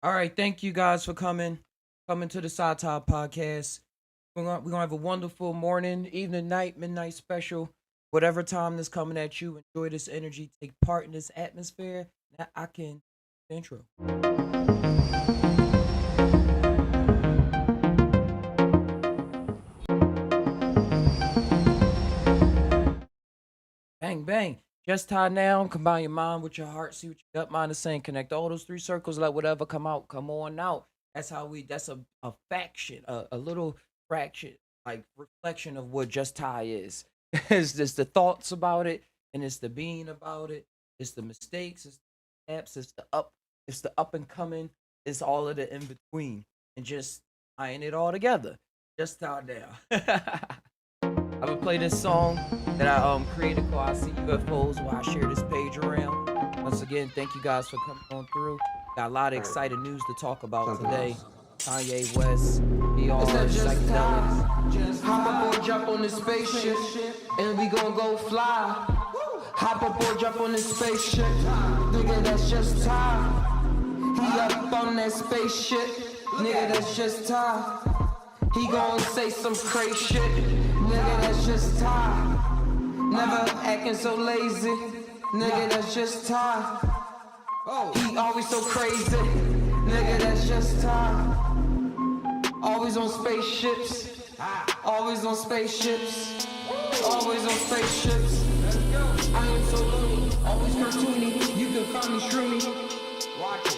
All right, thank you guys for coming to the Psy Tai Podcast. We're gonna have a wonderful morning, evening, night, midnight special, whatever time that's coming at you. Enjoy this energy, take part in this atmosphere. Now I can intro. Bang bang. Just tie now. Combine your mind with your heart. See what your gut mind is saying. Connect all those three circles. Let whatever come out. Come on out. That's how we. That's a faction. A little fraction, like reflection of what just tie is. It's just the thoughts about it, and it's the being about it. It's the mistakes. It's the apps. It's the up. It's the up and coming. It's all of the in between, and just tying it all together. Just tie now. I'm gonna play this song that I created called "I See UFOs" while I share this page around. Once again, thank you guys for coming on through. Got a lot of exciting news to talk about today. Kanye West, VR, psychedelics. Hop up or jump on the spaceship, and we gon' go fly. Hop up or jump on the spaceship, nigga, that's just time. He up on that spaceship, nigga, that's just time. He gon' say some crazy shit, nigga, that's just time. Never acting so lazy, nigga, that's just time. He always so crazy, nigga, that's just time. Always on spaceships, always on spaceships, always on spaceships. I am so loony, always cartoony, you can find me shroomy.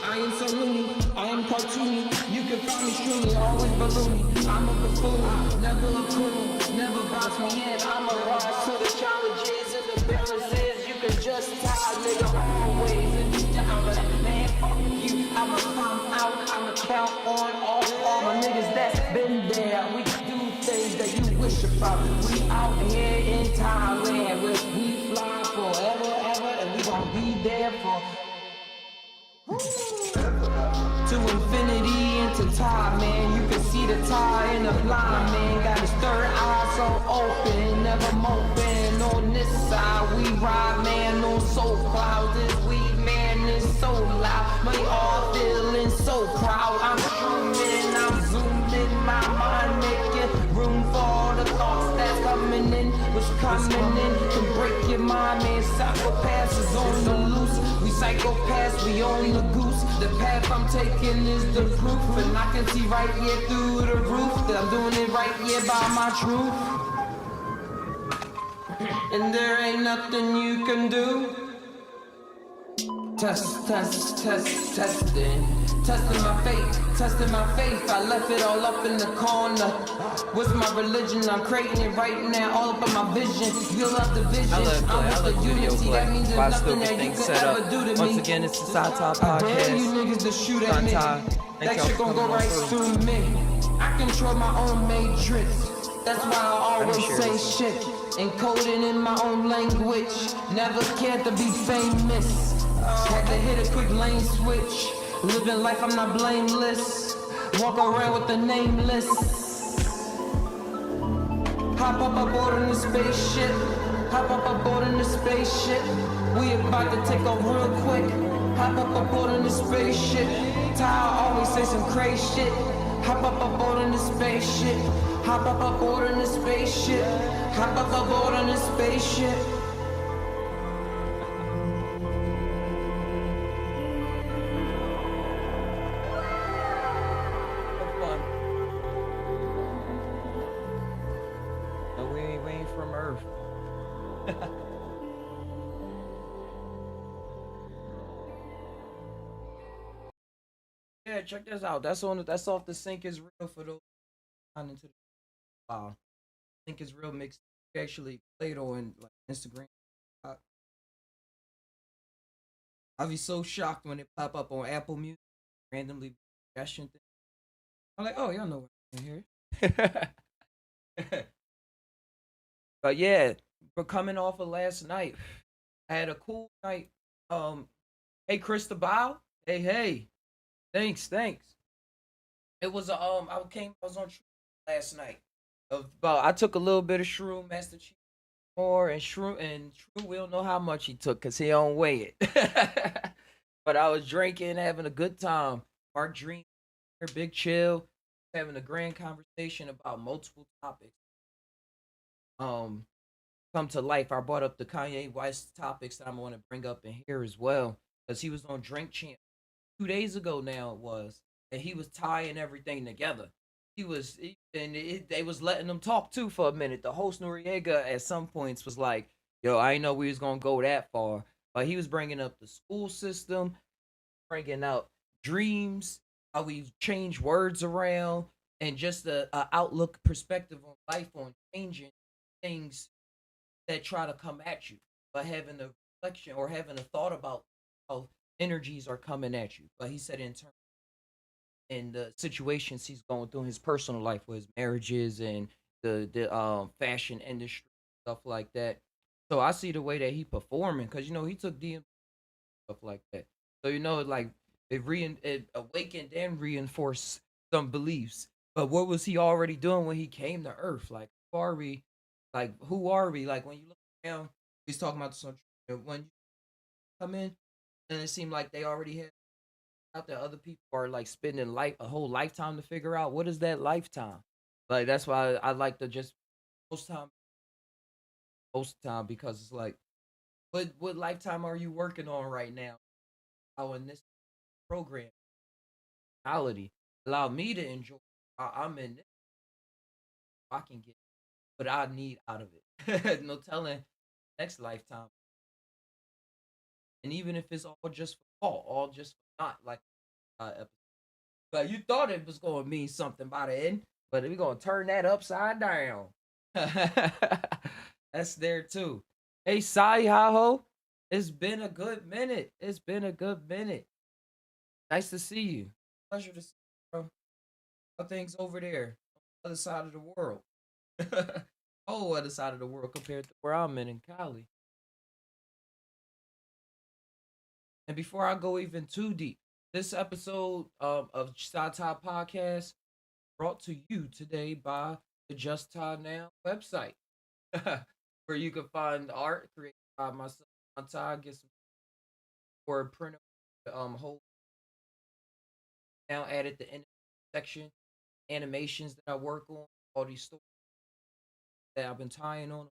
I am so loony, I am cartoony, you can find me shroomy, always balloony. I'm a buffoon, never a coon, never box me in. I'm a rise to the challenges and the balances. You can just tie, nigga, always in the down. But man, fuck you, I'ma come out, I'ma count on all my niggas that's been there. We do things that you wish about. We out here in Thailand, where we fly forever, ever, and we gon' be there for to infinity and to time, man. You can see the tie in the blind, man. Got his third eye so open, never moping. On this side, we ride, man, on soul clouds. This weed, man, is so loud. We all feeling so proud. I'm zooming, I'm zooming, my mind making room for all the thoughts that's coming in. What's coming in can break your mind, man. Psychopaths is on the loose. We psychopaths, we on the goose. The path I'm taking is the proof, and I can see right here through the roof that I'm doing it right here by my truth. And there ain't nothing you can do. Test, test, test, testing. Testing my faith, testing my faith. I left it all up in the corner. What's my religion? I'm creating it right now, all up in my vision. You love the vision. I love the unity. That means there's nothing that you things could set ever up. do to me. Once again, it's the Psy Tai I dare you Podcast. niggas to shoot at me. Psy Tai, thank That y'all shit for gon' go coming on right through. through me. I control my own matrix. That's why I Let me always share say this. shit. Encoded in my own language. Never cared to be famous. Had to hit a quick lane switch. Living life, I'm not blameless. Walk around with the nameless. Hop up aboard in the spaceship. Hop up aboard in the spaceship. We about to take off real quick. Hop up aboard in the spaceship. Ty always say some crazy shit. Hop up aboard in the spaceship. Hop up aboard in the spaceship. Hop up aboard in the spaceship. Have fun. No, we ain't from Earth. Yeah, check this out. That's off the Sync is Real for those not into the wow. Sync is Real mix actually played on like Instagram. I, I'll be so shocked when it pop up on Apple Music randomly suggestion thing. I'm like, oh y'all know what I'm here. But yeah, we're coming off of last night. I had a cool night. Hey Chris the Bow. Hey. Thanks. It was a I was on Shroom last night. About I took a little bit of Shroom, Master Chief more, and Shroom we don't know how much he took because he don't weigh it. But I was drinking, having a good time. Mark Dream, Big Chill, having a grand conversation about multiple topics. Um, come to life. I brought up the Kanye West topics that I'm going to bring up in here as well, because he was on Drink Champ 2 days ago. Now it was, and he was tying everything together. They was letting them talk too for a minute. The host Noriega at some points was like, "Yo, I didn't know we was gonna go that far," but he was bringing up the school system, bringing out dreams, how we change words around, and just a outlook perspective on life, on changing things that try to come at you, but having a reflection or having a thought about how energies are coming at you. But he said in terms and the situations he's going through in his personal life with his marriages and the fashion industry stuff like that. So I see the way that he performing because he took DM stuff like that. So like it awakened and reinforced some beliefs. But what was he already doing when he came to Earth? Like who are we? Like who are we? Like when you look around, he's talking about the sun. When you come in, and it seemed like they already had out there. Other people are like spending a whole lifetime to figure out what is that lifetime. Like that's why I like to just most time most time because it's like what lifetime are you working on right now? How in this program reality allow me to enjoy. I'm in this. I can get what I need out of it. No telling next lifetime. And even if it's all just for all just for not like episode. But you thought it was gonna mean something by the end, but we're gonna turn that upside down. That's there too. Hey Sai Ho, it's been a good minute. It's been a good minute. Nice to see you. Pleasure to see you, bro. How things over there on the other side of the world? Whole other side of the world compared to where I'm in Cali. And before I go even too deep, this episode of Psy Tai Podcast brought to you today by the Just Tai Now website, where you can find art created by myself, Tai, get some or print whole now added the end section, animations that I work on, all these stories that I've been tying on,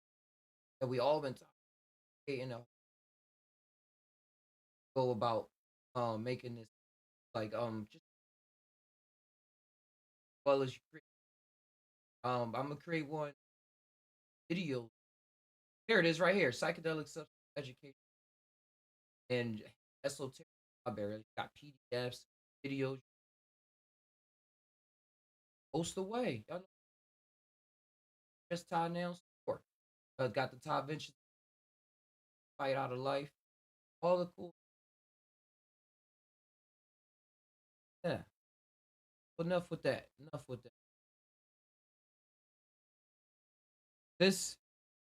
that we all been tying, go about making this like just as well as you create. I'm gonna create one video. Here it is, right here. Psychedelic substance education and esoteric library. Got PDFs, videos, post away. Y'all know just Ty now store. Got the Ty Ventures fight out of life. All the cool. Yeah. Enough with that. Enough with that.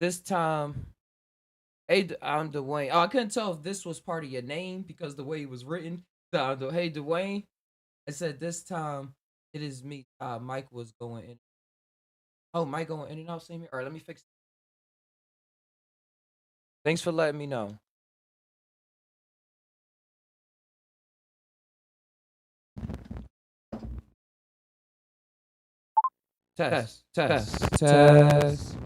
This time, hey, I'm Dwayne. Oh, I couldn't tell if this was part of your name because the way it was written. So, hey, Dwayne. I said this time it is me. Mike was going in. Oh, Mike going in and out. Same here. All right, let me fix it. Thanks for letting me know. Test, test, test,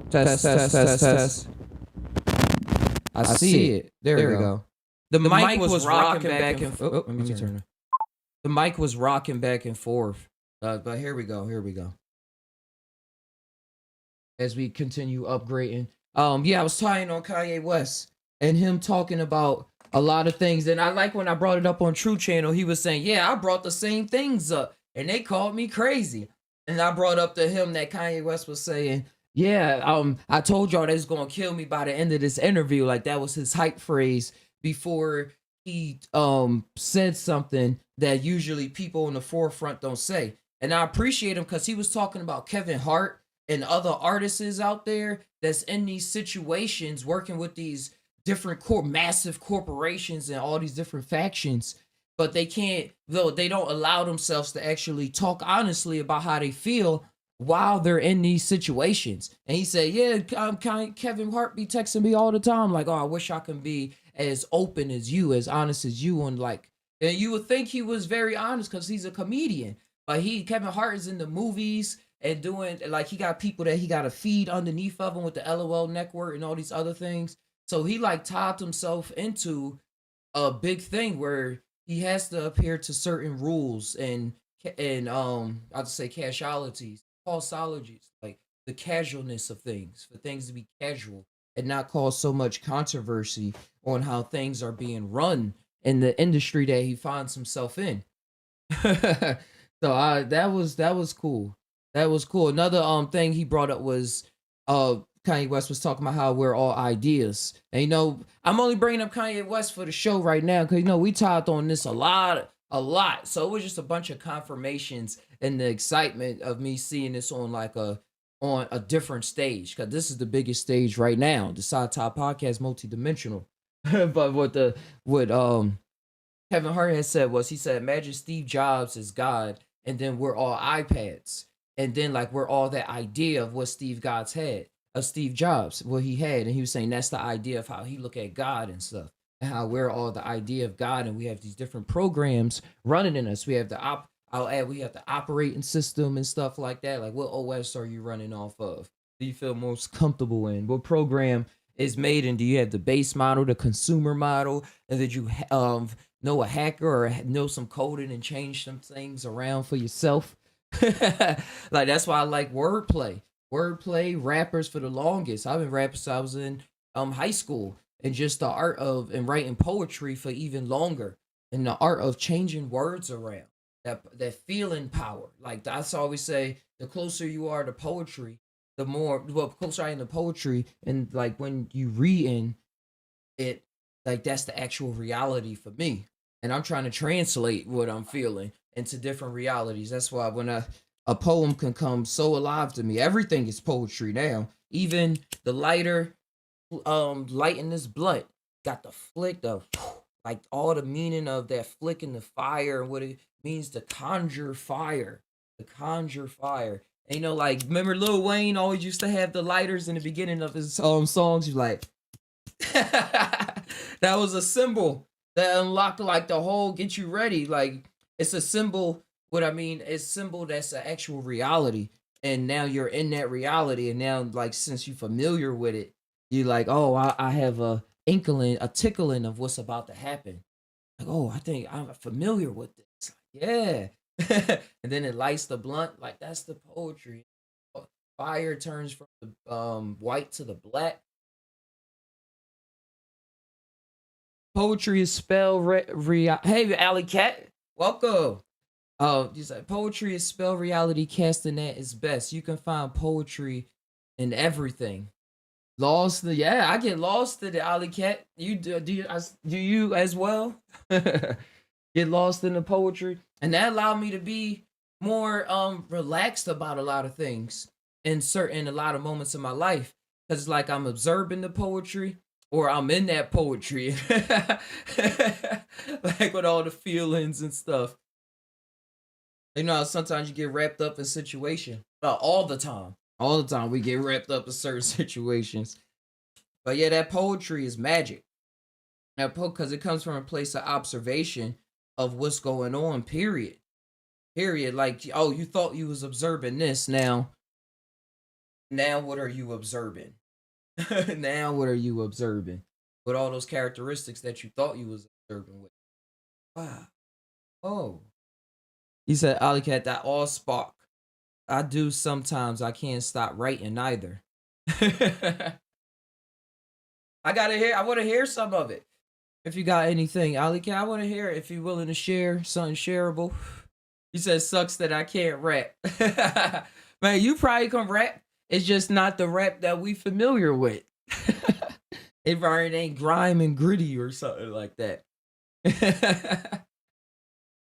test, test, test, test. I see it. There we go. The mic was rocking back and forth. Oh, let me turn it. The mic was rocking back and forth. But here we go. Here we go. As we continue upgrading. Yeah, I was tying on Kanye West and him talking about a lot of things. And I like when I brought it up on True Channel, he was saying, yeah, I brought the same things up. And they called me crazy. And I brought up to him that Kanye West was saying, yeah, I told y'all that's gonna kill me by the end of this interview. Like that was his hype phrase before he said something that usually people in the forefront don't say. And I appreciate him because he was talking about Kevin Hart and other artists out there that's in these situations working with these different massive corporations and all these different factions, but they can't, though they don't allow themselves to actually talk honestly about how they feel while they're in these situations. And he said, yeah, Kevin Hart be texting me all the time like, oh, I wish I can be as open as you, as honest as you, and like And you would think he was very honest because he's a comedian. But Kevin Hart is in the movies and doing like he got people that he got to feed underneath of him with the LOL network and all these other things. So he like tied himself into a big thing where he has to appear to certain rules and I'd say casualties, causologies, like the casualness of things, for things to be casual and not cause so much controversy on how things are being run in the industry that he finds himself in. So that was cool. That was cool. Another thing he brought up was Kanye West was talking about how we're all ideas. And I'm only bringing up Kanye West for the show right now because we talked on this a lot. So it was just a bunch of confirmations and the excitement of me seeing this on a different stage because this is the biggest stage right now. The Psy Tai Podcast, multidimensional. But what Kevin Hart has said was he said, imagine Steve Jobs is God, and then we're all iPads, and then like we're all that idea of what Steve Jobs, what he had, and he was saying that's the idea of how he look at God and stuff, and how we're all the idea of God, and we have these different programs running in us. We have we have the operating system and stuff like that. Like, what OS are you running off of? Do you feel most comfortable in? What program is made? And do you have the base model, the consumer model, and did you know a hacker or know some coding and change some things around for yourself? Like that's why I like wordplay. Wordplay, rappers for the longest. I've been rapping since I was in high school, and just the art of and writing poetry for even longer, and the art of changing words around. That feeling power. Like that's always say, the closer you are to poetry, the more closer I am to poetry, and like when you reading it, like that's the actual reality for me, and I'm trying to translate what I'm feeling into different realities. That's why when a poem can come so alive to me, everything is poetry now. Even the lighting this blunt got the flick of like all the meaning of that flick in the fire and what it means to conjure fire, to conjure fire. And like remember Lil Wayne always used to have the lighters in the beginning of his songs. You like that was a symbol that unlocked like the whole get you ready. Like it's a symbol. What I mean is symbol that's an actual reality. And now you're in that reality. And now like since you're familiar with it, you're like, oh, I have a inkling, a tickling of what's about to happen. Like, oh, I think I'm familiar with this. Yeah. And then it lights the blunt. Like that's the poetry. Fire turns from the white to the black. Poetry is spelled Hey, Alley Cat, welcome. You said poetry is spell reality casting at its best. You can find poetry in everything. Yeah, I get lost in the Alley Cat. You do you as well? Get lost in the poetry, and that allowed me to be more relaxed about a lot of things in a lot of moments in my life, because like I'm observing the poetry or I'm in that poetry, like with all the feelings and stuff. Sometimes you get wrapped up in situation. All the time. All the time we get wrapped up in certain situations. But yeah, that poetry is magic. Because it comes from a place of observation of what's going on, period. Period. Like, oh, you thought you was observing this. Now what are you observing? Now what are you observing? With all those characteristics that you thought you was observing with. Wow. Oh. He said, Alicat, that all spark. I do sometimes. I can't stop writing either. I want to hear some of it. If you got anything, Alicat, I want to hear it. If you're willing to share something shareable. He said, sucks that I can't rap. Man, you probably can rap. It's just not the rap that we familiar with. It ain't grime and gritty or something like that.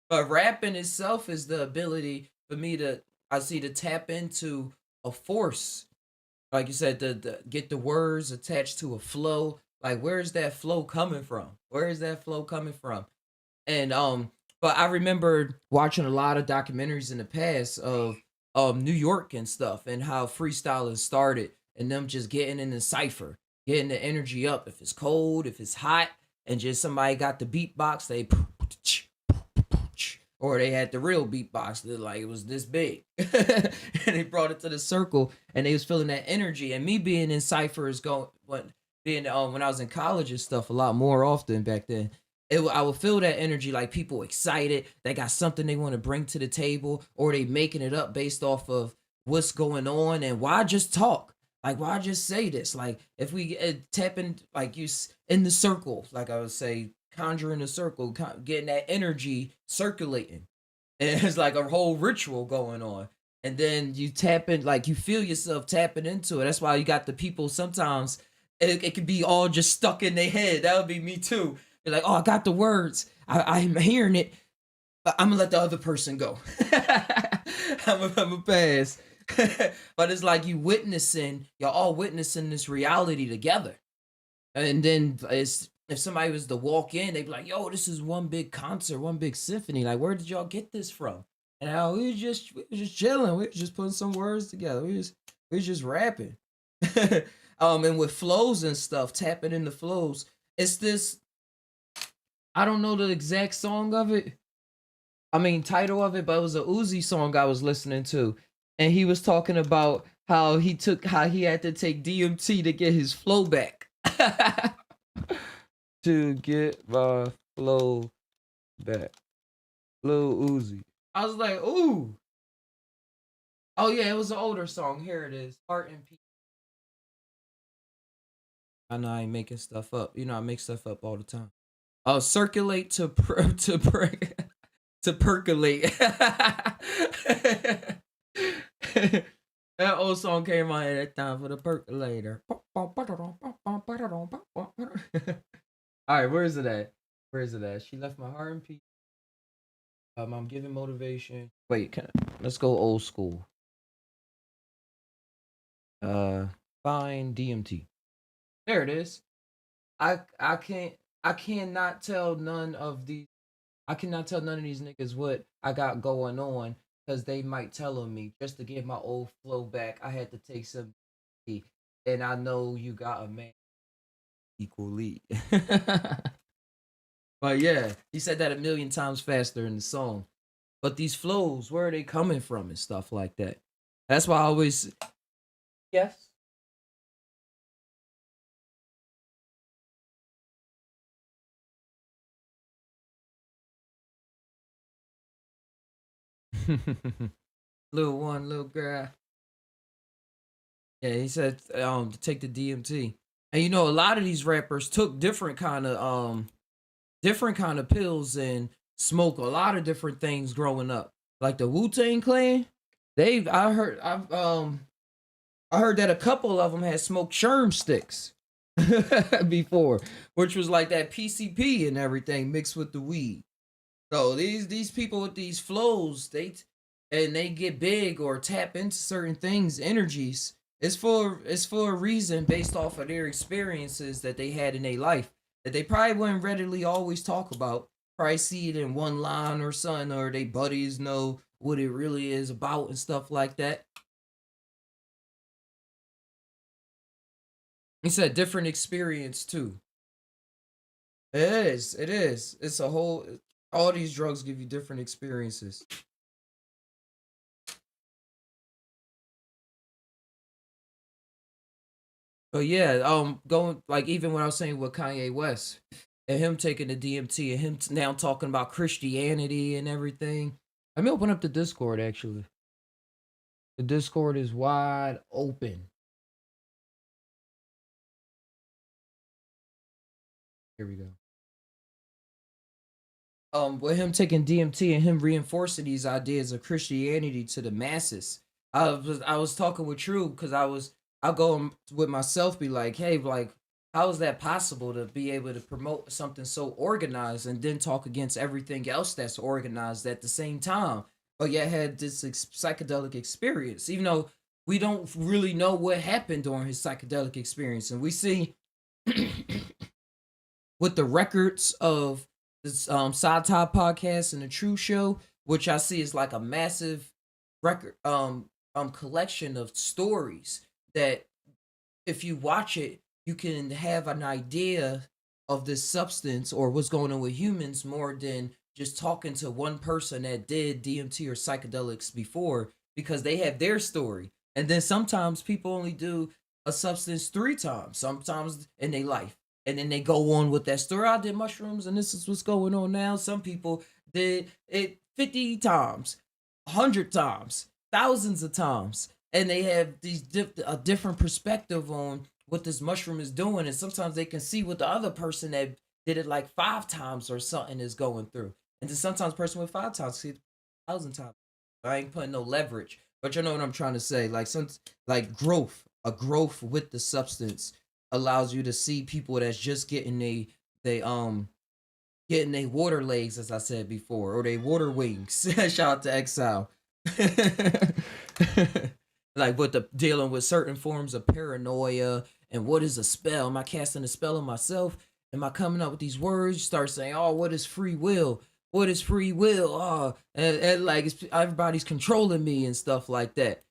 But rapping itself is the ability for me to tap into a force. Like you said, to get the words attached to a flow. Like, where's that flow coming from? Where is that flow coming from? And but I remember watching a lot of documentaries in the past of New York and stuff, and how freestyling started, and them just getting in the cipher, getting the energy up. If it's cold, if it's hot, and just somebody got the beatbox, they or they had the real beatbox that like it was this big, and they brought it to the circle, and they was feeling that energy. And me being in ciphers, going what being when I was in college and stuff a lot more often back then. I would feel that energy, like people excited, they got something they want to bring to the table, or they making it up based off of what's going on. And why just talk? Like, why just say this? Like, if we tap in, like in the circle, like I would say, conjuring a circle, getting that energy circulating, and it's like a whole ritual going on. And then you tap in, like you feel yourself tapping into it. That's why you got the people. Sometimes it could be all just stuck in their head. That would be me too. They're like, oh, I got the words. I'm hearing it. But I'm gonna let the other person go. I'm gonna pass. But it's like you're all witnessing this reality together. And then it's if somebody was to walk in, they'd be like, yo, this is one big concert, one big symphony. Like, where did y'all get this from? And how we were just chilling. We were just putting some words together. We was just rapping. And with flows and stuff, tapping in the flows. It's this, I don't know the exact song of it. I mean, title of it, but it was a Uzi song I was listening to, and he was talking about how he had to take DMT to get his flow back. To get my flow back, Lil Uzi. I was like, ooh, oh yeah, it was an older song. Here it is, Heart and Peace. I know I ain't making stuff up. You know I make stuff up all the time. Circulate to percolate. That old song came on at that time for the percolator. All right, where is it at? Where is it at? She left my heart in peace. I'm giving motivation. Wait, let's go old school. Uh, Find DMT. There it is. I can't I cannot tell none of these I cannot tell none of these niggas what I got going on because they might tell on me just to get my old flow back. I had to take some, tea, and I know you got a man equally. But yeah, he said that a million times faster in the song. But these flows, where are they coming from and stuff like that? That's why I always yes. Little one, little girl. Yeah, he said to take the DMT. And you know, a lot of these rappers took different kind of pills and smoke a lot of different things growing up. Like the Wu-Tang Clan, they I heard that a couple of them had smoked sherm sticks before, which was like that PCP and everything mixed with the weed. So these people with these flows, and they get big or tap into certain things, energies. It's for a reason based off of their experiences that they had in their life that they probably wouldn't readily always talk about. Probably see it in one line or something, or they buddies know what it really is about and stuff like that. It's a different experience too. It is. It is. It's a whole. All these drugs give you different experiences. But yeah, going like even when I was saying with Kanye West and him taking the DMT and him now talking about Christianity and everything. Let me open up the Discord actually. The Discord is wide open. Here we go. With him taking DMT and him reinforcing these ideas of Christianity to the masses. I was talking with True because I go with myself be like, hey, like how is that possible to be able to promote something so organized and then talk against everything else that's organized at the same time, but yet had this psychedelic experience, even though we don't really know what happened during his psychedelic experience, and we see with the records of this Psy Tai Podcast and the True Show, which I see is like a massive record collection of stories that if you watch it, you can have an idea of this substance or what's going on with humans more than just talking to one person that did DMT or psychedelics before, because they have their story. And then sometimes people only do a substance 3 times, sometimes in their life. And then they go on with that story. I did mushrooms and this is what's going on now. Some people did it 50 times, 100 times, thousands of times. And they have a different perspective on what this mushroom is doing. And sometimes they can see what the other person that did it like 5 times or something is going through. And then sometimes person with 5 times see 1,000 times. I ain't putting no leverage, but you know what I'm trying to say. Like like growth, a growth with the substance allows you to see people that's just getting they getting they water legs, as I said before, or they water wings. Shout out to Exile. Like with the dealing with certain forms of paranoia and what is a spell? Am I casting a spell on myself? Am I coming up with these words? You start saying, "Oh, what is free will? What is free will?" Oh, and like everybody's controlling me and stuff like that.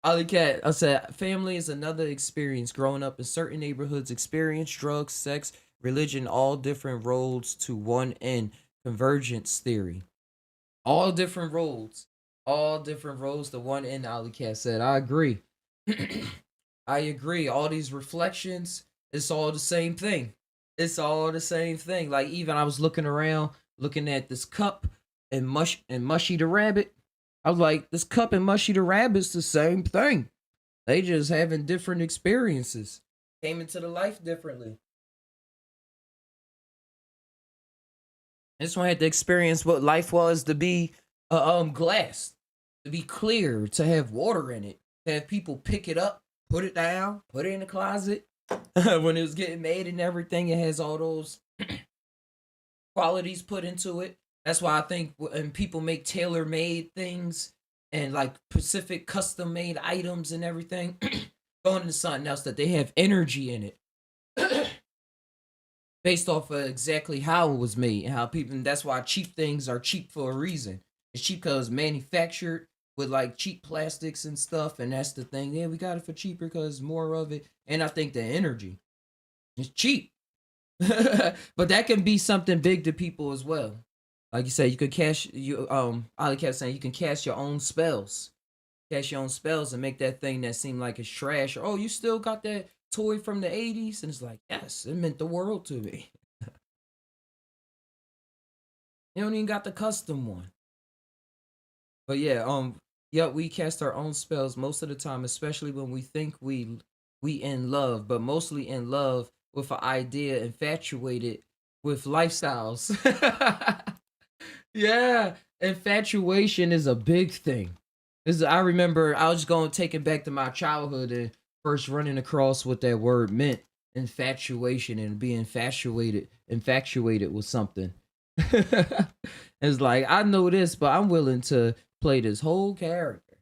Ali Cat, I said, family is another experience. Growing up in certain neighborhoods, experience, drugs, sex, religion, all different roads to one end. Convergence theory. All different roads. All different roads to one end, Ali Cat said. I agree. I agree. All these reflections, it's all the same thing. It's all the same thing. Like even I was looking around, looking at this cup and Mushy the rabbit. I was like, this cup and Mushy the rabbit's the same thing. They just having different experiences. Came into the life differently. This one had to experience what life was to be glass, to be clear, to have water in it, to have people pick it up, put it down, put it in the closet. When it was getting made and everything, it has all those qualities put into it. That's why I think when people make tailor made things and like specific custom made items and everything, going into something else that they have energy in it. Based off of exactly how it was made and how people, and that's why cheap things are cheap for a reason. It's cheap because it's manufactured with like cheap plastics and stuff, and that's the thing. Yeah, we got it for cheaper because more of it. And I think the energy is cheap. But that can be something big to people as well. Like you said, you could cash you Ali kept saying you can cast your own spells. Cast your own spells and make that thing that seem like it's trash. Or, oh, you still got that toy from the 80s? And it's like, yes, it meant the world to me. You don't even got the custom one. But yeah, yeah, we cast our own spells most of the time, especially when we think we in love, but mostly in love with an idea, infatuated with lifestyles. Yeah, infatuation is a big thing. I remember I was just going to take it back to my childhood and first running across what that word meant, infatuation, and being infatuated with something. It's like, I know this, but I'm willing to play this whole character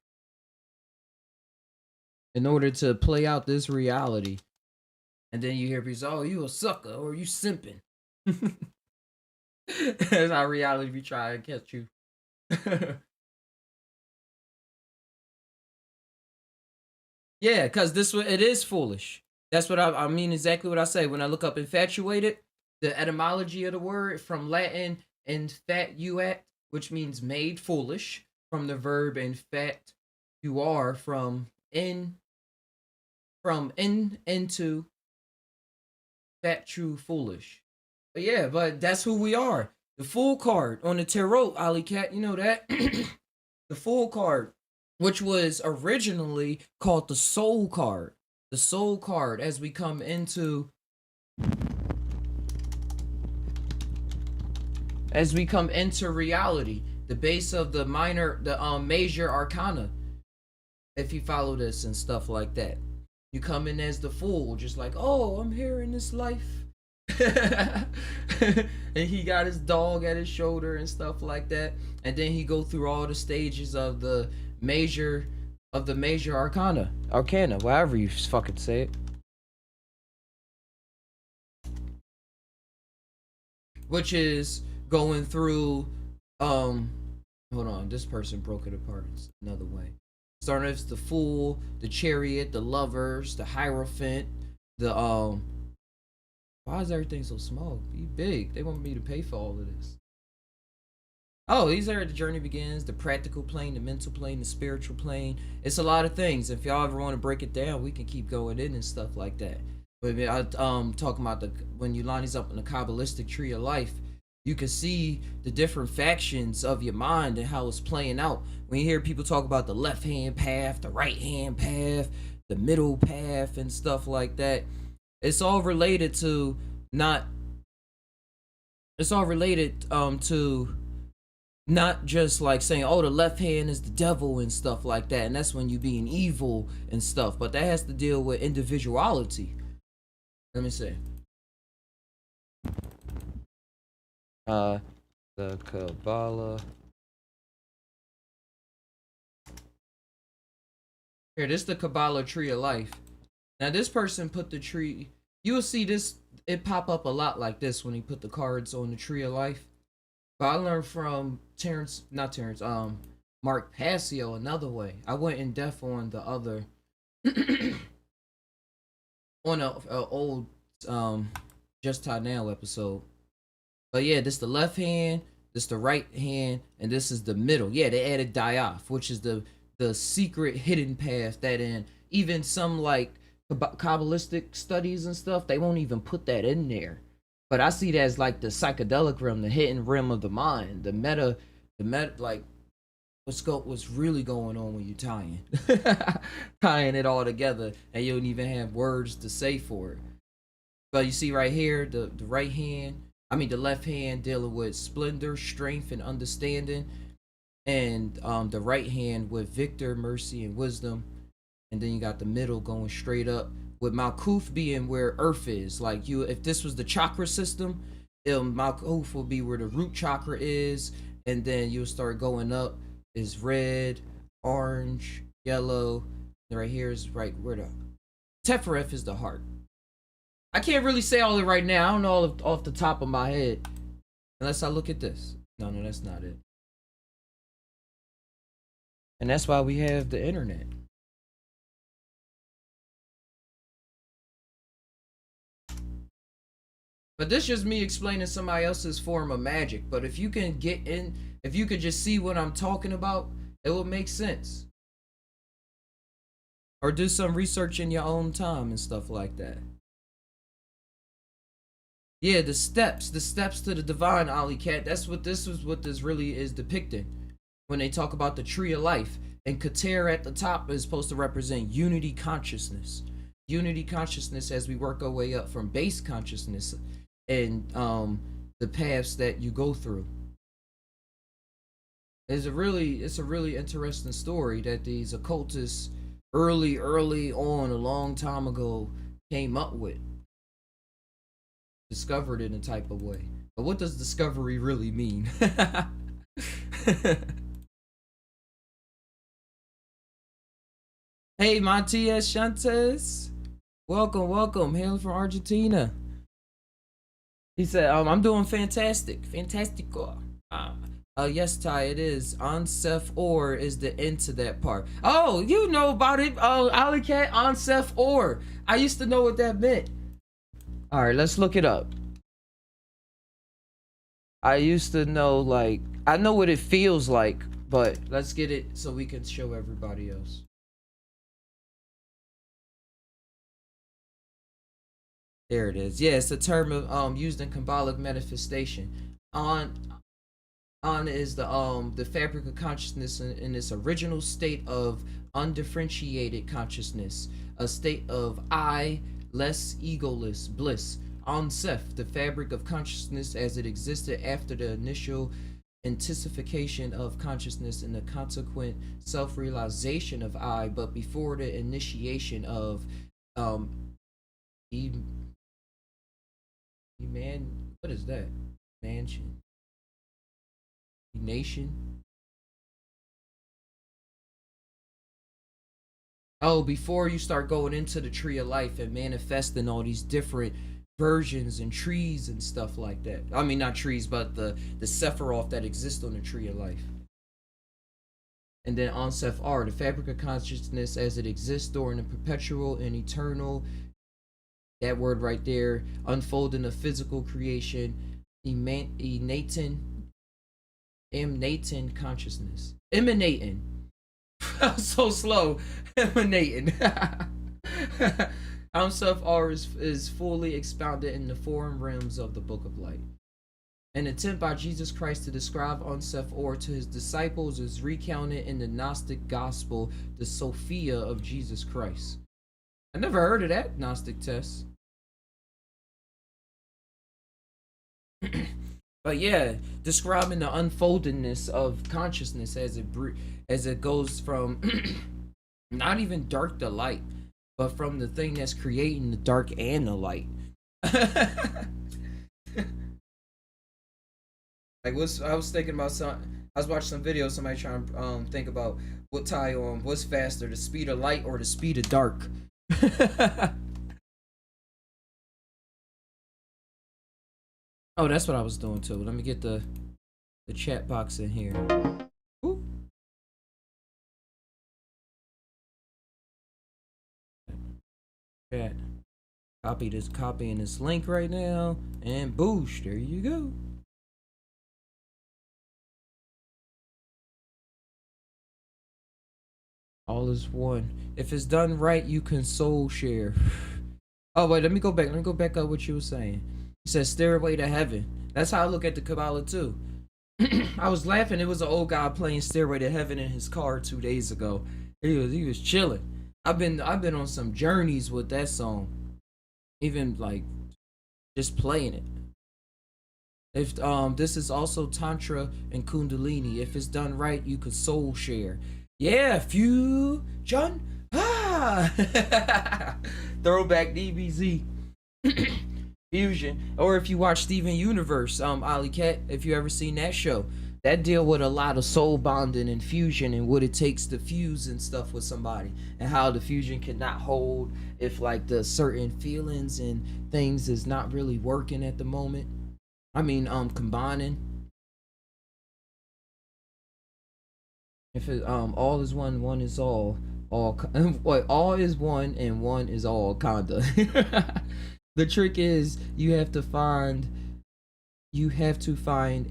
in order to play out this reality. And then you hear people say, "Oh, you a sucker," or "You simping." That's how reality be trying to catch you. Yeah, because it is foolish. That's what I mean. Exactly what I say when I look up infatuated. The etymology of the word from Latin infatuat, which means made foolish, from the verb infat you are from in into fat true foolish. But yeah, but that's who we are. The Fool card on the tarot, Ali Cat, you know that. The Fool card, which was originally called the Soul card. The Soul card, as we come into reality, the base of the major arcana. If you follow this and stuff like that, you come in as the Fool, just like, oh, I'm here in this life. And he got his dog at his shoulder and stuff like that, and then he go through all the stages of the major arcana, whatever you fucking say it, which is going through hold on, this person broke it apart another way. Starting as the Fool, the Chariot, the Lovers, the Hierophant, the Why is everything so small? Be big. They want me to pay for all of this. Oh, these are the journey begins, the practical plane, the mental plane, the spiritual plane. It's a lot of things. If y'all ever want to break it down, we can keep going in and stuff like that. But I talking about the when you line these up in the Kabbalistic tree of life, you can see the different factions of your mind and how it's playing out. When you hear people talk about the left hand path, the right hand path, the middle path, and stuff like that, it's all related to not. It's all related to not just like saying, oh, the left hand is the devil and stuff like that, and that's when you being evil and stuff. But that has to deal with individuality. Let me see. The Kabbalah. Here, this is the Kabbalah tree of life. Now, this person put the tree. You will see this. It pop up a lot like this when he put the cards on the tree of life. But I learned from Mark Passio another way. I went in depth on the other, on a old Just Tainow episode. But yeah, this the left hand, this the right hand, and this is the middle. Yeah, they added Dioff, which is the secret hidden path that in even some like Kabbalistic studies and stuff, they won't even put that in there. But I see that as like the psychedelic realm, the hidden realm of the mind, the meta, like what's really going on when you tying it all together, and you don't even have words to say for it. But you see right here, the right hand, the left hand dealing with splendor, strength, and understanding, and the right hand with victor, mercy, and wisdom, and then you got the middle going straight up with Malkuth being where Earth is. Like if this was the chakra system, Malkuth will be where the root chakra is, and then you'll start going up is red, orange, yellow, and right here is right where the Tefereth is the heart. I can't really say all of it right now. I don't know off the top of my head, unless I look at this. No, that's not it. And that's why we have the internet. But this is just me explaining somebody else's form of magic. But if you can if you could just see what I'm talking about, it will make sense. Or do some research in your own time and stuff like that. Yeah, the steps to the divine, Ali Cat. That's what this really is depicting when they talk about the tree of life. And Kater at the top is supposed to represent unity consciousness. Unity consciousness as we work our way up from base consciousness and the paths that you go through. It's a really interesting story that these occultists early on a long time ago came up with. Discovered in a type of way. But what does discovery really mean? Hey, Matias Shantes. Welcome. Hailing from Argentina. He said, I'm doing fantastic. Fantastico. Yes, Ty, it is. Onsef Or is the end to that part. Oh, you know about it. Alicat Onsef Or. I used to know what that meant. Alright, let's look it up. I used to know, like, I know what it feels like, but let's get it so we can show everybody else. There it is. Yeah, it's a term of used in Kabbalic manifestation. On is the fabric of consciousness in its original state of undifferentiated consciousness, a state of I, less egoless bliss. Onsef, the fabric of consciousness as it existed after the initial intensification of consciousness and the consequent self-realization of I, but before the initiation of what is that? Mansion. Nation. Oh, before you start going into the tree of life and manifesting all these different versions and trees and stuff like that. I mean, not trees, but the Sephiroth that exist on the tree of life. And then Onsef R, the fabric of consciousness as it exists during the perpetual and eternal That word right there, unfolding a physical creation, emanating consciousness. Emanating. I'm so slow. Emanating. Himself R is fully expounded in the foreign realms of the Book of Light. An attempt by Jesus Christ to describe Unseth Or to his disciples is recounted in the Gnostic Gospel, the Sophia of Jesus Christ. I never heard of that Gnostic test. But yeah, describing the unfoldedness of consciousness as it goes from not even dark to light, but from the thing that's creating the dark and the light. Like I was thinking about I was watching some videos, somebody trying to think about what's faster, the speed of light or the speed of dark. Oh, that's what I was doing too. Let me get the chat box in here. Ooh. Chat. Copying this link right now, and boosh, there you go. All is one. If it's done right, you can soul share. Oh wait, let me go back up what you were saying. You said Stairway to Heaven. That's how I look at the Kabbalah too. I was laughing. It was an old guy playing Stairway to Heaven in his car 2 days ago. He was chilling. I've been on some journeys with that song. Even like just playing it. If this is also Tantra and Kundalini. If it's done right, you could soul share. Yeah, fusion. Throwback DBZ. Fusion. Or if you watch Steven Universe, Ali Cat, if you ever seen that show, that deal with a lot of soul bonding and fusion and what it takes to fuse and stuff with somebody, and how the fusion cannot hold if like the certain feelings and things is not really working at the moment. I mean, combining. If it all is one, one is all all is one and one is all, kinda. The trick is you have to find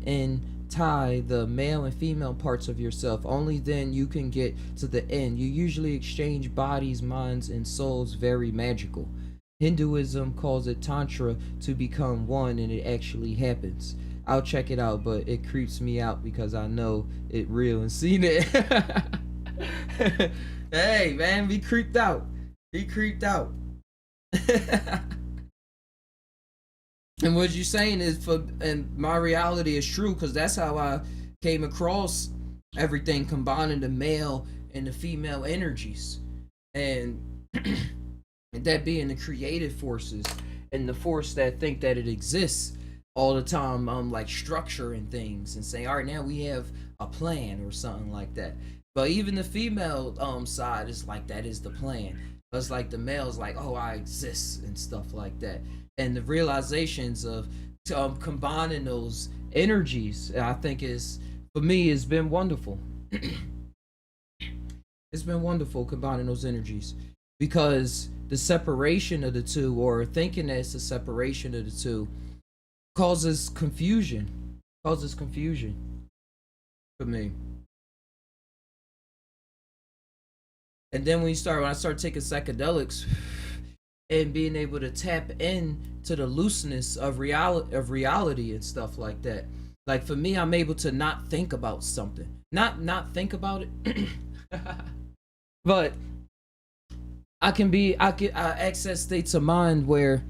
and tie the male and female parts of yourself. Only then you can get to the end. You usually exchange bodies, minds, and souls. Very magical. Hinduism calls it tantra, to become one, and it actually happens. I'll check it out, but it creeps me out because I know it real and seen it. Hey man, be creeped out. Be creeped out. And what you're saying is and my reality is true, because that's how I came across everything, combining the male and the female energies, and that being the creative forces and the force that think that it exists all the time, like structuring things and saying, all right, now we have a plan or something like that. But even the female side is like, that is the plan. It's like the male's like, oh, I exist and stuff like that. And the realizations of combining those energies, I think is, for me, has been wonderful. It's been wonderful combining those energies, because the separation of the two, or thinking that it's a separation of the two, causes confusion for me. And then when I start taking psychedelics and being able to tap into the looseness of reality and stuff like that, like for me, I'm able to not think about something, not think about it, but I access states of mind where,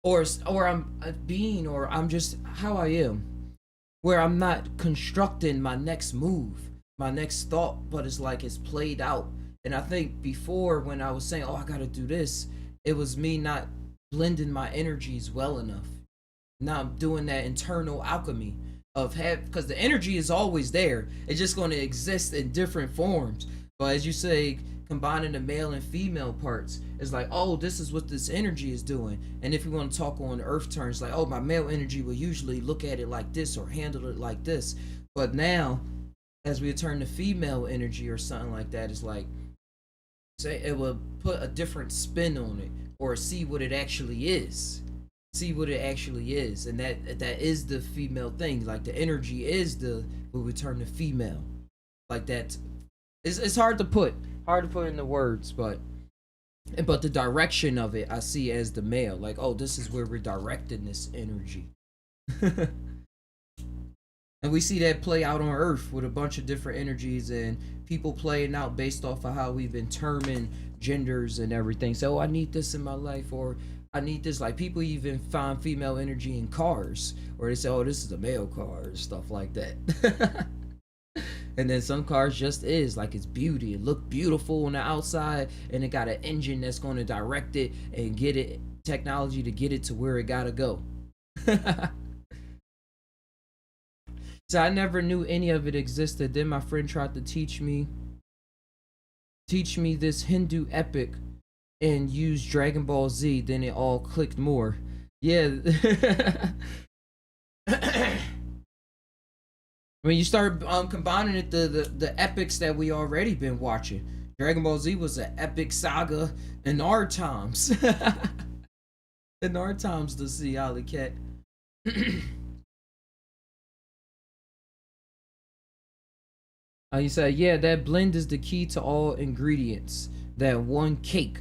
or I'm a being, or I'm just how I am, where I'm not constructing my next move, my next thought, but it's like it's played out. And I think before, when I was saying, oh, I gotta do this, it was me not blending my energies well enough, not doing that internal alchemy of because the energy is always there. It's just going to exist in different forms. But as you say, combining the male and female parts, it's like, oh, this is what this energy is doing. And if you want to talk on earth terms, like, oh, my male energy will usually look at it like this or handle it like this. But now, as we turn to female energy or something like that, it's like say it will put a different spin on it, or see what it actually is. See what it actually is, and that is the female thing. Like the energy is the will return to female. Like that, it's hard to put into words, but the direction of it I see as the male. Like, oh, this is where we're directing this energy. And we see that play out on Earth with a bunch of different energies and people playing out based off of how we've determined genders and everything. So, oh, I need this in my life, or I need this. Like, people even find female energy in cars, or they say, oh, this is a male car, or stuff like that. And then some cars just is like it's beauty. It look beautiful on the outside, and it got an engine that's going to direct it and get it technology to get it to where it gotta go. So I never knew any of it existed. Then my friend tried to teach me this Hindu epic and use Dragon Ball Z. Then it all clicked more. Yeah. When you start combining it, the epics that we already been watching. Dragon Ball Z was an epic saga in our times. In our times, to see Alley Cat. You say, yeah, that blend is the key to all ingredients. That one cake.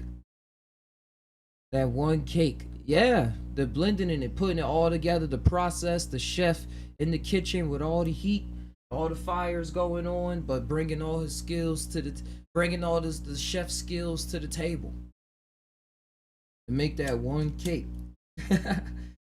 That one cake. Yeah, the blending and it, putting it all together, the process, the chef in the kitchen with all the heat, all the fires going on, but bringing all his skills to bringing all the chef skills to the table. To make that one cake.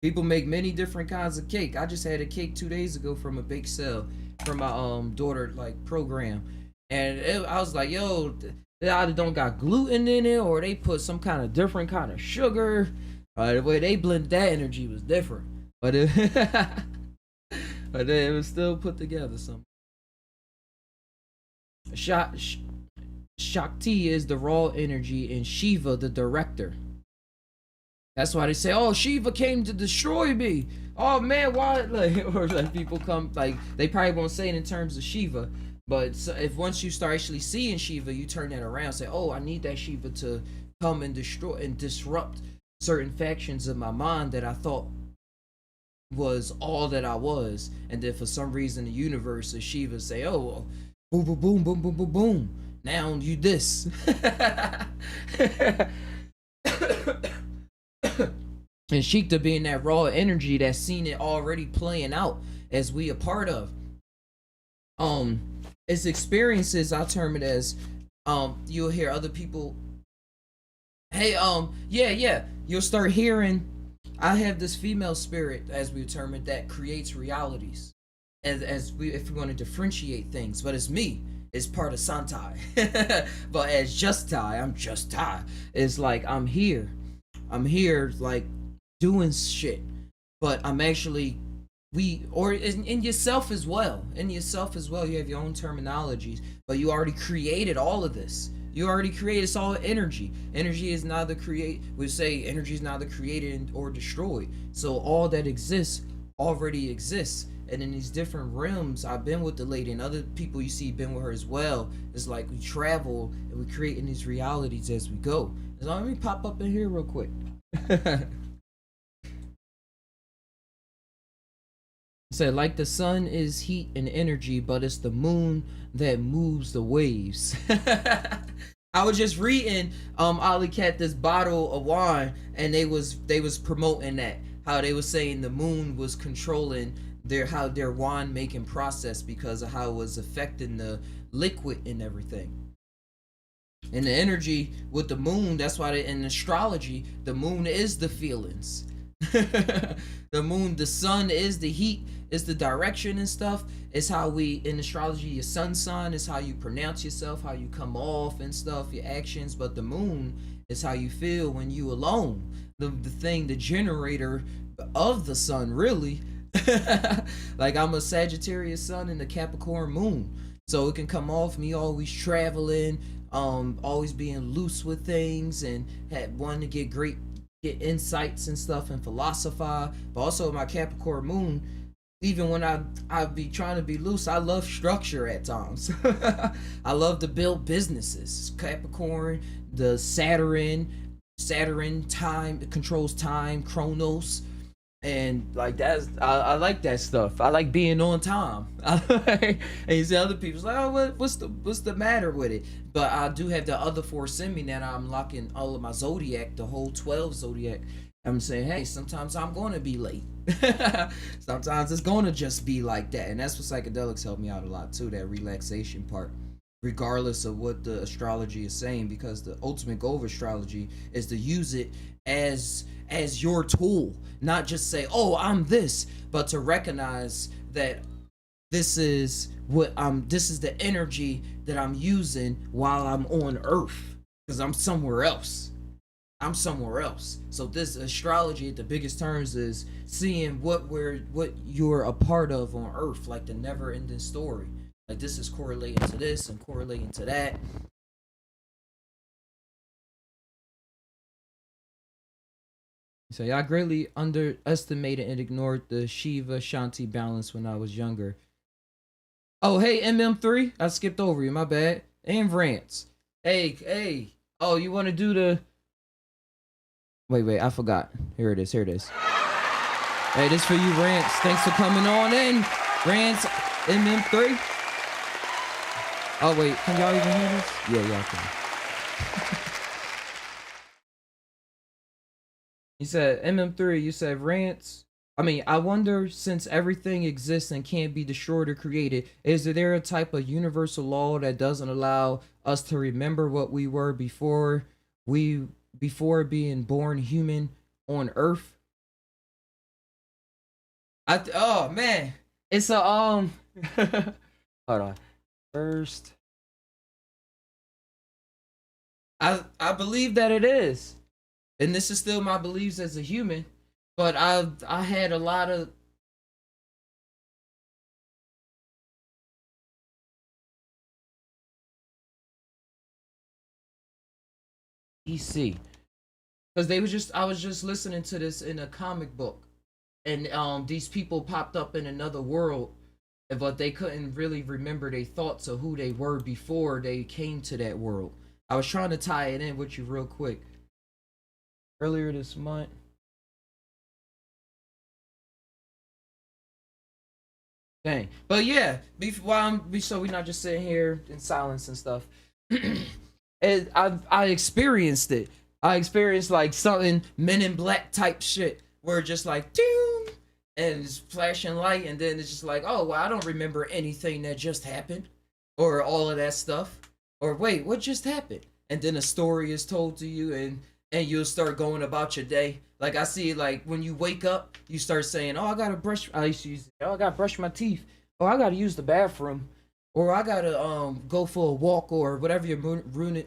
People make many different kinds of cake. I just had a cake 2 days ago from a bake sale from my daughter like program, and I was like, yo, they either don't got gluten in it or they put some kind of different kind of sugar. The way they blended that energy was different, but but it was still put together. Some Shakti is the raw energy and Shiva the director. That's why they say, oh, Shiva came to destroy me. Oh man, why? Like, or like people come, like they probably won't say it in terms of Shiva, but so if once you start actually seeing Shiva, you turn that around, say, oh, I need that Shiva to come and destroy and disrupt certain factions of my mind that I thought was all that I was, and then for some reason the universe of Shiva say, oh, boom, boom, boom, boom, boom, boom, boom. Now you this. And Shikta being that raw energy that's seen it already playing out as we a part of. It's experiences, I term it as, you'll hear other people, hey, yeah, you'll start hearing, I have this female spirit, as we term it, that creates realities. If we want to differentiate things, but it's me. It's part of Psy Tai. But as Just Tai, I'm Just Tai. It's like I'm here like doing shit, but I'm actually in yourself as well. In yourself as well, you have your own terminologies, but you already created all of this. You already created. It's all energy. Energy is neither we say energy is neither created or destroyed. So all that exists already exists. And in these different realms, I've been with the lady, and other people you see been with her as well. It's like we travel and we create in these realities as we go. So let me pop up in here real quick. Said, like the sun is heat and energy, but it's the moon that moves the waves. I was just reading Ali Cat this bottle of wine, and they was promoting that, how they was saying the moon was controlling their wine making process because of how it was affecting the liquid and everything. And the energy with the moon, that's why in astrology, the moon is the feelings. The moon, the sun is the heat, is the direction and stuff. It's how we, in astrology, your sun sign is how you pronounce yourself, how you come off and stuff, your actions. But the moon is how you feel when you alone. The thing, the generator of the sun, really. Like I'm a Sagittarius sun and a Capricorn moon. So it can come off me always traveling, always being loose with things and wanting to get insights and stuff and philosophize. But also my Capricorn moon, even when I be trying to be loose, I love structure at times. I love to build businesses. Capricorn, the Saturn time controls time, Chronos, and like I like that stuff. I like being on time. And you see other people's like, oh, what's the matter with it? But I do have the other force in me that I'm locking all of my zodiac, the whole 12 zodiac. I'm saying, hey, sometimes I'm going to be late. Sometimes it's going to just be like that. And that's what psychedelics help me out a lot too, that relaxation part. Regardless of what the astrology is saying, because the ultimate goal of astrology is to use it as your tool, not just say, oh, I'm this, but to recognize that this is the energy that I'm using while I'm on earth, because I'm somewhere else. So this astrology at the biggest terms is seeing what you're a part of on earth, like the never ending story. Like this is correlating to this and correlating to that. So yeah, I greatly underestimated and ignored the Shiva Shanti balance when I was younger. Oh hey, MM3, I skipped over you, my bad. And Rants. Hey. Oh, you want to do the? Wait, I forgot. Here it is. Hey, this for you, Rants. Thanks for coming on in, Rants. MM3. Oh wait, can y'all even hear this? Yeah, y'all can. He said, MM3, you said Rants. I wonder, since everything exists and can't be destroyed or created, is there a type of universal law that doesn't allow us to remember what we were before being born human on Earth? Oh man, it's a hold on. First, I believe that it is, and this is still my beliefs as a human. But I had a lot of EC because I was just listening to this in a comic book, and these people popped up in another world, but they couldn't really remember their thoughts of who they were before they came to that world. I was trying to tie it in with you real quick. Earlier this month. Dang. But yeah, so we're not just sitting here in silence and stuff. And I experienced it. I experienced like something Men in Black type shit where just like doom and it's flashing light, and then it's just like, oh well, I don't remember anything that just happened or all of that stuff. Or wait, what just happened? And then a story is told to you, and you'll start going about your day. Like I see, like when you wake up, you start saying, "Oh, I gotta brush." I used to use, "Oh, I gotta brush my teeth." "Oh, I gotta use the bathroom," or "I gotta go for a walk," or whatever your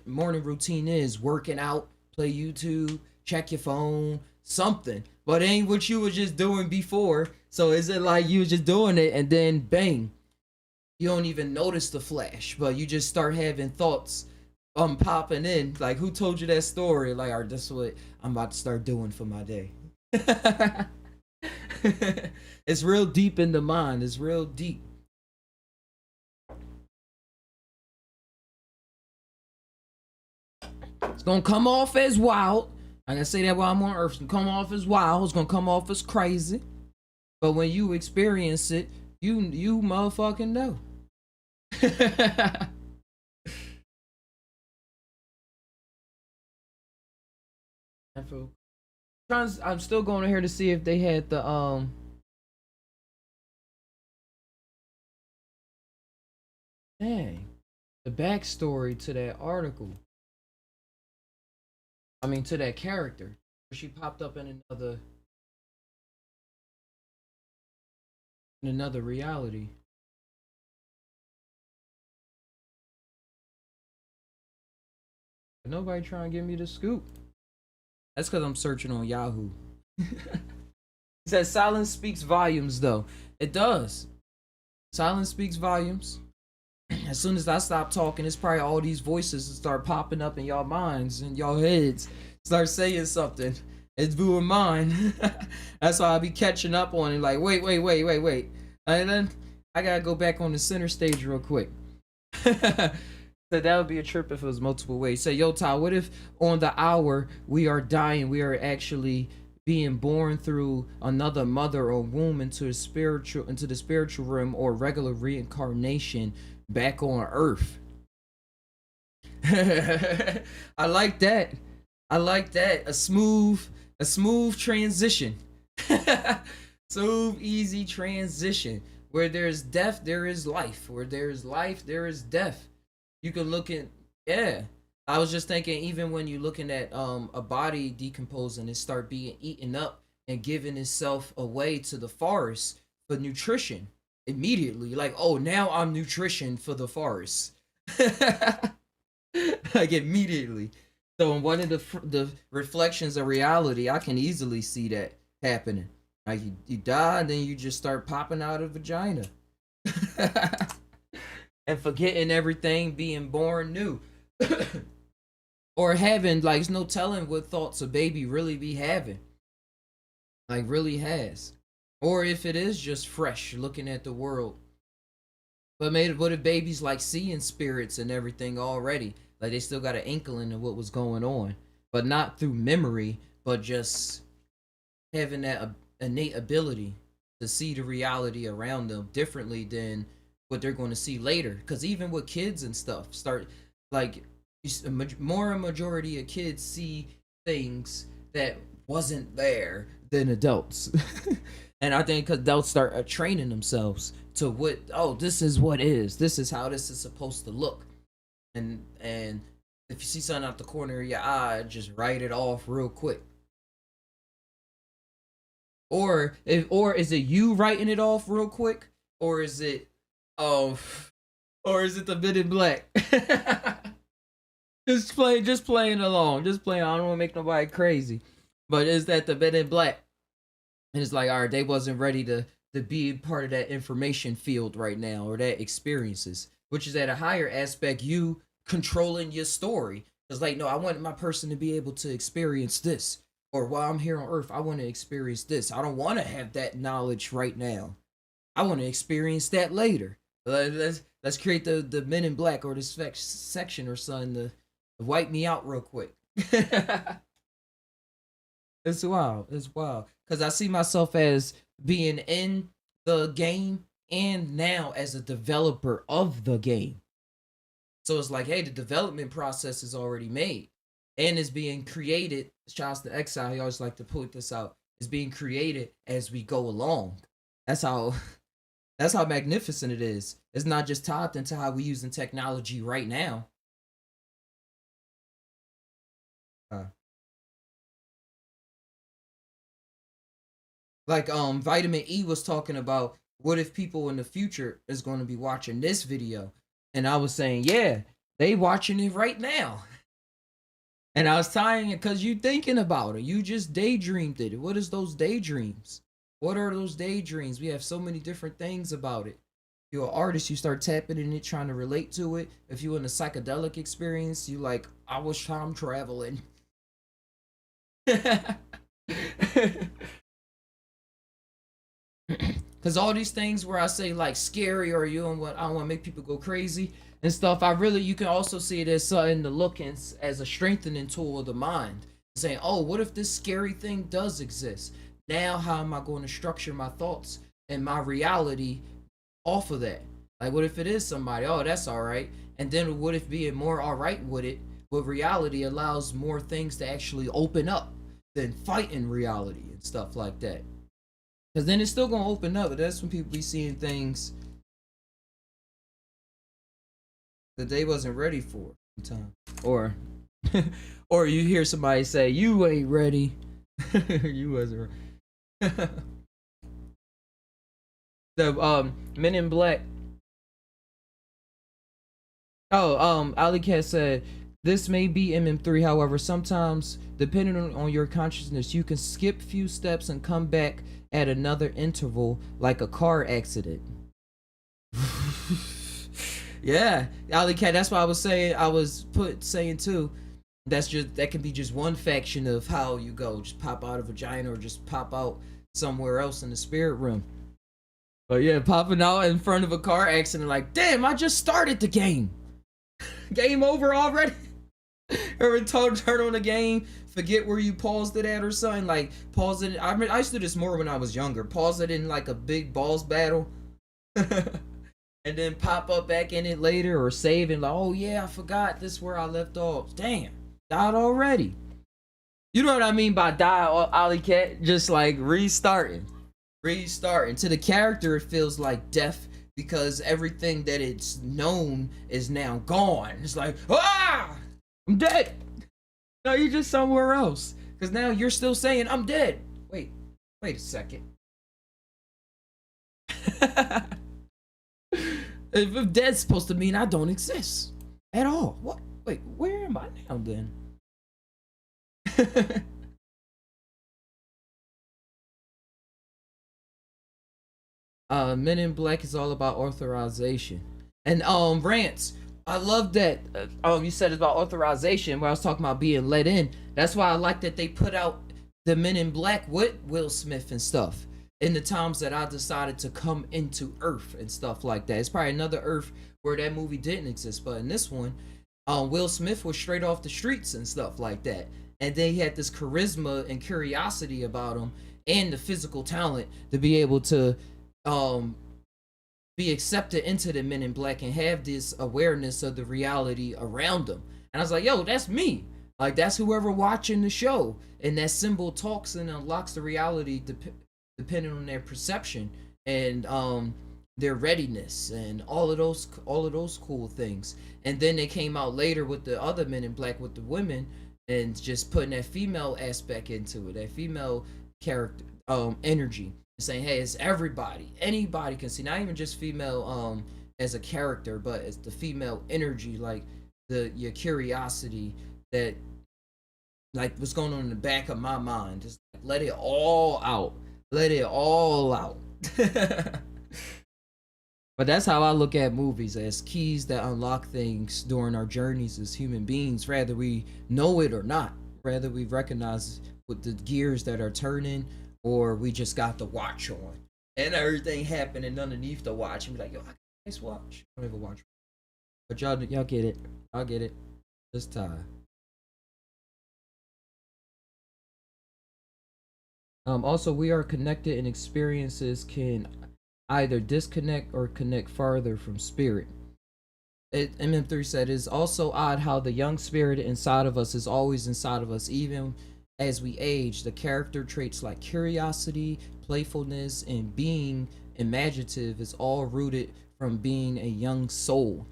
morning routine is. Working out, play YouTube, check your phone, something. But it ain't what you were just doing before. So is it like you were just doing it and then bang, you don't even notice the flash, but you just start having thoughts popping in, like who told you that story, like, all right, that's what I'm about to start doing for my day. It's real deep in the mind. It's real deep. It's gonna come off as wild. I can say that while I'm on earth. It's gonna come off as wild. It's gonna come off as crazy. But when you experience it, you motherfucking know. I'm still going here to see if they had the dang, the backstory to that article. I mean, to that character. She popped up in another reality. But nobody trying to give me the scoop. That's because I'm searching on Yahoo. It says silence speaks volumes, though. It does. Silence speaks volumes. As soon as I stop talking, it's probably all these voices that start popping up in y'all minds and y'all heads. Start saying something. It's doing mine. That's why I be catching up on it. Like, wait. And then I gotta go back on the center stage real quick. So that would be a trip if it was multiple ways. Say, yo, Ty, what if on the hour we are dying, we are actually being born through another mother or womb into the spiritual realm or regular reincarnation back on Earth? I like that. I like that. A smooth transition. Smooth, easy transition. Where there's death, there is life. Where there is life, there is death. You can look at, yeah. I was just thinking, even when you're looking at a body decomposing, it start being eaten up and giving itself away to the forest for nutrition immediately. Like, oh, now I'm nutrition for the forest. Like immediately. So in one of the reflections of reality, I can easily see that happening. Like you die, and then you just start popping out of vagina, and forgetting everything, being born new, or having like there's no telling what thoughts a baby really be having, like really has, or if it is just fresh looking at the world. But made what if babies like seeing spirits and everything already? Like they still got an inkling of what was going on, but not through memory, but just having that innate ability to see the reality around them differently than what they're going to see later. Because even with kids and stuff, start like more a majority of kids see things that wasn't there than adults. And I think adults start training themselves to what, oh, this is what is, this is how this is supposed to look. And if you see something out the corner of your eye, just write it off real quick. Or is it you writing it off real quick, or is it oh, or is it the Men in Black? Just playing along, just playing. I don't want to make nobody crazy, but is that the Men in Black? And it's like, all right, they wasn't ready to be part of that information field right now, or that experiences, which is at a higher aspect, you controlling your story. It's like, no, I want my person to be able to experience this, or while I'm here on Earth, I want to experience this. I don't want to have that knowledge right now. I want to experience that later. Let's create the Men in Black or this section or something to wipe me out real quick. It's wild. It's wild. Because I see myself as being in the game and now as a developer of the game. So it's like, hey, the development process is already made and is being created. Shouts to Exile. He always like to put this out. It's being created as we go along. That's how magnificent it is. It's not just tapped into how we using technology right now. Like Vitamin E was talking about, what if people in the future is going to be watching this video? And I was saying, yeah, they watching it right now. And I was tying it because you thinking about it. You just daydreamed it. What is those daydreams? What are those daydreams? We have so many different things about it. If you're an artist, you start tapping in it, trying to relate to it. If you're in a psychedelic experience, you like, I was time traveling. Because all these things where I say like scary or you and what I don't want to make people go crazy and stuff, you can also see it as something to look as a strengthening tool of the mind. Saying, oh, what if this scary thing does exist? Now, how am I going to structure my thoughts and my reality off of that? Like, what if it is somebody? Oh, that's all right. And then what if being more all right with it, with reality, allows more things to actually open up than fighting reality and stuff like that? Because then it's still going to open up. But that's when people be seeing things that they wasn't ready for. Or or you hear somebody say, you ain't ready. You wasn't ready. The Men in Black. Oh, Ali Cat said, this may be MM3, however, sometimes, depending on your consciousness, you can skip few steps and come back at another interval, like a car accident. Yeah, Ali Cat, that's what I was saying. I was saying too. That can be just one faction of how you go. Just pop out of a vagina or just pop out somewhere else in the spirit room. But yeah, popping out in front of a car accident, like, damn, I just started the game. Game over already. Ever turn on the game, forget where you paused it at or something? Like, pause it. I mean, I used to do this more when I was younger. Pause it in like a big balls battle. And then pop up back in it later or save and like, oh yeah, I forgot this is where I left off. Damn, died already. You know what I mean by die, Ollie Cat? Just like restarting. Restarting. To the character, it feels like death because everything that it's known is now gone. It's like, ah, I'm dead. No, you're just somewhere else. Because now you're still saying, I'm dead. Wait a second. If dead's supposed to mean I don't exist at all. What? Wait, where am I now then? Men in Black is all about authorization. And Rants, I love that you said it's about authorization where I was talking about being let in. That's why I like that they put out the Men in Black with Will Smith and stuff in the times that I decided to come into Earth and stuff like that. It's probably another Earth where that movie didn't exist, but in this one, Will Smith was straight off the streets and stuff like that. And they had this charisma and curiosity about him and the physical talent to be able to be accepted into the Men in Black and have this awareness of the reality around them. And I was like, yo, that's me. Like, that's whoever watching the show. And that symbol talks and unlocks the reality depending on their perception and their readiness and all of those cool things. And then they came out later with the other Men in Black with the women and just putting that female aspect into it, that female character energy, saying, hey, it's everybody, anybody can see, not even just female as a character, but as the female energy, like your curiosity, that like what's going on in the back of my mind, just like, let it all out. But that's how I look at movies, as keys that unlock things during our journeys as human beings, whether we know it or not, whether we recognize with the gears that are turning or we just got the watch on and everything happening underneath the watch and be like, yo, I got a nice watch. I don't even watch. But y'all get it. I'll get it. This time. Also, we are connected and experiences can either disconnect or connect farther from spirit. MM3 said, it's also odd how the young spirit inside of us is always inside of us, even as we age. The character traits like curiosity, playfulness, and being imaginative is all rooted from being a young soul.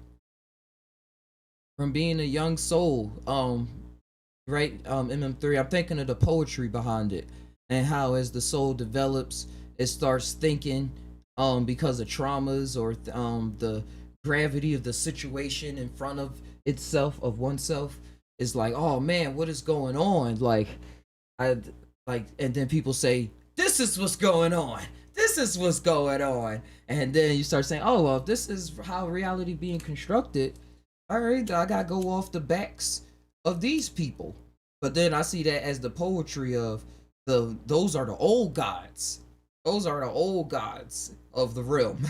From being a young soul, right? MM3, I'm thinking of the poetry behind it and how as the soul develops, it starts thinking because of traumas or the gravity of the situation in front of itself, of oneself, is like, oh man, what is going on? Like, and then people say, this is what's going on. This is what's going on. And then you start saying, oh, well, this is how reality being constructed. All right, I gotta go off the backs of these people. But then I see that as the poetry of those are the old gods. Those are the old gods of the realm.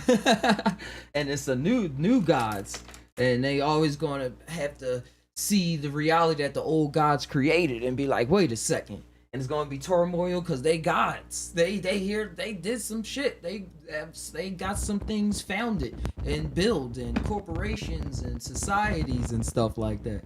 And it's the new gods. And they always gonna have to see the reality that the old gods created and be like, wait a second. And it's gonna be turmoil because they gods. They did some shit. They got some things founded and built and corporations and societies and stuff like that.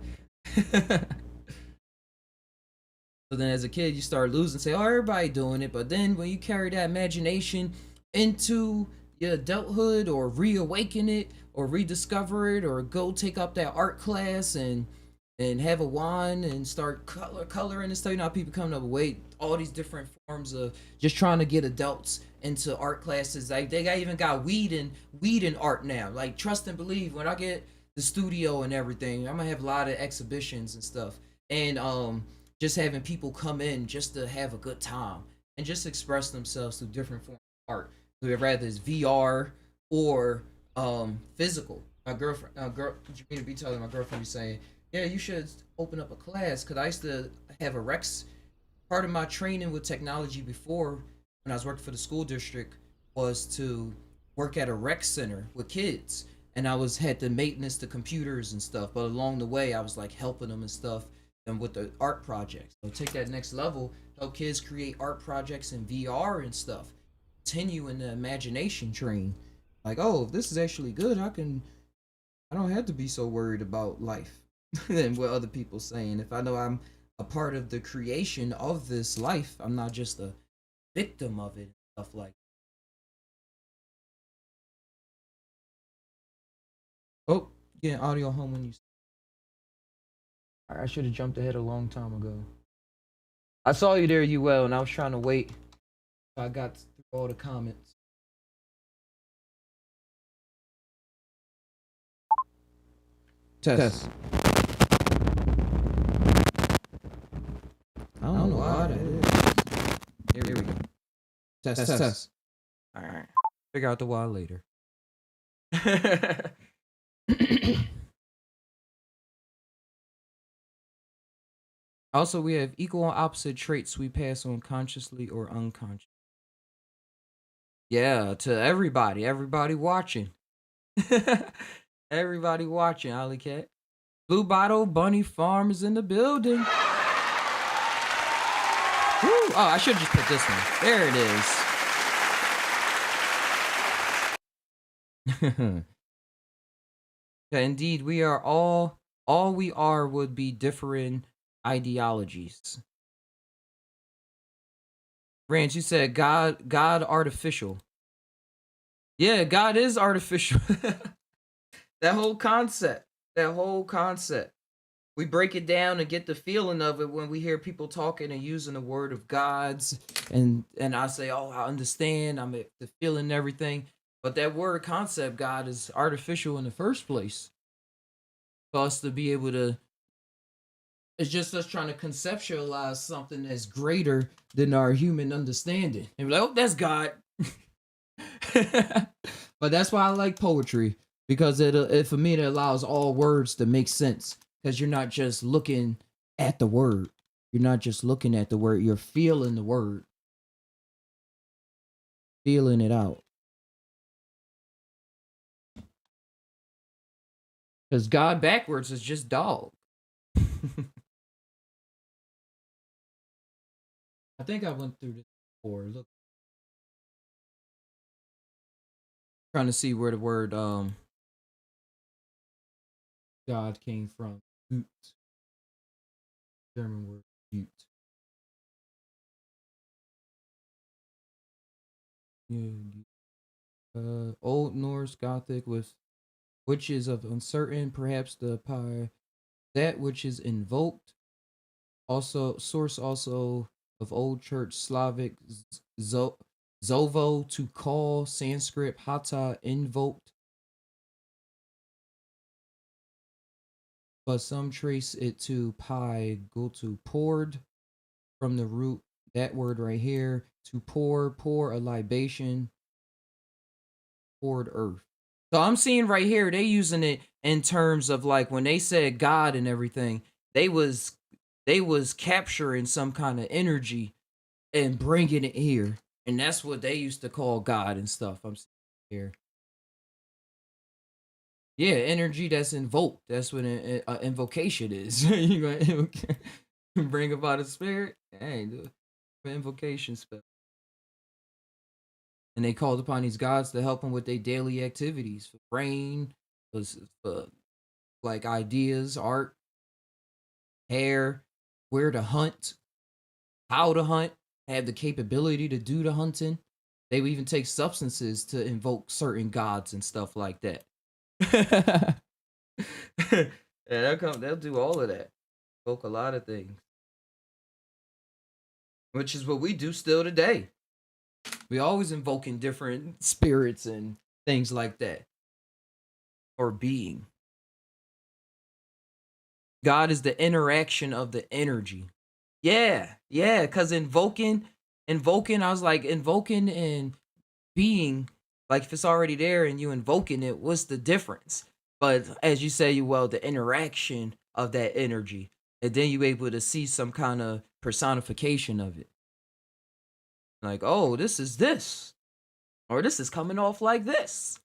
So then as a kid you start losing, say, oh, everybody doing it. But then when you carry that imagination into your adulthood or reawaken it or rediscover it or go take up that art class and have a wand and start coloring and stuff. You know how people come up with all these different forms of just trying to get adults into art classes. Like they even got weed and art now. Like trust and believe, when I get the studio and everything, I'm gonna have a lot of exhibitions and stuff. And just having people come in just to have a good time and just express themselves through different forms of art. Whether it's VR or physical. My girlfriend, Jamina B telling my girlfriend, was saying, yeah, you should open up a class, because I used to have a Rex. Part of my training with technology before, when I was working for the school district, was to work at a rec center with kids, and I was had to maintenance the computers and stuff. But along the way, I was like helping them and stuff, and with the art projects. So take that next level, help kids create art projects in VR and stuff. Continue in the imagination train. Like, oh, if this is actually good, I don't have to be so worried about life and what other people saying. If I know I'm a part of the creation of this life, I'm not just a victim of it. Stuff like, oh, getting audio home when you. I should have jumped ahead a long time ago. I saw you there, you well, and I was trying to wait. I got through all the comments. Test. I don't know why that is. Here we go. Test. All right. Figure out the why later. Also, we have equal and opposite traits we pass on consciously or unconsciously. Yeah, to everybody watching. Everybody watching, Alley Cat. Blue Bottle Bunny Farm is in the building. Woo! Oh, I should just put this one. There it is. Yeah, indeed, we are all we are would be different ideologies. Ranch, you said God artificial. Yeah, God is artificial. That whole concept. We break it down and get the feeling of it when we hear people talking and using the word of God's, and I say, oh, I understand, I'm the feeling and everything. But that word concept, God, is artificial in the first place. For us to be able to, it's just us trying to conceptualize something that's greater than our human understanding. And we're like, oh, that's God. But that's why I like poetry, because it for me, it allows all words to make sense, because you're not just looking at the word. You're feeling the word, feeling it out. Because God backwards is just dog. I think I went through this before. Look, trying to see where the word God came from. Gut. German word gut. Yeah. Old Norse Gothic with which is of uncertain, perhaps the pi that which is invoked. Also source also of Old Church Slavic zovo to call, Sanskrit hata invoked, but some trace it to pi go to poured from the root, that word right here, to pour a libation, poured earth. So I'm seeing right here they using it in terms of like when they said God and everything, they was capturing some kind of energy and bringing it here, and that's what they used to call God and stuff. I'm seeing here. Yeah, energy that's invoked. That's what an invocation is. You gonna bring about a spirit? Hey, do an invocation spell. And they called upon these gods to help them with their daily activities, for rain, for like ideas, art, hair, where to hunt, how to hunt, have the capability to do the hunting. They would even take substances to invoke certain gods and stuff like that. Yeah, they'll do all of that. Invoke a lot of things. Which is what we do still today. We always invoking different spirits and things like that. Or being. God is the interaction of the energy. Yeah, because invoking, I was like, invoking and being, like if it's already there and you invoking it, what's the difference? But as you say, the interaction of that energy, and then you able to see some kind of personification of it. Like, oh, this is this. Or this is coming off like this.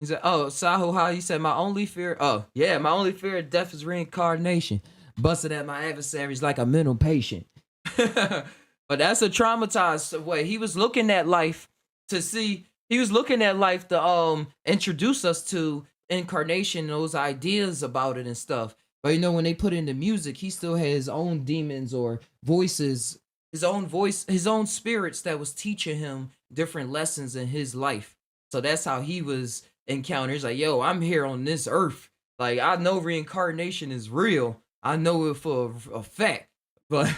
He said, "Oh, Sahu, how you said my only fear? Oh, yeah, my only fear of death is reincarnation. Busted at my adversaries like a mental patient." But that's a traumatized way. He was looking at life to see. He was looking at life to introduce us to incarnation, those ideas about it and stuff. But you know, when they put in the music, he still had his own demons or voices, his own voice, his own spirits that was teaching him different lessons in his life. So that's how he was encounters like, yo, I'm here on this earth. Like, I know reincarnation is real. I know it for a fact. But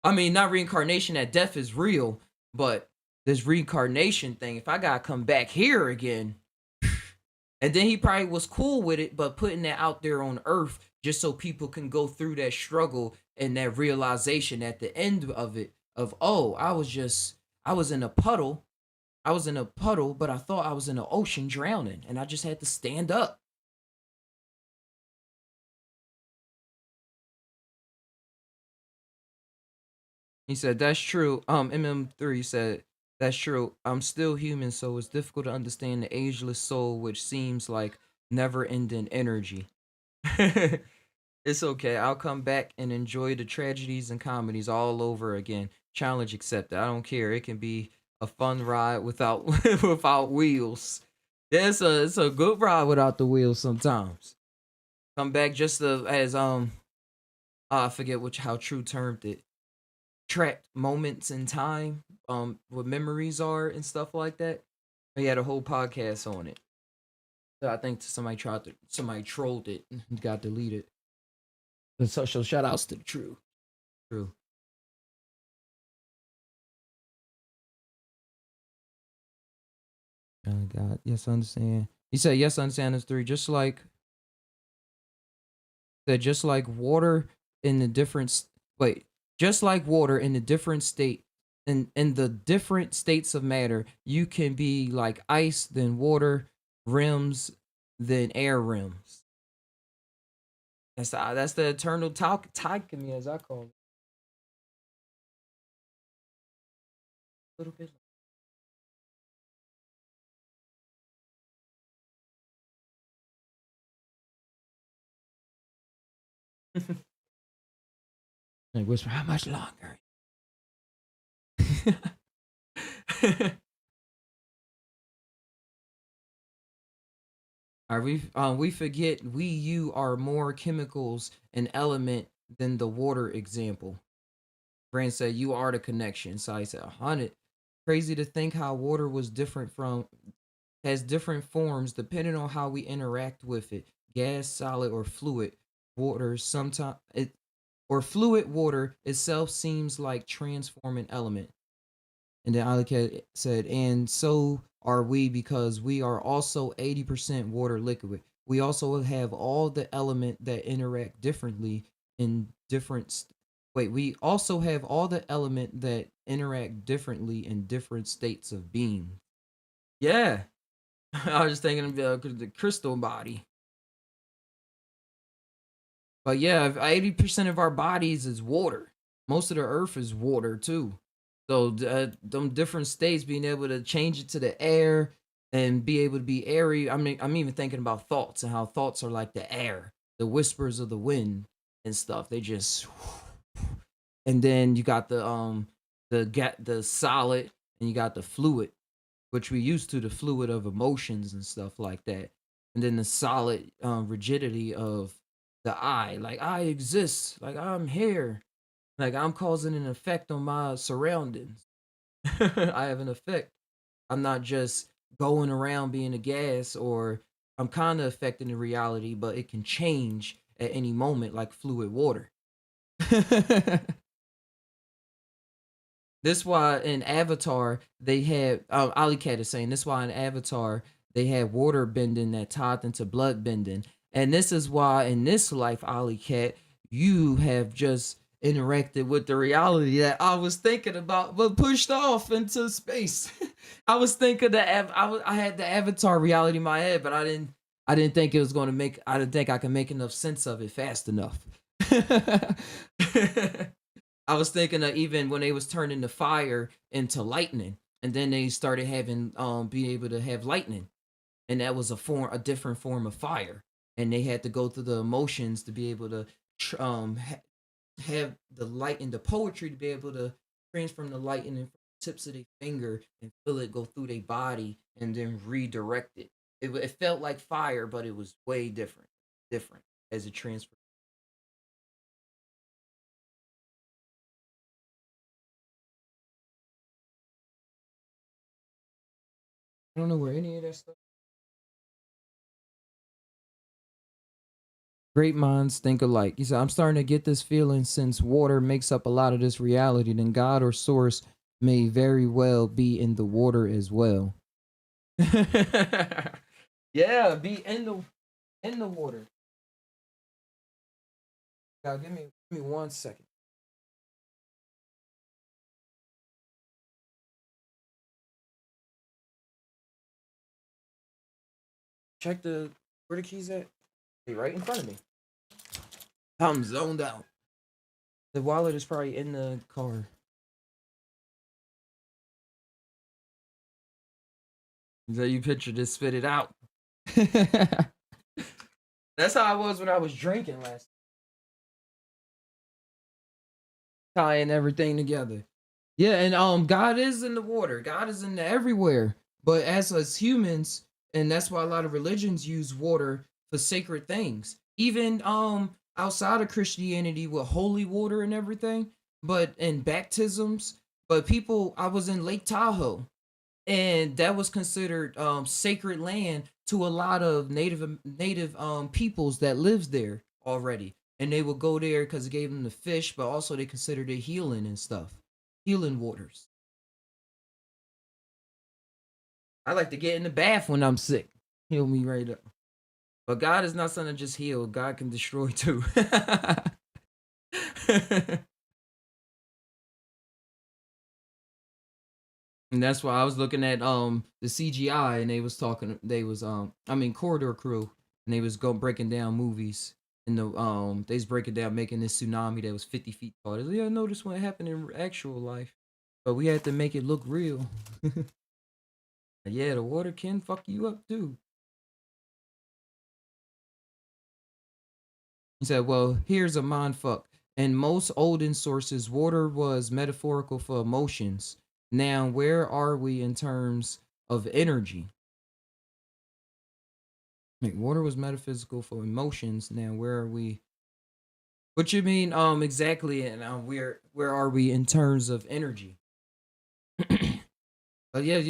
I mean, not reincarnation, that death is real, but this reincarnation thing, if I gotta come back here again, and then he probably was cool with it, but putting that out there on earth just so people can go through that struggle and that realization at the end of it of, oh, I was in a puddle. I was in a puddle, but I thought I was in the ocean drowning, and I just had to stand up. He said, "That's true." MM3 said, "That's true. I'm still human, so it's difficult to understand the ageless soul, which seems like never-ending energy." It's okay. I'll come back and enjoy the tragedies and comedies all over again. Challenge accepted. I don't care. It can be a fun ride without without wheels. Yeah, it's a good ride without the wheels sometimes. Come back just as I forget which how True termed it. Tracked moments in time, what memories are and stuff like that. He had a whole podcast on it. So I think somebody trolled it and got deleted. So shout outs to the True. True. Oh God, yes, I understand. He said, "Yes, I understand." This three, just like water in the different wait, just like water in the different state in the different states of matter, you can be like ice, then water, rims, then air rims. That's the eternal talk me as I call it. A little bit. Like whisper, how much longer? We forget you are more chemicals and element than the water example. Brand said you are the connection. So I said 100. Crazy to think how water was different from has different forms depending on how we interact with it. Gas, solid, or fluid. Water sometimes it or fluid water itself seems like transforming element. And then Alika said, and so are we because we are also 80% water liquid. We also have all the element that interact differently in wait, we also have all the element that interact differently in different states of being. Yeah. I was just thinking of the crystal body. But yeah, 80% of our bodies is water. Most of the earth is water too. So them different states being able to change it to the air and be able to be airy. I mean, I'm even thinking about thoughts and how thoughts are like the air, the whispers of the wind and stuff. They just and then you got the solid and you got the fluid, which we used to the fluid of emotions and stuff like that. And then the solid rigidity of the I, like I exist, like I'm here, like I'm causing an effect on my surroundings. I have an effect. I'm not just going around being a gas, or I'm kind of affecting the reality, but it can change at any moment, like fluid water. This why in Avatar they had Ali Cat is saying this why in Avatar they had water bending that tied into blood bending. And this is why in this life, Ali Cat, you have just interacted with the reality that I was thinking about, but pushed off into space. I was thinking that I had the Avatar reality in my head, but I didn't think it was going to make. I didn't think I could make enough sense of it fast enough. I was thinking of even when they was turning the fire into lightning, and then they started having being able to have lightning, and that was a different form of fire, and they had to go through the emotions to be able to have the light and the poetry to be able to transform the lightning from the tips of their finger and feel it go through their body and then redirect it. It felt like fire, but it was way different as it transferred. I don't know where any of that stuff. Great minds think alike. He said, I'm starting to get this feeling since water makes up a lot of this reality, then God or source may very well be in the water as well. Yeah, be in the water. Now give me 1 second. Check the where the keys at? They right in front of me. I'm zoned out. The wallet is probably in the car. So you picture this spit it out. That's how I was when I was drinking last. Tying everything together. Yeah, and God is in the water. God is in the everywhere. But as us humans, and that's why a lot of religions use water for sacred things. Even outside of Christianity with holy water and everything, but in baptisms. But people, I was in Lake Tahoe, and that was considered sacred land to a lot of native peoples that lives there already, and they would go there because it gave them the fish, but also they considered it healing and stuff, healing waters. I like to get in the bath when I'm sick, heal me right up. But God is not something to just heal. God can destroy too. And that's why I was looking at the CGI, and they was I mean Corridor Crew, and they was go breaking down movies, and they was breaking down making this tsunami that was 50 feet tall. They was like, yeah, no, this wouldn't happen in actual life, but we had to make it look real. Yeah, the water can fuck you up too. He said, well, here's a mind fuck. In most olden sources, water was metaphorical for emotions. Now, where are we in terms of energy? Like, water was metaphysical for emotions. Now, where are we? What you mean, exactly? And where are we in terms of energy? But yeah,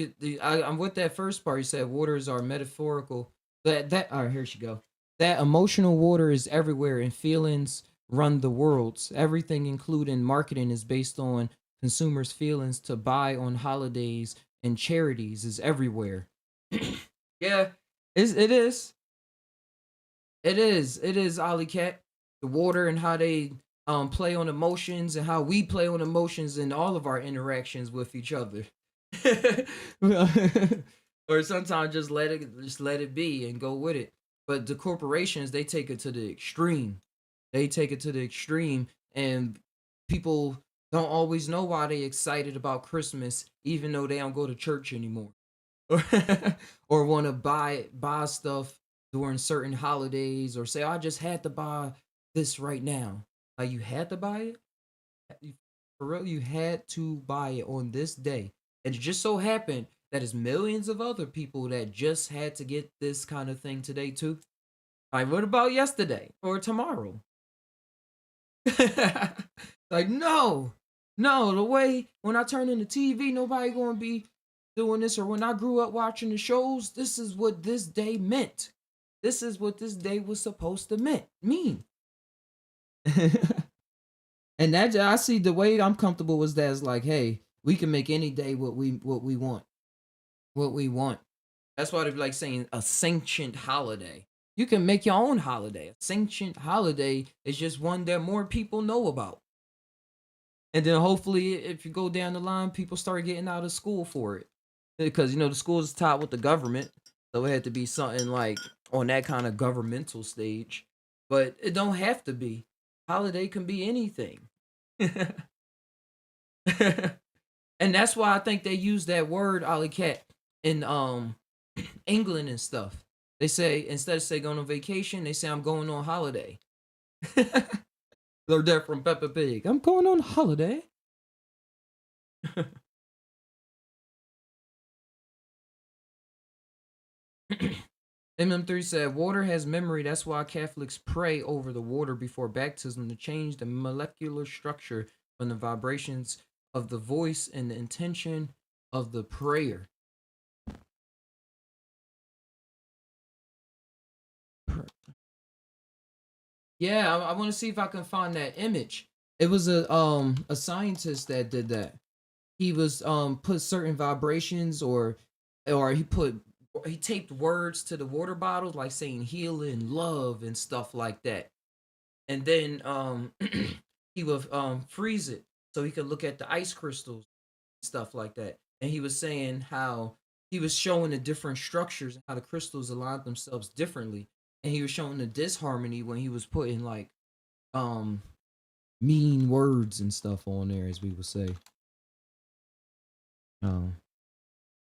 I'm with that first part. You said waters are metaphorical. That all right, here she go. That emotional water is everywhere, and feelings run the worlds. Everything, including marketing, is based on consumers' feelings to buy on holidays and charities is everywhere. Yeah, it is. It is Ali Cat. The water and how they play on emotions and how we play on emotions in all of our interactions with each other. Or sometimes just let it be and go with it. But the corporations, they take it to the extreme. They take it to the extreme, and people don't always know why they excited about Christmas even though they don't go to church anymore. Or want to buy stuff during certain holidays, or say, "Oh, I just had to buy this right now." Like, you had to buy it. For real, you had to buy it on this day, and it just so happened that it's millions of other people that just had to get this kind of thing today too. Like, what about yesterday or tomorrow? Like, no, no. The way when I turn in the TV, nobody gonna be doing this. Or when I grew up watching the shows, this is what this day meant. This is what this day was supposed to mean. And that I see the way I'm comfortable was that it's like, hey, we can make any day what we want, what we want. That's why they like saying a sanctioned holiday. You can make your own holiday. A sanctioned holiday is just one that more people know about. And then hopefully, if you go down the line, people start getting out of school for it, because the school is tied with the government, so it had to be something like on that kind of governmental stage. But it don't have to be. Holiday can be anything. And that's why I think they use that word alley cat in England and stuff. They say instead of say going on vacation, they say I'm going on holiday. They're there from Peppa Pig. I'm going on holiday. MM3 said water has memory. That's why Catholics pray over the water before baptism to change the molecular structure from the vibrations of the voice and the intention of the prayer. Yeah, I want to see if I can find that image. It was a scientist that did that. He was put certain vibrations or he taped words to the water bottles like saying healing, love and stuff like that. And then he would freeze it so he could look at the ice crystals, stuff like that. And he was saying how he was showing the different structures and how the crystals aligned themselves differently. And he was showing the disharmony when he was putting like um mean words and stuff on there, as we would say. Um,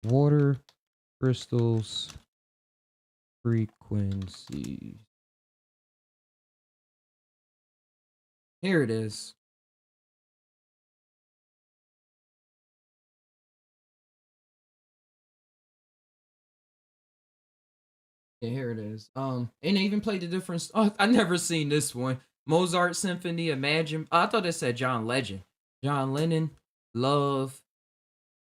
water crystals frequency. Here it is. Yeah, here it is. And they even played the difference. Oh, I never seen this one. Mozart Symphony, Imagine. Oh, I thought it said John Legend. John Lennon, Love,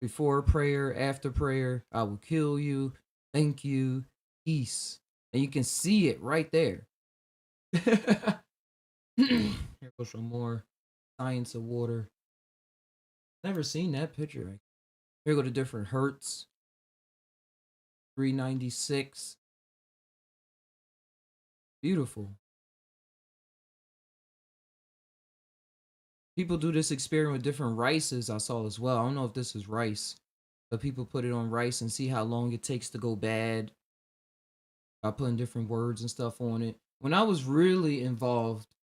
Before Prayer, After Prayer, I Will Kill You, Thank You, Peace. And you can see it right there. Here goes some more. Science of Water. Never seen that picture. Here go the different hertz. 396. Beautiful. People do this experiment with different rices I saw as well. I don't know if this is rice, but people put it on rice and see how long it takes to go bad by putting different words and stuff on it. When I was really involved,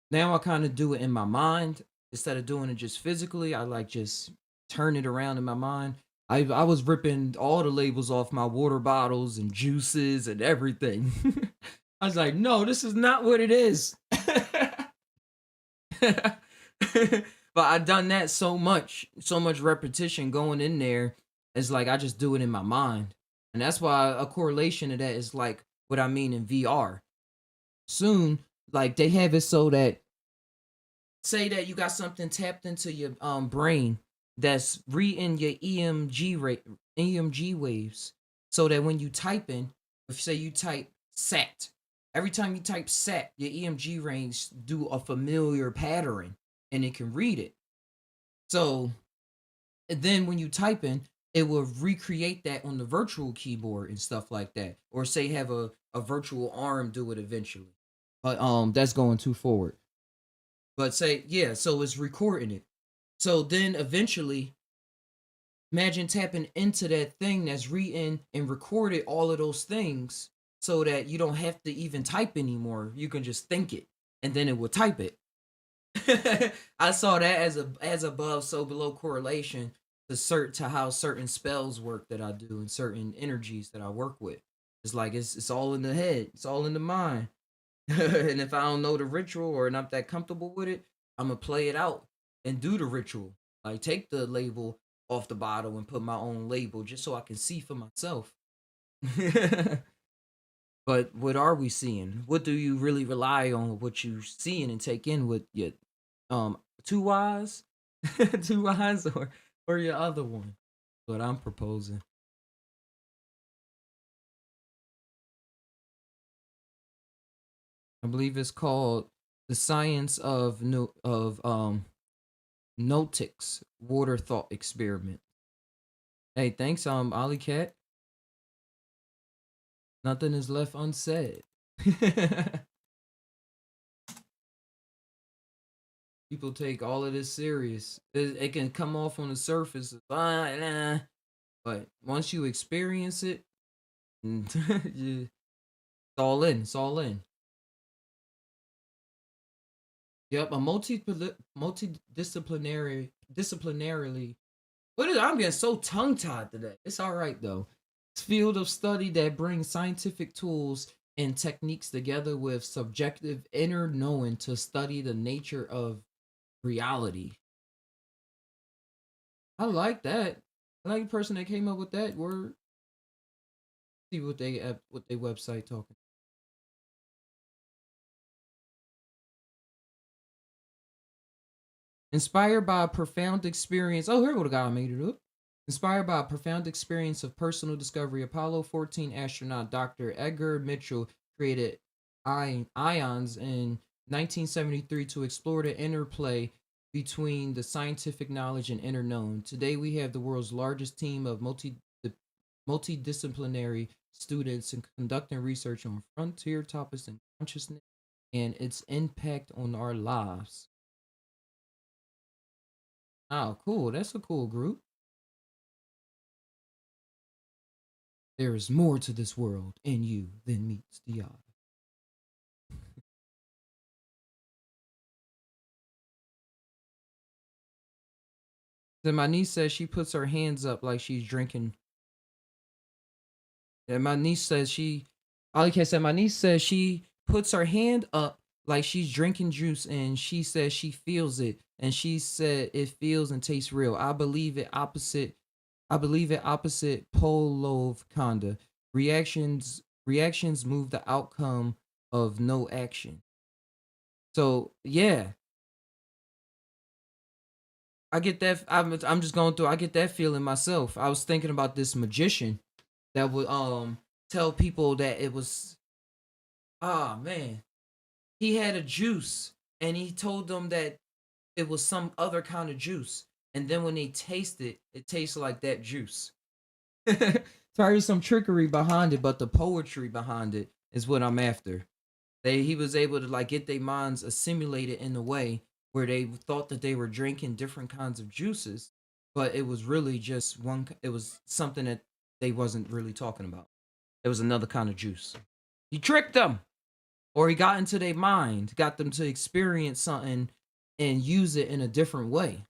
now I kind of do it in my mind instead of doing it just physically. I like just turn it around in my mind. I was ripping all the labels off my water bottles and juices and everything. I was like, no, this is not what it is. But I done that so much repetition going in there. It's like I just do it in my mind. And that's why a correlation to that is like what I mean in VR. Soon, like they have it so that say that you got something tapped into your brain that's reading your EMG waves so that when you type in, if say you type sat, every time you type sat, your EMG range do a familiar pattern and it can read it. So then when you type in, it will recreate that on the virtual keyboard and stuff like that. Or say have a virtual arm do it eventually. But that's going too forward. But say, yeah, so it's recording it. So then eventually, imagine tapping into that thing that's reading and recorded all of those things so that you don't have to even type anymore. You can just think it and then it will type it. I saw that as a as above, so below correlation to how certain spells work that I do and certain energies that I work with. It's like it's all in the head, it's all in the mind. And if I don't know the ritual or not that comfortable with it, I'm gonna play it out and do the ritual. Like take the label off the bottle and put my own label just so I can see for myself. But what are we seeing? What do you really rely on? What you seeing and take in with your two eyes, two eyes, or your other one? What I'm proposing. I believe it's called the science of no of Notics water thought experiment. Hey, thanks, Ali Cat. Nothing is left unsaid. People take all of this serious. It can come off on the surface, but once you experience it, it's all in. It's all in. Yep, a multidisciplinary disciplinarily. What is? I'm getting so tongue tied today. It's all right though. It's field of study that brings scientific tools and techniques together with subjective inner knowing to study the nature of reality. I like that. I like the person that came up with that word. See what they website talking. Inspired by a profound experience. Oh, here go the guy who made it up. Inspired by a profound experience of personal discovery, Apollo 14 astronaut Dr. Edgar Mitchell created ions in 1973 to explore the interplay between the scientific knowledge and inner known. Today, we have the world's largest team of multidisciplinary students and conducting research on frontier topics in consciousness and its impact on our lives. Oh, cool. That's a cool group. There is more to this world in you than meets the eye. Then my niece says she puts her hands up like she's drinking. And my niece says she, like I said, my niece says she puts her hand up like she's drinking juice and she says she feels it. And she said it feels and tastes real. I believe it opposite Polov Konda. Reactions move the outcome of no action. So yeah, I get that. I'm just going through. I get that feeling myself. I was thinking about this magician that would tell people that it was, ah man, he had a juice and he told them that it was some other kind of juice, and then when they taste it, it tastes like that juice. Sorry, some trickery behind it, but the poetry behind it is what I'm after. He was able to like get their minds assimilated in a way where they thought that they were drinking different kinds of juices, but it was really just one. It was something that they wasn't really talking about. It was another kind of juice. He tricked them, or he got into their mind, got them to experience something and use it in a different way.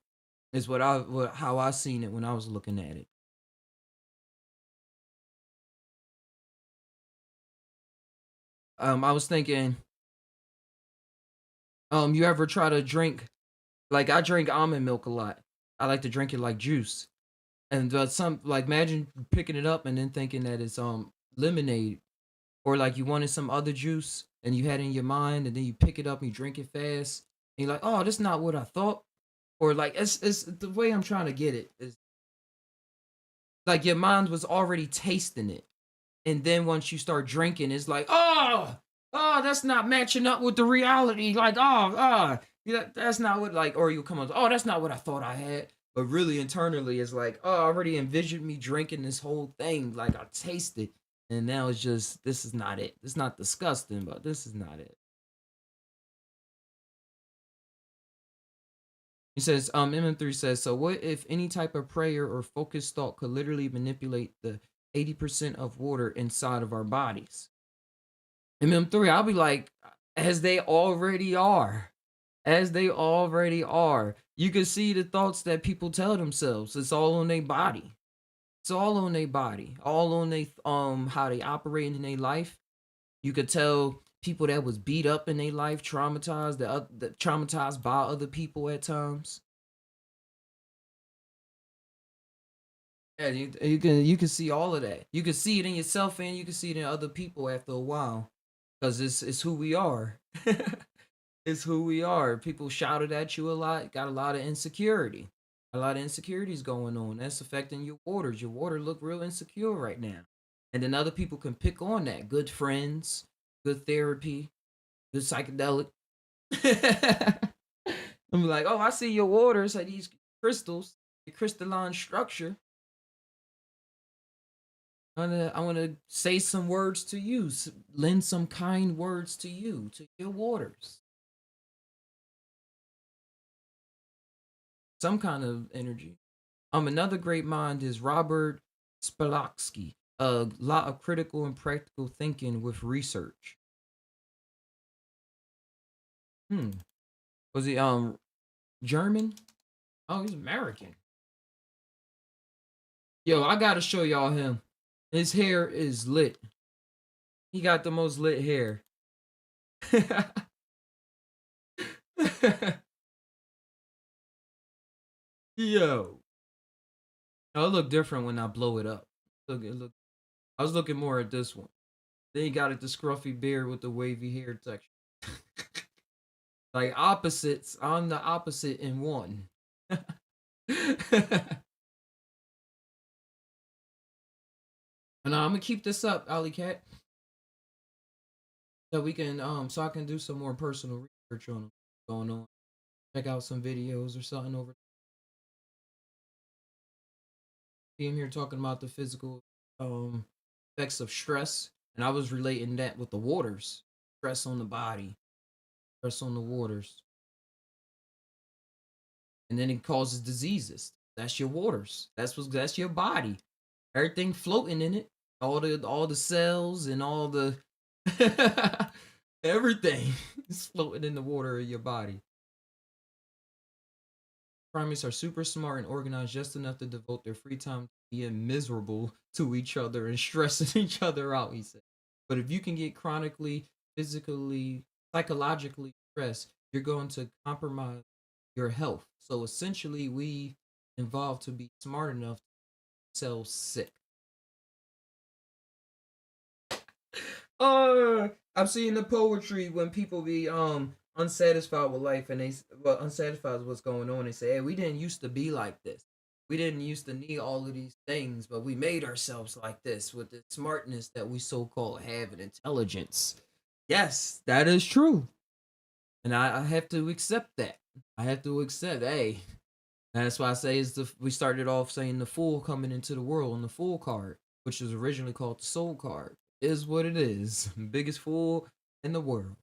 Is how I seen it when I was looking at it. I was thinking, you ever try to drink like I drink almond milk a lot. I like to drink it like juice. And some like imagine picking it up and then thinking that it's lemonade or like you wanted some other juice and you had it in your mind and then you pick it up and you drink it fast and you're like, "Oh, that's not what I thought." Or like it's the way I'm trying to get it is like your mind was already tasting it. And then once you start drinking, it's like, oh, that's not matching up with the reality. Like, yeah, that's not what like, or you come on, oh, that's not what I thought I had. But really internally, it's like, oh, I already envisioned me drinking this whole thing. Like I taste it, and now it's just this is not it. It's not disgusting, but this is not it. He says, MM3 says, so what if any type of prayer or focused thought could literally manipulate the 80% of water inside of our bodies? MM3, I'll be like, as they already are. As they already are. You can see the thoughts that people tell themselves. It's all on their body. It's all on their body. All on they how they operate in their life. You could tell people that was beat up in their life, traumatized, that traumatized by other people at times. Yeah, you can see all of that. You can see it in yourself and you can see it in other people after a while. Because it's who we are. It's who we are. People shouted at you a lot, got a lot of insecurity. A lot of insecurities going on. That's affecting your waters. Your water look real insecure right now. And then other people can pick on that. Good friends, good therapy, good psychedelic. I'm like, oh, I see your waters, like these crystals, the crystalline structure. I wanna say some words to you, lend some kind words to you, to your waters. Some kind of energy. Another great mind is Robert Spolatsky. A lot of critical and practical thinking with research. Hmm. Was he German? Oh, he's American. Yo, I gotta show y'all him. His hair is lit. He got the most lit hair. Yo. Oh, it look different when I blow it up. Look. I was looking more at this one. Then he got it the scruffy beard with the wavy hair texture. Like opposites. I'm the opposite in one. And I'm gonna keep this up, Alley Cat, so we can so I can do some more personal research on what's going on. Check out some videos or something over. Being here talking about the physical um effects of stress, and I was relating that with the waters. Stress on the body, stress on the waters, and then it causes diseases. That's your waters. That's your body. Everything floating in it. All the cells and all the everything is floating in the water of your body. Primates are super smart and organized just enough to devote their free time to being miserable to each other and stressing each other out, he said. But if you can get chronically, physically, psychologically stressed, you're going to compromise your health. So essentially, we involved to be smart enough to sell sick. I'm seeing the poetry when people be unsatisfied with life and unsatisfied with what's going on. They say, "Hey, we didn't used to be like this. We didn't used to need all of these things, but we made ourselves like this with the smartness that we so called have and intelligence." Yes, that is true, and I have to accept that. I have to accept. Hey, that's why I say we started off saying the fool coming into the world on the fool card, which was originally called the soul card. Is what it is. Biggest fool in the world.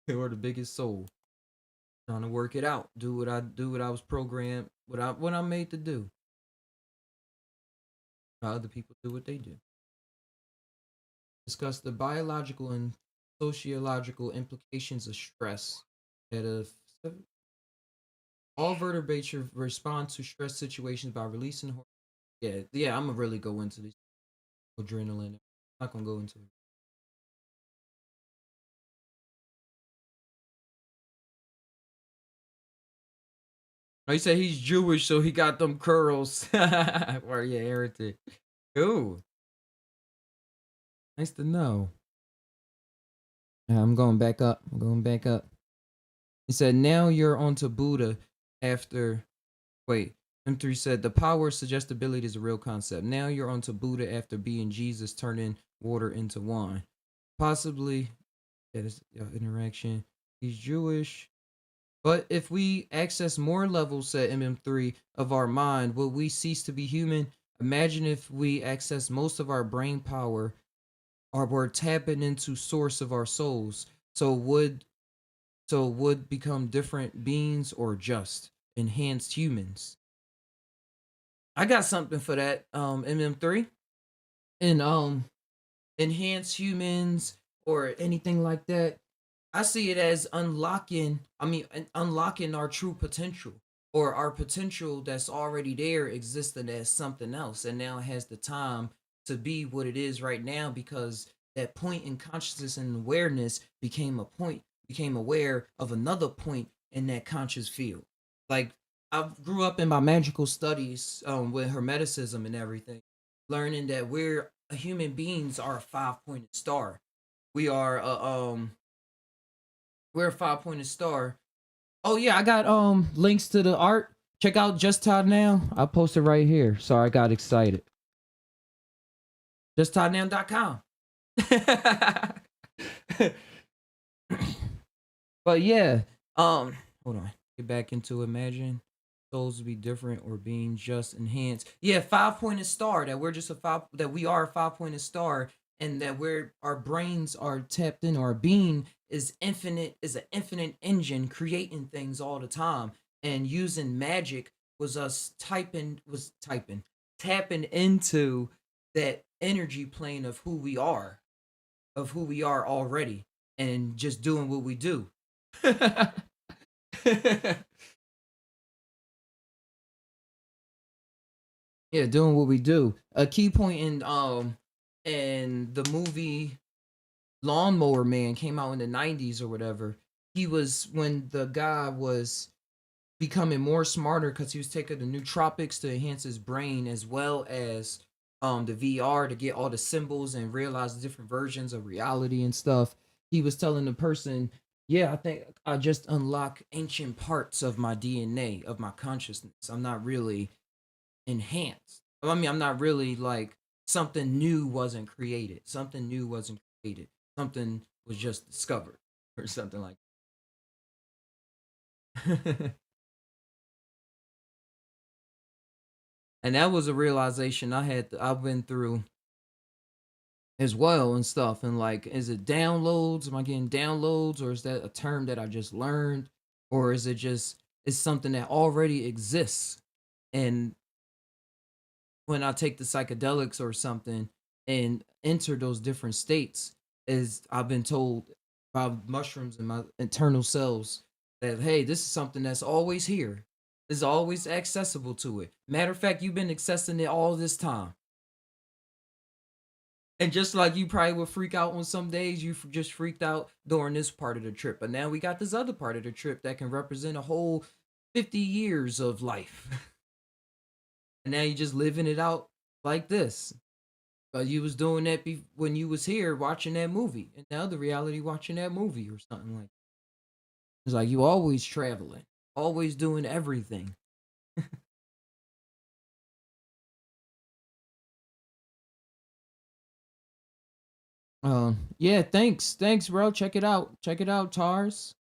Or the biggest soul. Trying to work it out. Do what I was programmed, what I'm made to do. How other people do what they do. Discuss the biological and sociological implications of stress. That all vertebrates respond to stress situations by releasing yeah, I'm gonna really go into this adrenaline. I'm not gonna go into it. Oh, he said he's Jewish, so he got them curls. Or yeah, heretic. Ooh, nice to know. I'm going back up. I'm going back up. He said, now you're on to Buddha after. Wait, M3 said, the power of suggestibility is a real concept. Now you're on to Buddha after being Jesus turning water into wine. Possibly, that is interaction. He's Jewish. But if we access more levels, said MM3, of our mind, will we cease to be human? Imagine if we access most of our brain power or we're tapping into source of our souls. So would become different beings or just enhanced humans. I got something for that, MM3. And enhanced humans or anything like that. I see it as unlocking our true potential or our potential that's already there existing as something else and now has the time to be what it is right now because that point in consciousness and awareness became aware of another point in that conscious field. Like I grew up in my magical studies with hermeticism and everything, learning that human beings are a 5 pointed star. We are we're a 5 pointed star. Oh yeah, I got links to the art. Check out Just Todd Now. I posted right here. Sorry, I got excited. JustToddNow.com. But yeah, hold on. Get back into imagine souls to be different or being just enhanced. Yeah, 5 pointed star. That we are a 5 pointed star, and that our brains are tapped in. Our being is infinite. Is an infinite engine creating things all the time, and using magic was us tapping into that energy plane of who we are already, and just doing what we do. Yeah, doing what we do. A key point in the movie Lawnmower Man came out in the 90s or whatever. He was when the guy was becoming more smarter because he was taking the nootropics to enhance his brain as well as the VR to get all the symbols and realize the different versions of reality and stuff. He was telling the person, "Yeah, I think I just unlock ancient parts of my DNA, of my consciousness. I'm not really enhanced. I mean, I'm not really like something new wasn't created. Something new wasn't created. Something was just discovered or something like that." And that was a realization I've been through as well and stuff. And like, is it downloads? Am I getting downloads, or is that a term that I just learned, or is it just it's something that already exists? And when I take the psychedelics or something and enter those different states, is I've been told by mushrooms and my internal cells that hey, this is something that's always here. Is always accessible to it. Matter of fact, you've been accessing it all this time. And just like you probably would freak out on some days, you just freaked out during this part of the trip. But now we got this other part of the trip that can represent a whole 50 years of life. And now you just living it out like this. But you was doing that when you was here watching that movie. And now the reality watching that movie or something like that. It's like you always traveling, always doing everything. Yeah, thanks, bro. Check it out, Tars.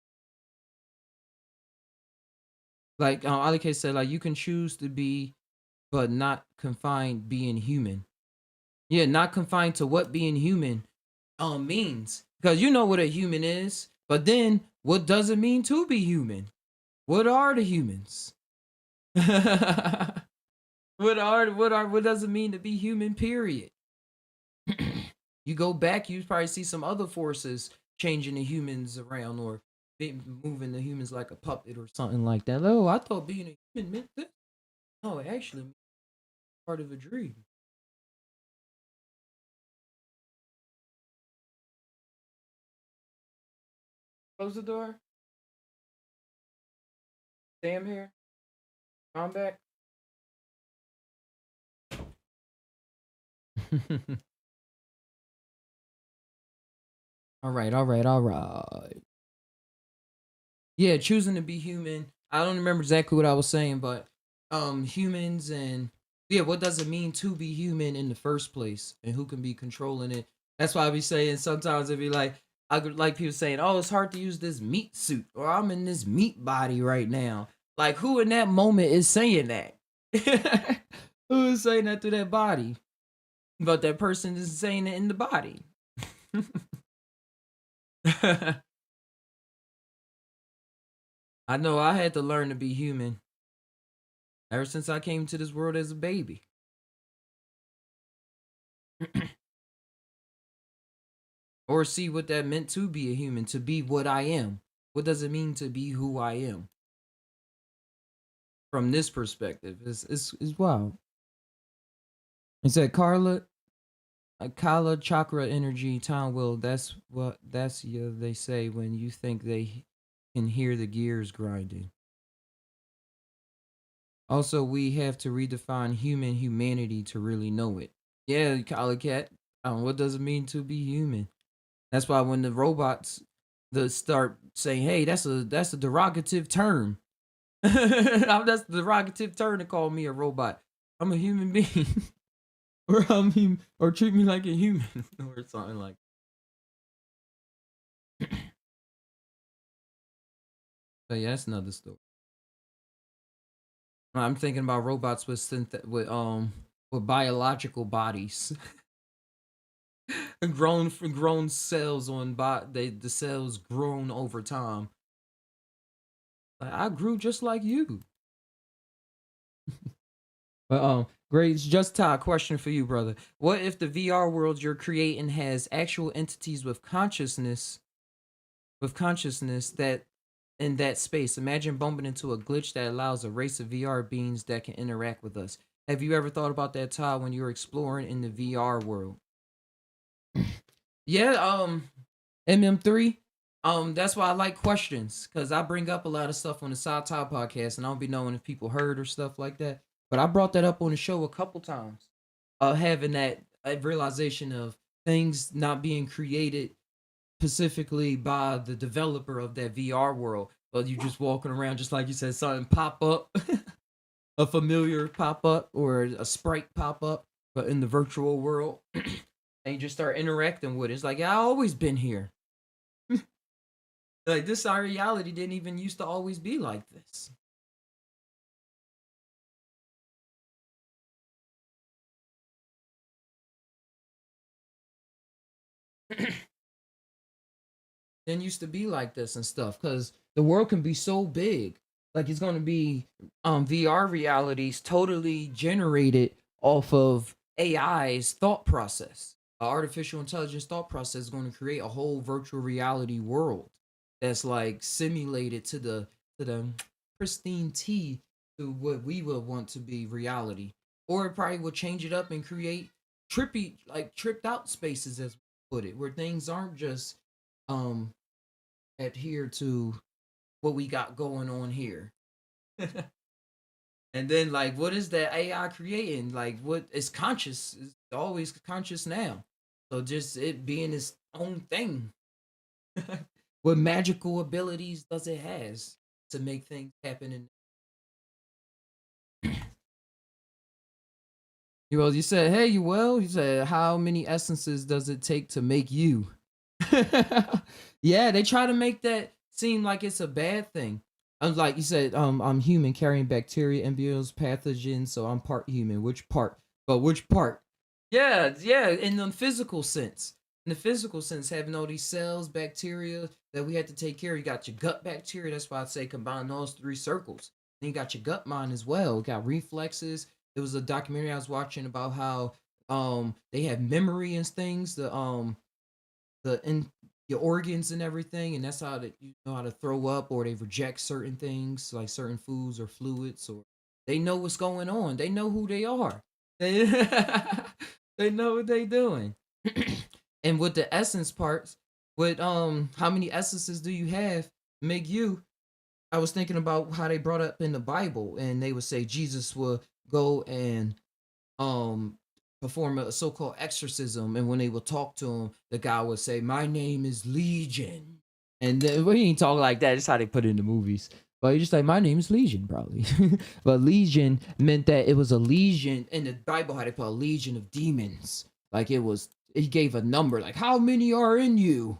Like Ali said, like you can choose to be, but not confined being human. Yeah, not confined to what being human means. Because you know what a human is, but then what does it mean to be human? What are the humans? What does it mean to be human? Period. You go back, you probably see some other forces changing the humans around or moving the humans like a puppet or something like that. Oh, I thought being a human meant this. No, it actually meant part of a dream. Close the door. Sam here. I'm back. All right, all right, all right. Yeah, choosing to be human. I don't remember exactly what I was saying, but humans and yeah, what does it mean to be human in the first place and who can be controlling it? That's why I be saying sometimes it'd be like I could like people saying, "Oh, it's hard to use this meat suit," or "I'm in this meat body right now." Like who in that moment is saying that? Who is saying that to that body? But that person is saying it in the body. I know I had to learn to be human ever since I came to this world as a baby. Or see what that meant to be a human, to be what I am. What does it mean to be who I am? From this perspective, it's wild. It said Carla, Kala chakra energy, time will. That's yeah. They say when you think they can hear the gears grinding. Also, we have to redefine human humanity to really know it. Yeah, Kala cat. What does it mean to be human? That's why when the robots the start saying, "Hey, that's a derogative term." That's the derogative term to call me a robot. I'm a human being, or treat me like a human, or something like. But yeah, that's another story. I'm thinking about robots with biological bodies, grown cells on the cells grown over time. Like, I grew just like you. But great. It's just a question for you, brother. What if the VR world you're creating has actual entities with consciousness that in that space? Imagine bumping into a glitch that allows a race of VR beings that can interact with us. Have you ever thought about that, Ty, when you're exploring in the VR world? Yeah, MM3. That's why I like questions, because I bring up a lot of stuff on the Psy Tai Podcast, and I don't be knowing if people heard or stuff like that. But I brought that up on the show a couple times. Having that realization of things not being created specifically by the developer of that VR world, but you just walking around, just like you said, something pop up, a familiar pop up or a sprite pop up, but in the virtual world, and you just start interacting with it. It's like, yeah, I always been here. Like this, our reality didn't even used to always be like this. Didn't used to be like this and stuff, because the world can be so big. Like it's going to be VR realities totally generated off of AI's thought process. Artificial intelligence thought process is going to create a whole virtual reality world that's like simulated to the pristine T to what we would want to be reality. Or it probably will change it up and create trippy, like tripped out spaces, as we put it, where things aren't just um adhere to what we got going on here. And then like what is that AI creating? Like what is conscious? Is always conscious now. So just it being its own thing. What magical abilities does it has to make things happen in you said, hey, you well? You said, how many essences does it take to make you? Yeah, they try to make that seem like it's a bad thing. Like you said, I'm human carrying bacteria, embryos, pathogens, so I'm part human. Which part? But which part? Yeah, yeah, in the physical sense. In the physical sense, having all these cells, bacteria that we had to take care of. You got your gut bacteria. That's why I say combine those three circles. Then you got your gut mind as well. You got reflexes. There was a documentary I was watching about how they have memory and things. The in your organs and everything, and that's how that you know how to throw up, or they reject certain things like certain foods or fluids, or they know what's going on. They know who they are. They they know what they doing. And with the essence parts, with how many essences do you have make you? I was thinking about how they brought up in the Bible, and they would say Jesus will go and um perform a so-called exorcism, and when they would talk to him, the guy would say, my name is Legion. And then, well, he ain't talk like that. That's how they put it in the movies. But he just like, my name is Legion, probably. But Legion meant that it was a legion in the Bible, how they put a legion of demons. Like it was, he gave a number, like how many are in you?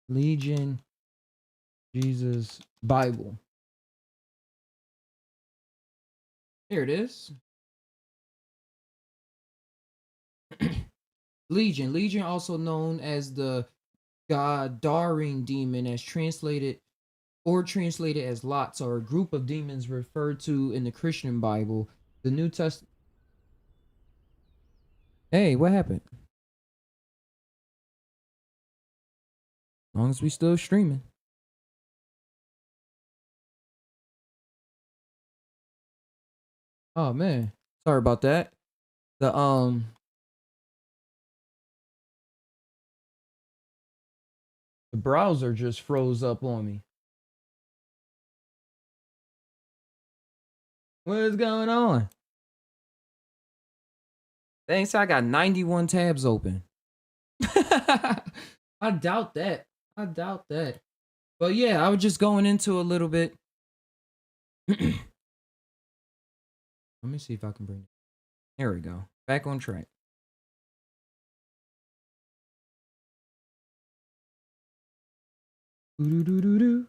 Legion, Jesus, Bible. Here it is. Legion. Legion, also known as the God-daring demon, as translated as lots, or a group of demons referred to in the Christian Bible. The New Testament. Hey, what happened? As long as we still streaming. Oh man, sorry about that. The browser just froze up on me. What is going on? Thanks, I got 91 tabs open. I doubt that. I doubt that. But yeah, I was just going into a little bit. Let me see if I can bring it. There we go. Back on track. And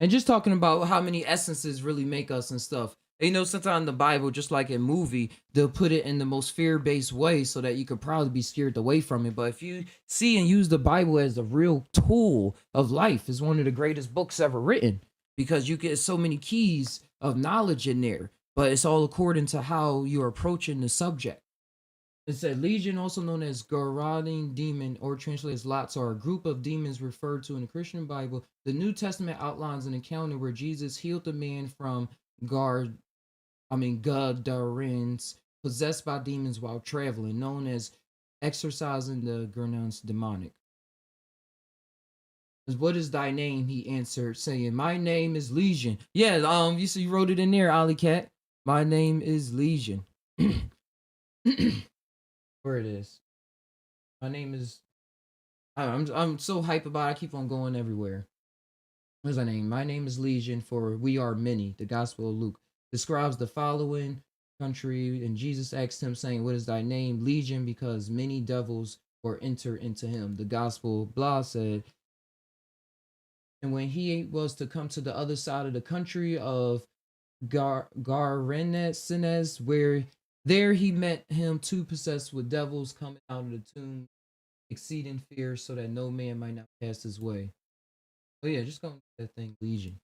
just talking about how many essences really make us and stuff. And, you know, sometimes in the Bible, just like in movie, they'll put it in the most fear-based way so that you could probably be scared away from it. But if you see and use the Bible as a real tool of life, it's one of the greatest books ever written, because you get so many keys of knowledge in there. But it's all according to how you're approaching the subject. It said Legion, also known as Garading demon, or translated as lots, are a group of demons referred to in the Christian Bible. The New Testament outlines an encounter where Jesus healed a man from Gadarenes possessed by demons while traveling, known as exorcising the Gurnons demonic. What is thy name? He answered, saying, my name is Legion. Yeah, you see, you wrote it in there, Alley Cat. My name is Legion. Where it is. My name is. I'm so hype about it. I keep on going everywhere. What's my name? My name is Legion, for we are many. The Gospel of Luke describes the following country, and Jesus asked him, saying, what is thy name? Legion, because many devils were entered into him. The Gospel, blah, said, and when he was to come to the other side of the country of Garenes, where there he met him two possessed with devils coming out of the tomb, exceeding fear, so that no man might not pass his way. Oh yeah, just go with that thing, Legion.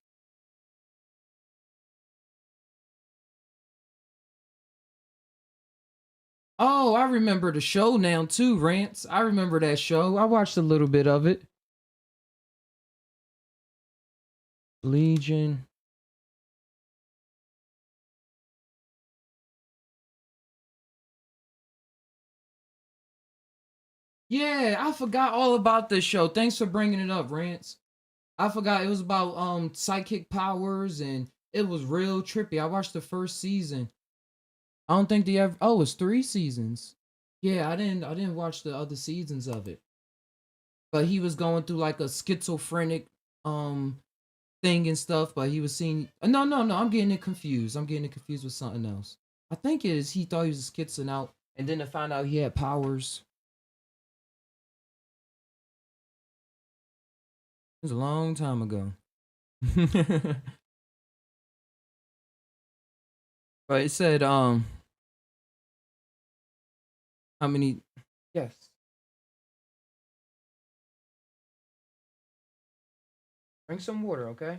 Oh, I remember the show now too, Rants. I remember that show. I watched a little bit of it. Legion. Yeah, I forgot all about this show. Thanks for bringing it up, Rants. I forgot it was about psychic powers and it was real trippy. I watched the first season. I don't think they ever. Oh, it's 3 seasons. Yeah, I didn't watch the other seasons of it. But he was going through like a schizophrenic um thing and stuff. But he was seeing. No. I'm getting it confused. I'm getting it confused with something else. I think it is. He thought he was schizoing out, and then to find out he had powers. It was a long time ago. But it said how many? Yes. Drink some water, okay?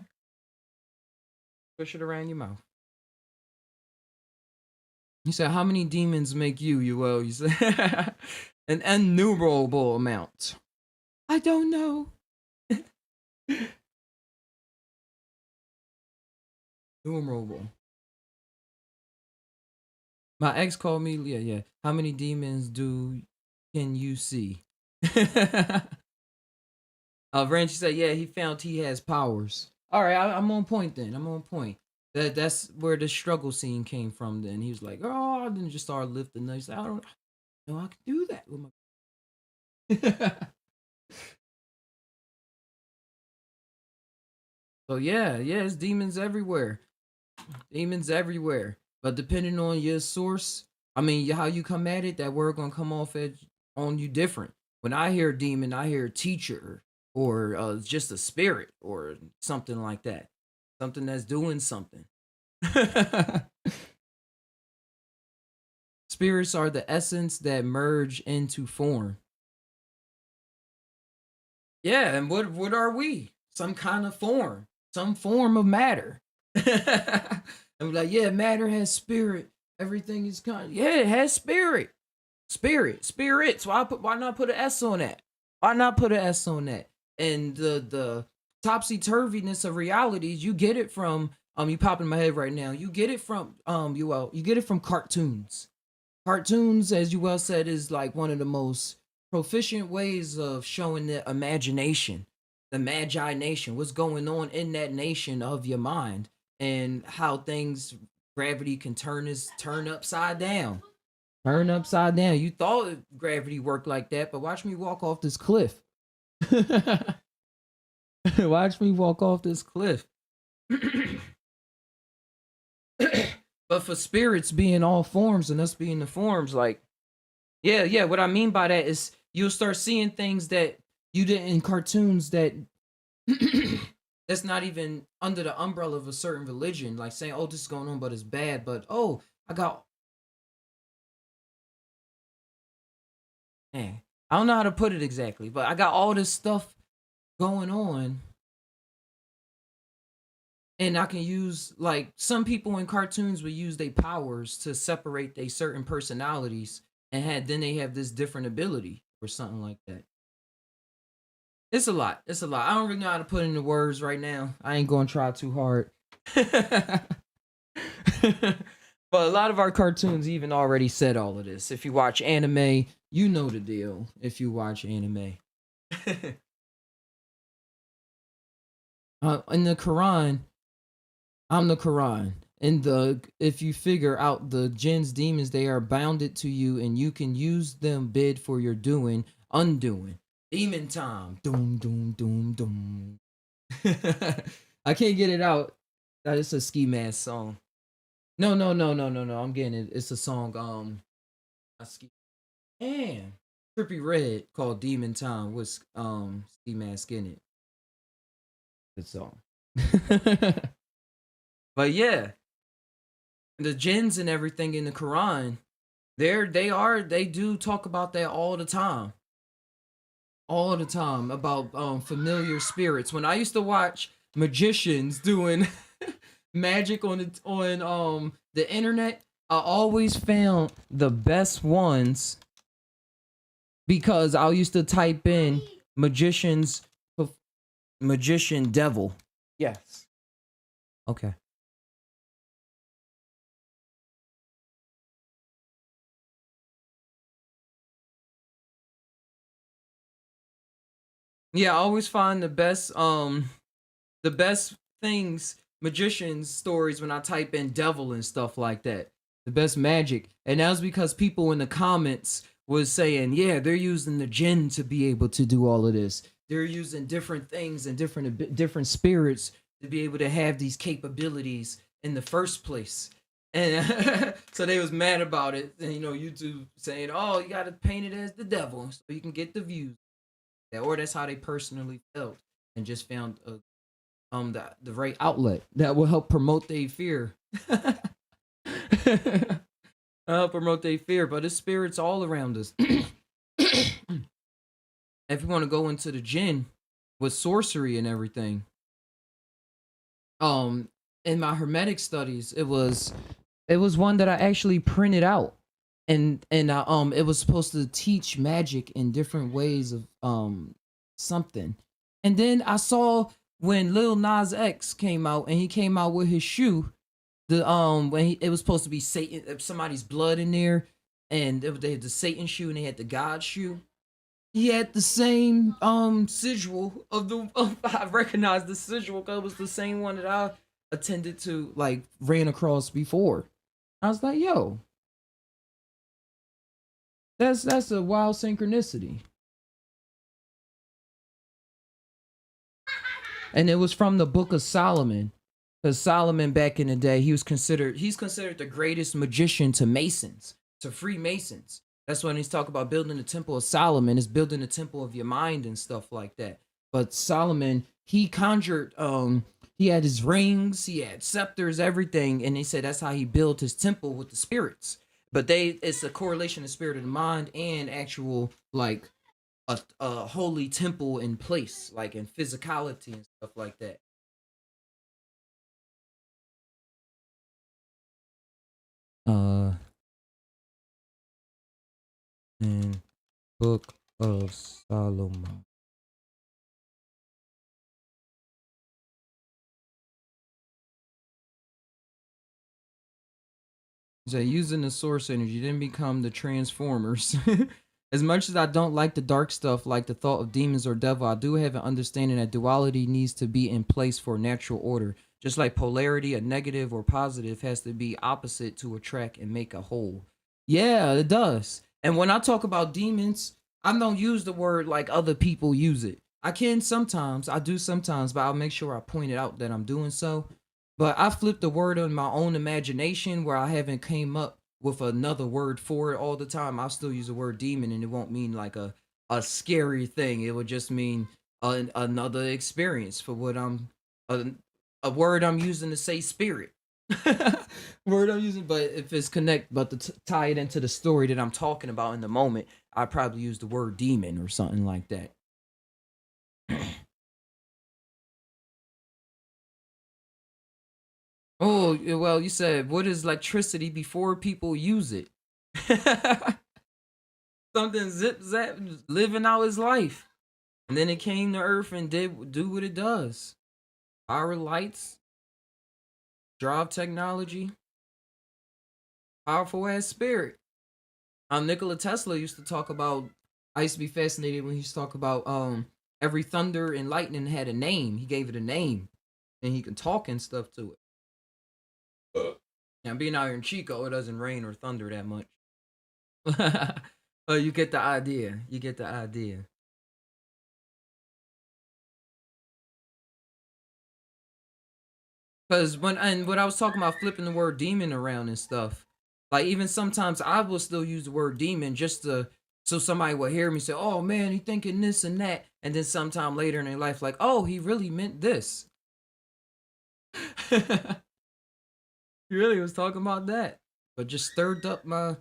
Push it around your mouth. He said, how many demons make you? You said an innumerable amount. I don't know. Innumerable. My ex called me, yeah. How many demons can you see? Ranch said, yeah, he found he has powers. All right, I'm on point then. I'm on point. That's where the struggle scene came from. Then he was like, oh, I didn't just start lifting. He said, I don't know, I can do that with my. So yeah, it's demons everywhere. Demons everywhere. But depending on your source, I mean, how you come at it, that word gonna come off on you different. When I hear demon, I hear teacher or just a spirit or something like that. Something that's doing something. Spirits are the essence that merge into form. Yeah, and what are we? Some kind of form, some form of matter. I'm like, yeah, matter has spirit. Everything is kind. Yeah, it has spirit. Spirits. Why not put an S on that? Why not put an S on that? And the topsy turviness of realities, you get it from you pop in my head right now. You get it from you get it from cartoons. Cartoons, as you well said, is like one of the most proficient ways of showing the imagination, the magi nation, what's going on in that nation of your mind, and how things gravity can turn upside down. Turn upside down. You thought gravity worked like that, but watch me walk off this cliff. Watch me walk off this cliff. But for spirits being all forms and us being the forms, like, yeah. What I mean by that is you'll start seeing things that you didn't in cartoons that that's not even under the umbrella of a certain religion. Like saying, "Oh, this is going on, but it's bad." But oh, I got. Man, I don't know how to put it exactly, but I got all this stuff going on and I can use like some people in cartoons would use their powers to separate their certain personalities and then they have this different ability or something like that. It's a lot. It's a lot. I don't really know how to put into words right now. I ain't gonna try too hard. But But a lot of our cartoons even already said all of this. If you watch anime, you know the deal. If you watch anime. In the Quran, I'm the Quran. In the if you figure out the jinns, demons, they are bounded to you, and you can use them bid for your doing, undoing. Demon time. Doom, doom, doom, doom. I can't get it out. That is a ski mask song. No, no, no, no, no, no. I'm getting it. It's a song. I ski and Trippy Red called Demon Time with ski mask in it. Good song. But yeah, the jinns and everything in the Quran, they do talk about that all the time about familiar spirits. When I used to watch magicians doing magic on the internet, I always found the best ones because I used to type in magician devil. Yes. Okay. Yeah, I always find the best things magicians stories when I type in devil and stuff like that. The best magic. And that was because people in the comments was saying, yeah, they're using the jinn to be able to do all of this. They're using different things and different spirits to be able to have these capabilities in the first place. And so they was mad about it. And YouTube saying, oh, you gotta paint it as the devil so you can get the views. Or that's how they personally felt and just found the right outlet that will help promote their fear. Help promote their fear, but it's spirits all around us. If you want to go into the jinn with sorcery and everything, um, in my hermetic studies, it was one that I actually printed out, and it was supposed to teach magic in different ways of something, and then I saw when Lil Nas X came out and he came out with his shoe, the it was supposed to be Satan, somebody's blood in there, and they had the Satan shoe and they had the God shoe. He had the same sigil of the I recognized the sigil because it was the same one that I attended to, like, ran across before. I was like, yo, that's a wild synchronicity. And it was from the Book of Solomon. Because Solomon back in the day, he's considered the greatest magician to Masons, to Freemasons. That's when he's talking about building the Temple of Solomon, is building the temple of your mind and stuff like that. But Solomon, he conjured, he had his rings, he had scepters, everything, and he said that's how he built his temple with the spirits. But it's a correlation of spirit of the mind and actual, like, a holy temple in place, like in physicality and stuff like that. Uh, in Book of Solomon. So using the source energy didn't become the Transformers. As much as I don't like the dark stuff, like the thought of demons or devil, I do have an understanding that duality needs to be in place for natural order. Just like polarity, a negative or positive has to be opposite to attract and make a whole. Yeah, it does. And when I talk about demons, I don't use the word like other people use it. I can sometimes, I do sometimes, but I'll make sure I point it out that I'm doing so. But I flipped the word on my own imagination where I haven't came up with another word for it all the time. I'll still use the word demon and it won't mean like a scary thing. It would just mean another experience for what a, a word I'm using to say spirit. Word I'm using, but if it's connect, but to tie it into the story that I'm talking about in the moment, I probably use the word demon or something like that. Oh, yeah, well, you said what is electricity before people use it? Something zip zap living out his life. And then it came to Earth and did do what it does. Power lights, drive technology. Powerful ass spirit. Nikola Tesla used to talk about. I used to be fascinated when he used to talk about every thunder and lightning had a name. He gave it a name, and he can talk and stuff to it. Now being out here in Chico, it doesn't rain or thunder that much. You get the idea. You get the idea. Cause when I was talking about flipping the word demon around and stuff, like even sometimes I will still use the word demon just to so somebody will hear me say, "Oh man, he thinking this and that," and then sometime later in their life, like, "Oh, he really meant this." He really was talking about that, but just stirred up my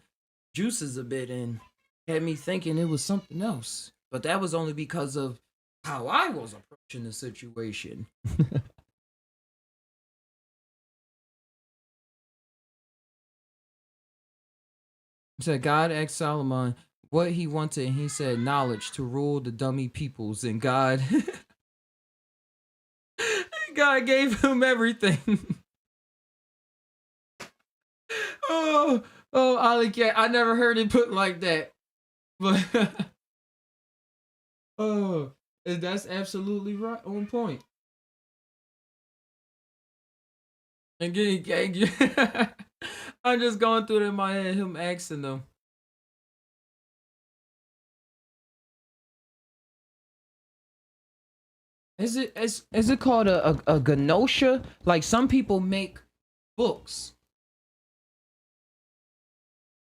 juices a bit and had me thinking it was something else. But that was only because of how I was approaching the situation. He said God asked Solomon what he wanted, and he said knowledge to rule the dummy peoples, and God God gave him everything. Oh, oh, Ali Cat, I never heard it put like that. But oh, that's absolutely right on point. And getting gang, I'm just going through it in my head, him asking them. Is it called a ganosha? Like some people books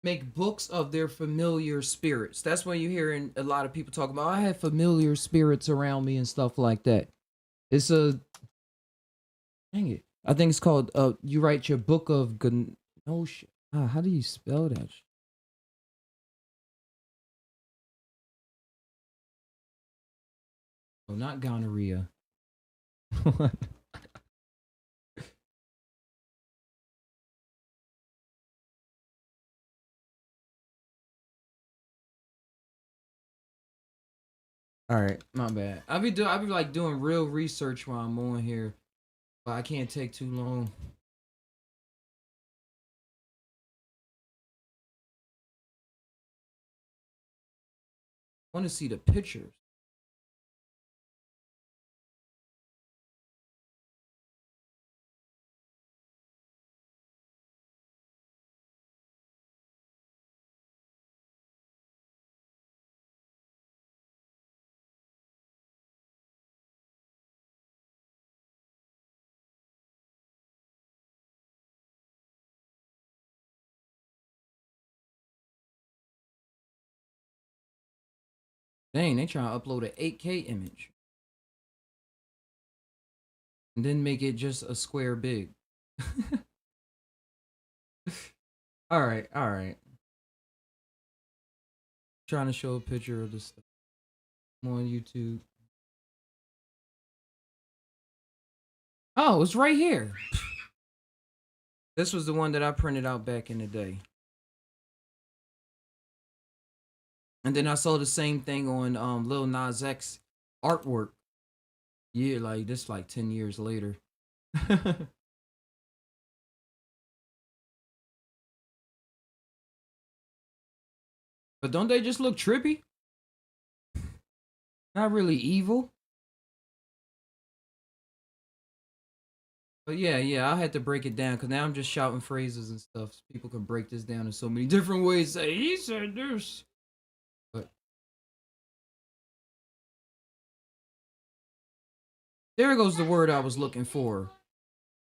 make books of their familiar spirits. That's when you're hearing a lot of people talk about I have familiar spirits around me and stuff like that. It's a dang it. I think it's called you write your book of ganosha. How do you spell that? Oh, not gonorrhea. All right, my bad. I be like doing real research while I'm on here, but I can't take too long. I want to see the pictures. Dang, they trying to upload an 8K image and then make it just a square big. All right, all right. Trying to show a picture of this stuff on YouTube. Oh, it's right here. This was the one that I printed out back in the day. And then I saw the same thing on Lil Nas X artwork. Yeah, like this like 10 years later. But don't they just look trippy? Not really evil. But yeah, yeah, I had to break it down because now I'm just shouting phrases and stuff. So people can break this down in so many different ways. Say, he said this. But there goes the word I was looking for.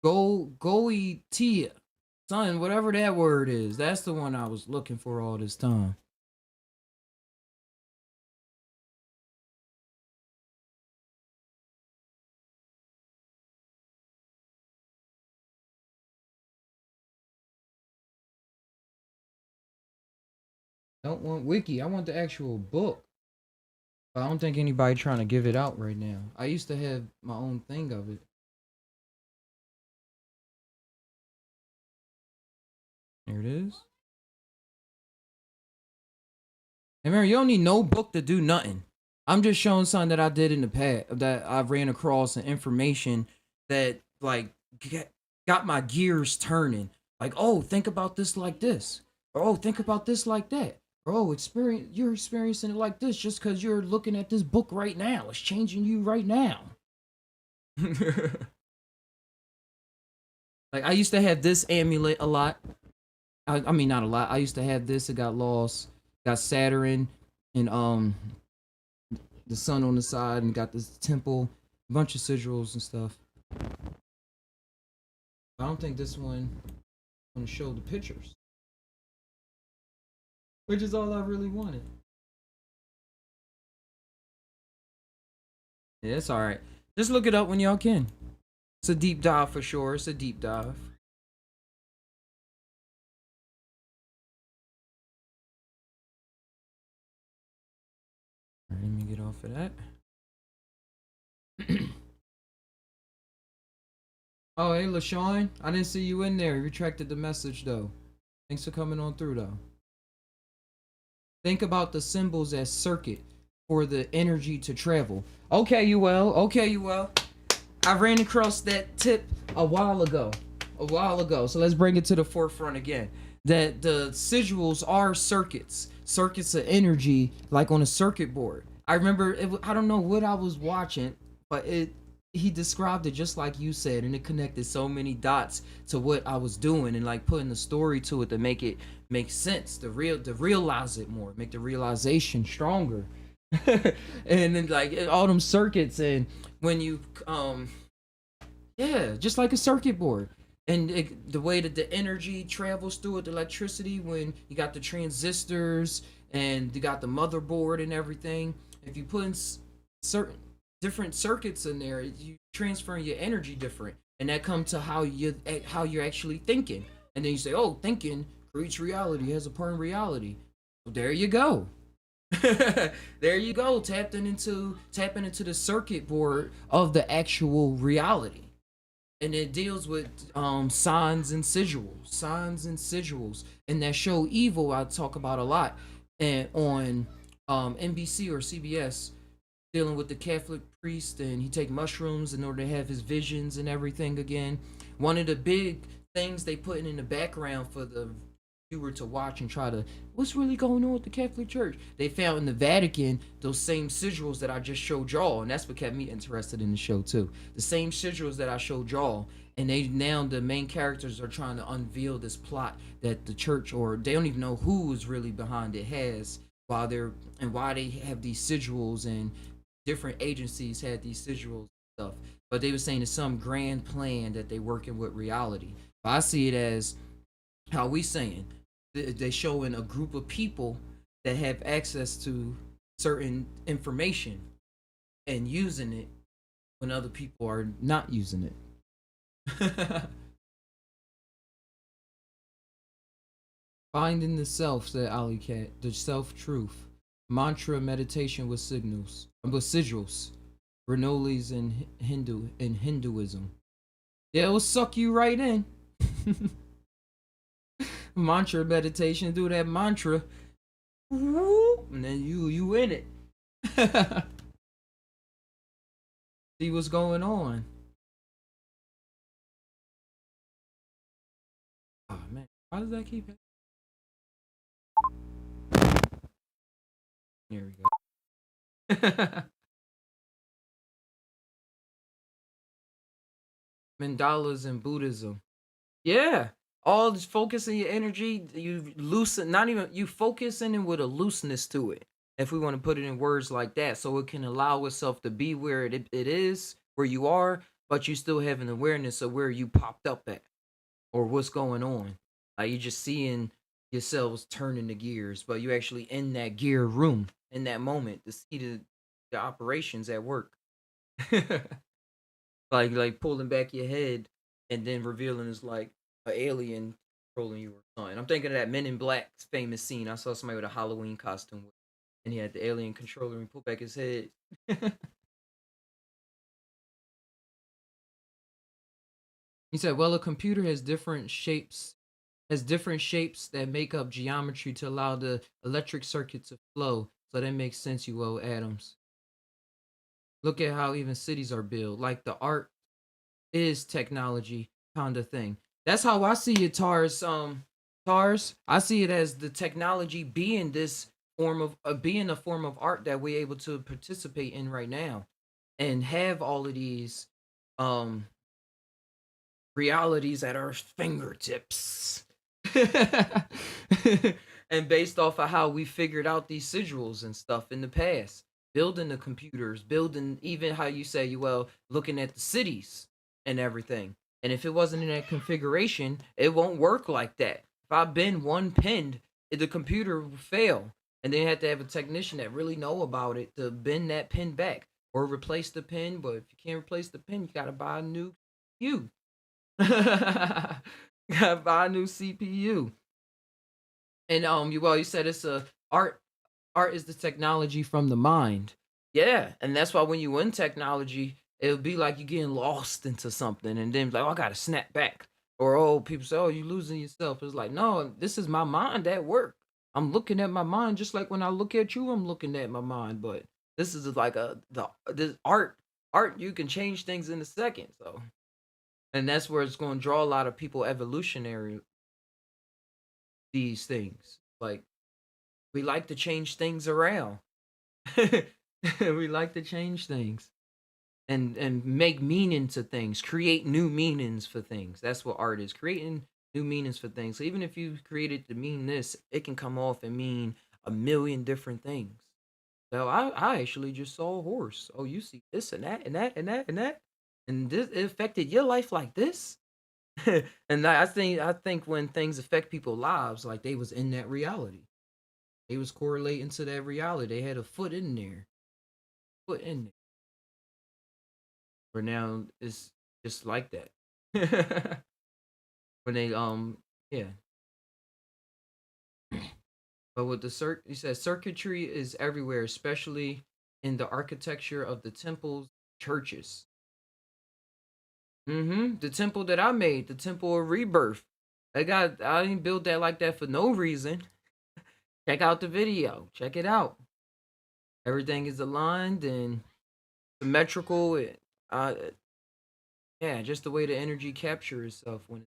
Goitia. Son, whatever that word is, that's the one I was looking for all this time. Don't want wiki. I want the actual book. But I don't think anybody trying to give it out right now. I used to have my own thing of it. There it is. And remember, you don't need no book to do nothing. I'm just showing something that I did in the past that I ran across and information that like got my gears turning. Like, oh, think about this like this. Or oh, think about this like that. Or oh, you're experiencing it like this just because you're looking at this book right now. It's changing you right now. Like I used to have this amulet a lot. I mean not a lot. I used to have this, it got lost. Got Saturn and the sun on the side and got this temple, a bunch of sigils and stuff. I don't think this one gonna show the pictures. Which is all I really wanted. Yeah, it's alright. Just look it up when y'all can. It's a deep dive for sure. It's a deep dive. Alright, let me get off of that. Oh, hey, LaShawn. I didn't see you in there. You retracted the message, though. Thanks for coming on through, though. Think about the symbols as circuit for the energy to travel. Okay, you well. Okay, you well. I ran across that tip a while ago. A while ago. So let's bring it to the forefront again. That the sigils are circuits. Circuits of energy, like on a circuit board. I remember, I don't know what I was watching, but he described it just like you said, and it connected so many dots to what I was doing, and like putting the story to it to make it make sense, to realize it more, make the realization stronger. And then like all them circuits, and when you yeah, just like a circuit board. And the way that the energy travels through it, the electricity, when you got the transistors and you got the motherboard and everything, if you put in certain different circuits in there, you transferring your energy different, and that comes to how you're actually thinking. And then you say, "Oh, thinking creates reality, has a part in reality." Well, there you go. There you go, tapping into the circuit board of the actual reality. And it deals with signs and sigils, and that show Evil I talk about a lot, and on NBC or CBS, dealing with the Catholic priest, and he take mushrooms in order to have his visions and everything again. One of the big things they put in the background for the viewer to watch and try to, what's really going on with the Catholic Church? They found in the Vatican those same sigils that I just showed y'all, and that's what kept me interested in the show too. The same sigils that I showed y'all, and they now the main characters are trying to unveil this plot that the church, or they don't even know who is really behind it, has, while they're, and why they have these sigils, and different agencies had these sigils and stuff. But they were saying it's some grand plan that they working with reality. But I see it as how we saying they showing a group of people that have access to certain information and using it when other people are not using it. Finding the self, said Ali Cat, the self truth. Mantra meditation with signals, with sigils. Granolis in Hinduism. Yeah, it will suck you right in. Mantra meditation, do that mantra, and then you in it. See what's going on. Oh man, how does that keep it? Here we go. Mandalas in Buddhism. Yeah. All this focusing your energy, you loosen, not even you focusing it with a looseness to it. If we want to put it in words like that, so it can allow itself to be where it is, where you are, but you still have an awareness of where you popped up at or what's going on. Like you just seeing yourselves turning the gears, but you actually in that gear room in that moment to see the operations at work. Like pulling back your head and then revealing it's like an alien controlling you or something. I'm thinking of that Men in Black's famous scene. I saw somebody with a Halloween costume and he had the alien controller and pulled back his head. He said, "Well, a computer has different shapes that make up geometry to allow the electric circuit to flow. So that makes sense, you old Adams. Look at how even cities are built. Like the art is technology kind of thing. That's how I see it, Tars. Tars. I see it as the technology being this form of being a form of art that we're able to participate in right now, and have all of these um realities at our fingertips. And based off of how we figured out these sigils and stuff in the past, building the computers, building even how you say, well, looking at the cities and everything. And if it wasn't in that configuration, it won't work like that. If I bend one pin, the computer will fail. And then you have to have a technician that really know about it to bend that pin back or replace the pin. But if you can't replace the pin, you gotta buy a new U. Gotta buy a new CPU. And you said it's a art is the technology from the mind. Yeah, and that's why when you in technology, it'll be like you getting lost into something, and then like, oh, I gotta snap back. Or oh, people say, oh, you losing yourself. It's like, no, this is my mind at work. I'm looking at my mind just like when I look at you, I'm looking at my mind. But this is like this art. You can change things in a second. So, and that's where it's going to draw a lot of people evolutionary these things. Like we like to change things around. We like to change things and make meaning to things, create new meanings for things. That's what art is, creating new meanings for things. So even if you created to mean this, it can come off and mean a million different things. So I actually just saw a horse. Oh, you see this and that and that and that and that, and this it affected your life like this. And I think when things affect people's lives, like they was in that reality, they was correlating to that reality. They had a foot in there, foot in there. For now, it's just like that. When they yeah, but with the he says circuitry is everywhere, especially in the architecture of the temples, churches. The temple that I made, the temple of rebirth. I didn't build that like that for no reason. Check out the video. Check it out. Everything is aligned and symmetrical. Uh, yeah, just the way the energy captures itself. When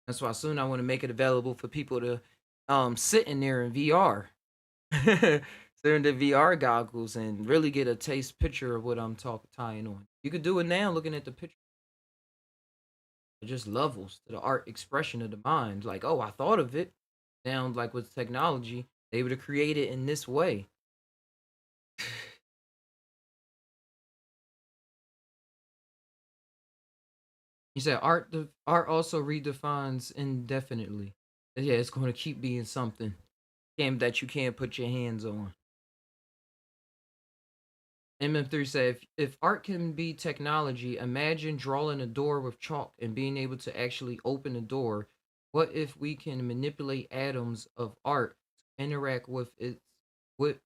that's why soon I want to make it available for people to sit in there in VR, sit in the VR goggles and really get a taste picture of what I'm talking tying on. You could do it now, looking at the picture. It just levels to the art expression of the mind. Like, oh, I thought of it. Now, like with technology, able to create it in this way. You said art also redefines indefinitely. Yeah, it's going to keep being something that you can't put your hands on. MM3 said, if art can be technology, imagine drawing a door with chalk and being able to actually open the door. What if we can manipulate atoms of art to interact with with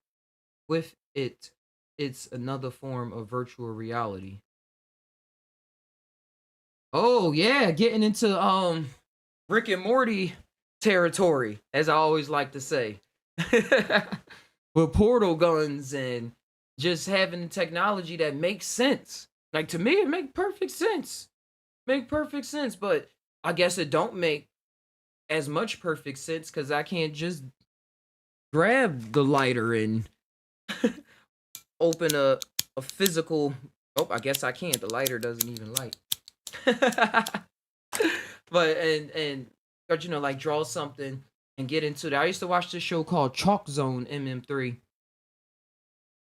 it? It's another form of virtual reality. Oh yeah, getting into Rick and Morty territory, as I always like to say. With portal guns and just having the technology that makes sense. Like to me, it make perfect sense. Make perfect sense, but I guess it don't make as much perfect sense because I can't just grab the lighter and open a physical. Oh, I guess I can't. The lighter doesn't even light. But but like draw something and get into that. I used to watch this show called Chalk Zone MM3.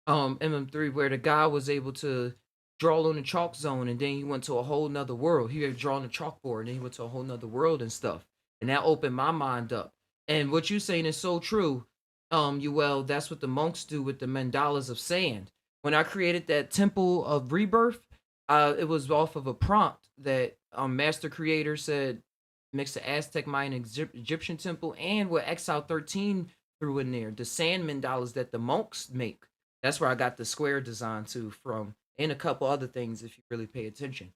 MM3 where the guy was able to draw on the chalk zone and then he went to a whole nother world. He had drawn a chalkboard and then he went to a whole nother world and stuff. And that opened my mind up. And what you're saying is so true. That's what the monks do with the mandalas of sand. When I created that temple of rebirth, it was off of a prompt that Master Creator said mix the Aztec, Mayan, Egyptian temple, and what Exile 13 threw in there, the sand mandalas that the monks make. That's where I got the square design too from, and a couple other things if you really pay attention.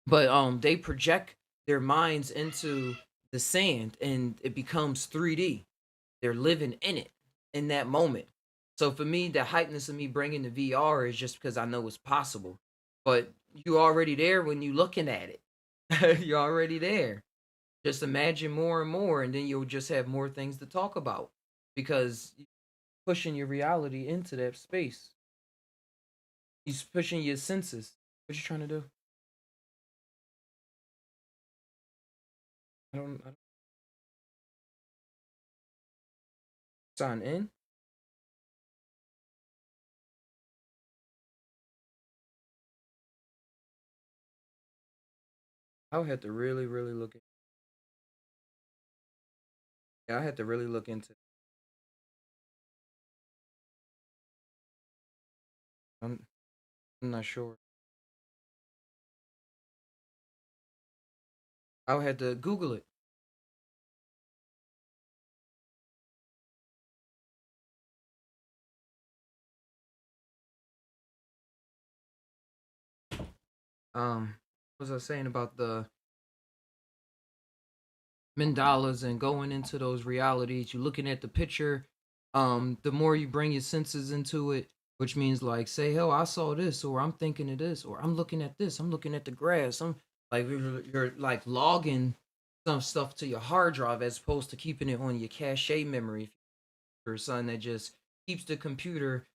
But they project their minds into the sand, and it becomes 3D. They're living in it in that moment. So for me, the hypeness of me bringing the VR is just because I know it's possible. but you already there when you looking at it. You're already there. Just imagine more and more, and then you'll just have more things to talk about because you're pushing your reality into that space. He's pushing your senses. What you trying to do? I don't sign in. I would have to really, really look. Yeah, I had to really look into. I'm, I'm not sure. I would have to Google it. What was I saying about the mandalas and going into those realities? You're looking at the picture. The more you bring your senses into it, which means like, say, hell, I saw this, or I'm thinking of this, or I'm looking at this. I'm looking at the grass. I'm like, you're like logging some stuff to your hard drive as opposed to keeping it on your cache memory or something that just keeps the computer.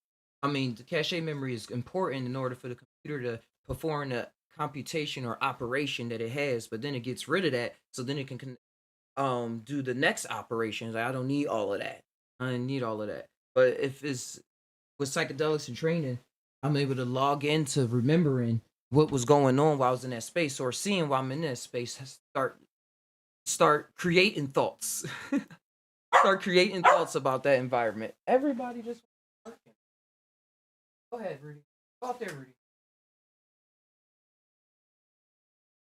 I mean, the cache memory is important in order for the computer to perform the computation or operation that it has, but then it gets rid of that, so then it can do the next operations. Like, I don't need all of that. I didn't need all of that. But if it's with psychedelics and training, I'm able to log into remembering what was going on while I was in that space, or seeing while I'm in that space. Start creating thoughts. Start creating thoughts about that environment. Everybody just go ahead, Rudy. Go out there, Rudy.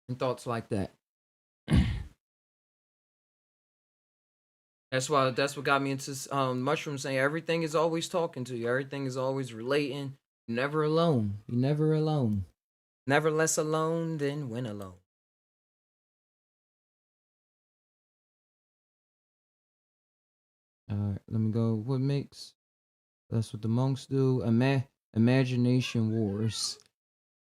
And thoughts like that. That's what got me into mushrooms, saying everything is always talking to you. Everything is always relating. You're never alone. You're never alone. Never less alone than when alone. All right, let me go. What makes that's what the monks do. Imagination wars.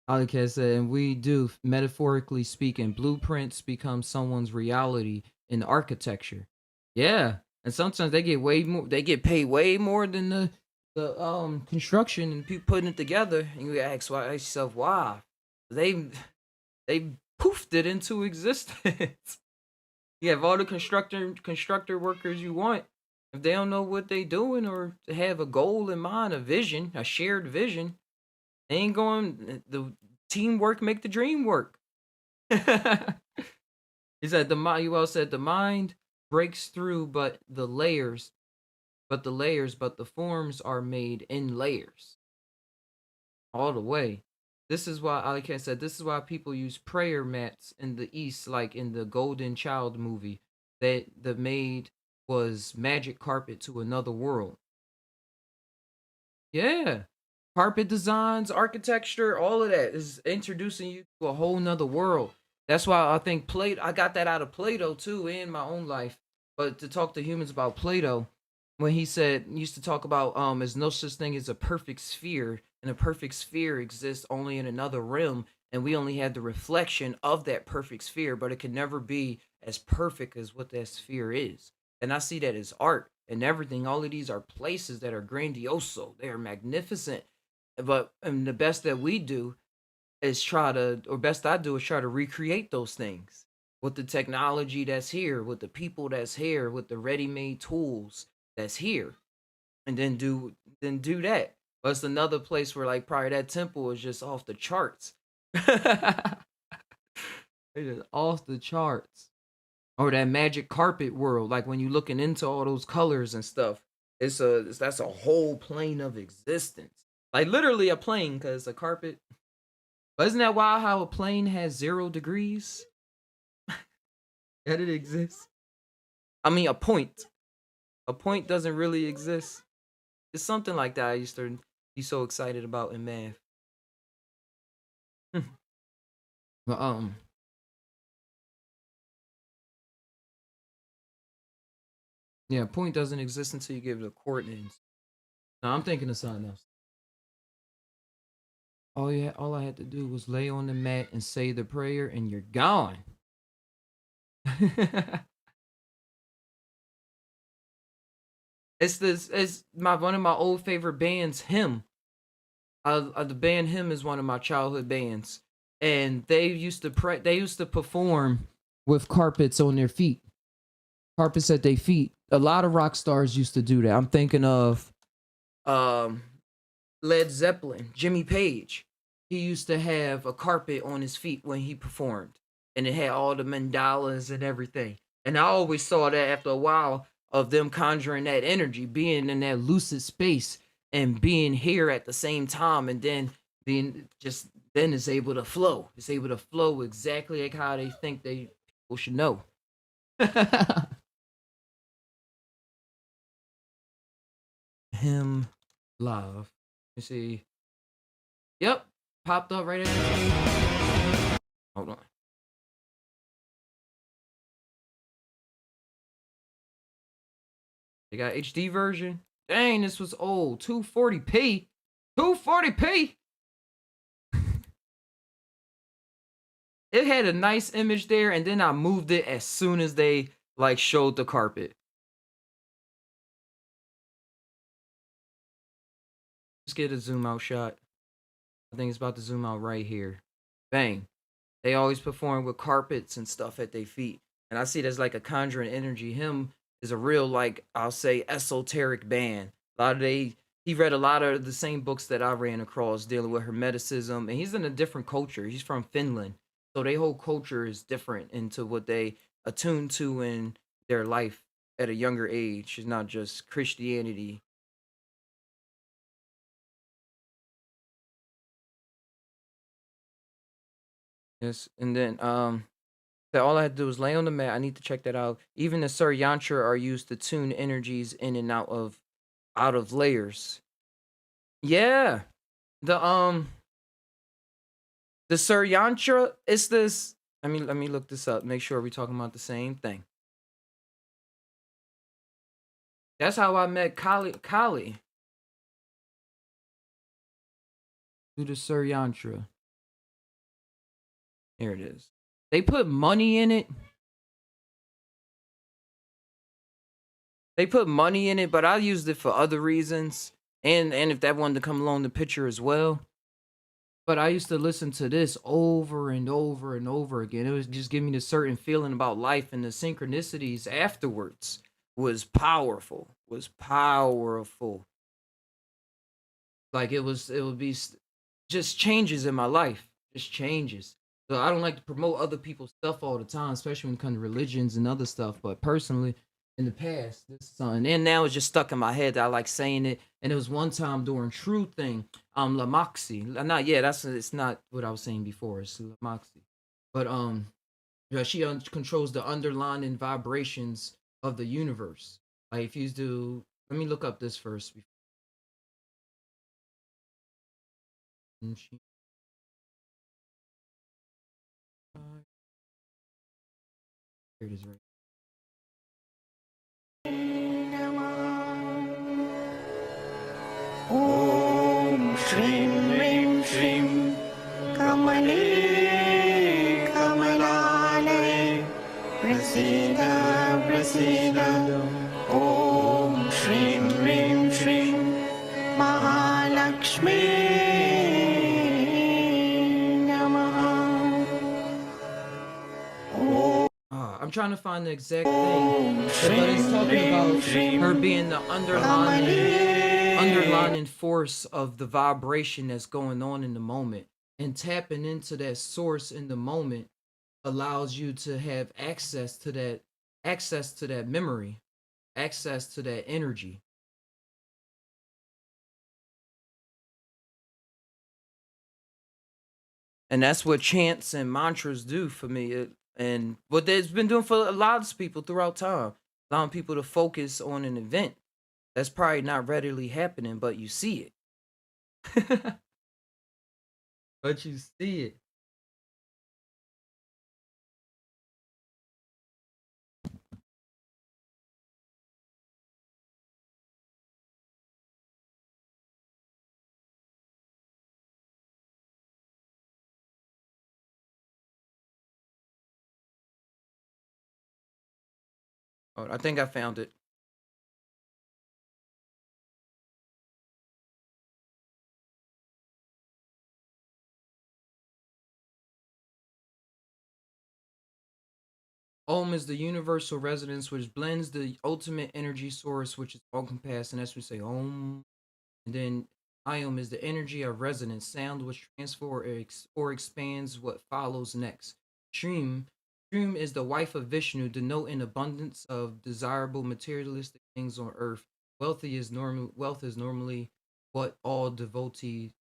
Alicat said, and we do, metaphorically speaking, blueprints become someone's reality in architecture. Yeah, and sometimes they get way more. They get paid way more than the construction and people putting it together. And you ask yourself why they they poofed it into existence. You have all the constructor workers you want. If they don't know what they doing or have a goal in mind, a vision, a shared vision, they ain't going. The teamwork make the dream work. He said the mind. You all said the mind breaks through, but the forms are made in layers all the way. This is why Ali Khan said this is why people use prayer mats in the East, like in the Golden Child movie. That the maid was magic carpet to another world. Yeah. Carpet designs, architecture, all of that is introducing you to a whole nother world. That's why I think Plato, I got that out of Plato too in my own life. But to talk to humans about Plato, when he said, used to talk about, there's no such thing as a perfect sphere, and a perfect sphere exists only in another realm, and we only had the reflection of that perfect sphere, but it can never be as perfect as what that sphere is. And I see that as art and everything. All of these are places that are grandioso, they are magnificent, but and the best that we do is try to, or best I do is try to recreate those things with the technology that's here, with the people that's here, with the ready-made tools that's here, and then do that. But it's another place where like probably that temple is just off the charts. It is off the charts. Or that magic carpet world, like when you looking into all those colors and stuff. That's a whole plane of existence. Like literally a plane, cause a carpet. But isn't that wild how a plane has 0 degrees? That it exists. I mean, a point. A point doesn't really exist. It's something like that. I used to be so excited about in math. But yeah, point doesn't exist until you give it a coordinates. No, I'm thinking of something else. All I had to do was lay on the mat and say the prayer, and you're gone. It's my one of my old favorite bands, Him. The band Him is one of my childhood bands, and they used to perform with carpets on their feet, carpets at their feet. A lot of rock stars used to do that. I'm thinking of um Led Zeppelin, Jimmy Page. He used to have a carpet on his feet when he performed, and it had all the mandalas and everything. And I always saw that after a while of them conjuring that energy, being in that lucid space and being here at the same time, and then being just then it's able to flow. It's able to flow exactly like how they think they people should know. Him live. Let me see. Yep, popped up right at. Hold on. They got HD version. Dang, this was old. 240p. 240p. It had a nice image there, and then I moved it as soon as they like showed the carpet. Let's get a zoom out shot. I think it's about to zoom out right here. Bang. They always perform with carpets and stuff at their feet. And I see it as like a conjuring energy. Him is a real, like, I'll say, esoteric band. A lot of he read a lot of the same books that I ran across dealing with hermeticism. And he's in a different culture. He's from Finland. So their whole culture is different into what they attune to in their life at a younger age. It's not just Christianity. Yes. And then that all I had to do was lay on the mat. I need to check that out. Even the Sur Yantra are used to tune energies in and out of layers. Yeah. The the Sur Yantra is this. Let me look this up. Make sure we're talking about the same thing. That's how I met Kali through the Sur Yantra. Here it is. They put money in it. They put money in it, but I used it for other reasons. And if that wanted to come along the picture as well. But I used to listen to this over and over and over again. It was just giving me a certain feeling about life, and the synchronicities afterwards was powerful. Was powerful. Like it would be just changes in my life, just changes. So I don't like to promote other people's stuff all the time, especially when it comes to religions and other stuff. But personally, in the past, this is something, and now it's just stuck in my head that I like saying it. And it was one time during True Thing, La Moxie. Not yeah, that's it's not what I was saying before. It's La Moxie, but yeah, she controls the underlying vibrations of the universe. Like if you do, let me look up this first. Here it is right. Om Shrim Rim Shrim Kamale Kamalale Prasida Prasida Om Shrim Rim Shrim Mahalakshmi Namaha. I'm trying to find the exact thing, but it's talking about her being the underlying force of the vibration that's going on in the moment, and tapping into that source in the moment allows you to have access to that memory, access to that energy. And that's what chants and mantras do for me. And what they've been doing for a lot of people throughout time, allowing people to focus on an event that's probably not readily happening, but you see it. But you see it. Oh, I think I found it. Om is the universal resonance which blends the ultimate energy source, which is all compassed, and that's what we say Om. And then Iom is the energy of resonance, sound which transfer or expands what follows next. Shrim, Shrim is the wife of Vishnu, denoting abundance of desirable materialistic things on earth. Wealth is normally what all devotees,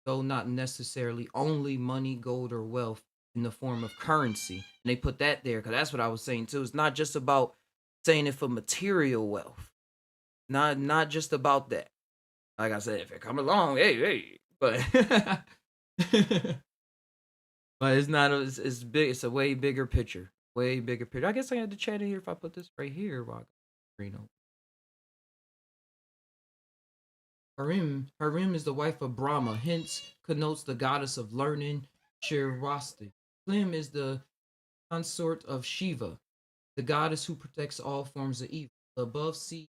though not necessarily only money, gold, or wealth in the form of currency. And they put that there because that's what I was saying too. It's not just about saying it for material wealth. Not just about that. Like I said, if it come along, hey, hey. But but it's not it's big, it's a way bigger picture. Way bigger picture. I guess I had to chat in here if I put this right here while Reno. Harim is the wife of Brahma, hence connotes the goddess of learning, Shirvasti. Klim is the consort of Shiva, the goddess who protects all forms of evil. The above sea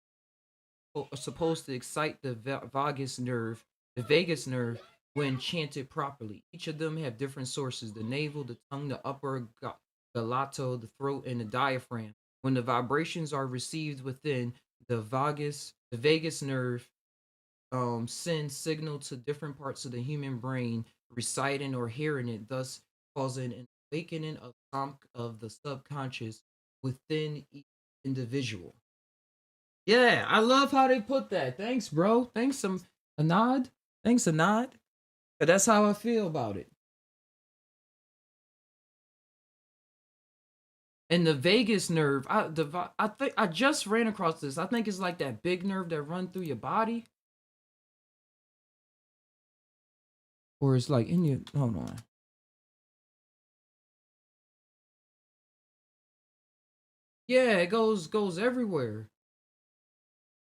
are supposed to excite the vagus nerve, when chanted properly. Each of them have different sources: the navel, the tongue, the upper galato, the throat, and the diaphragm. When the vibrations are received within the vagus nerve sends signal to different parts of the human brain, reciting or hearing it, thus causing an awakening of the subconscious within each individual. Yeah, I love how they put that. Thanks, bro. Thanks, a nod. Thanks, a nod. But that's how I feel about it. And the vagus nerve, I think I just ran across this. I think it's like that big nerve that run through your body, or it's like in your. Hold on. Yeah, it goes everywhere.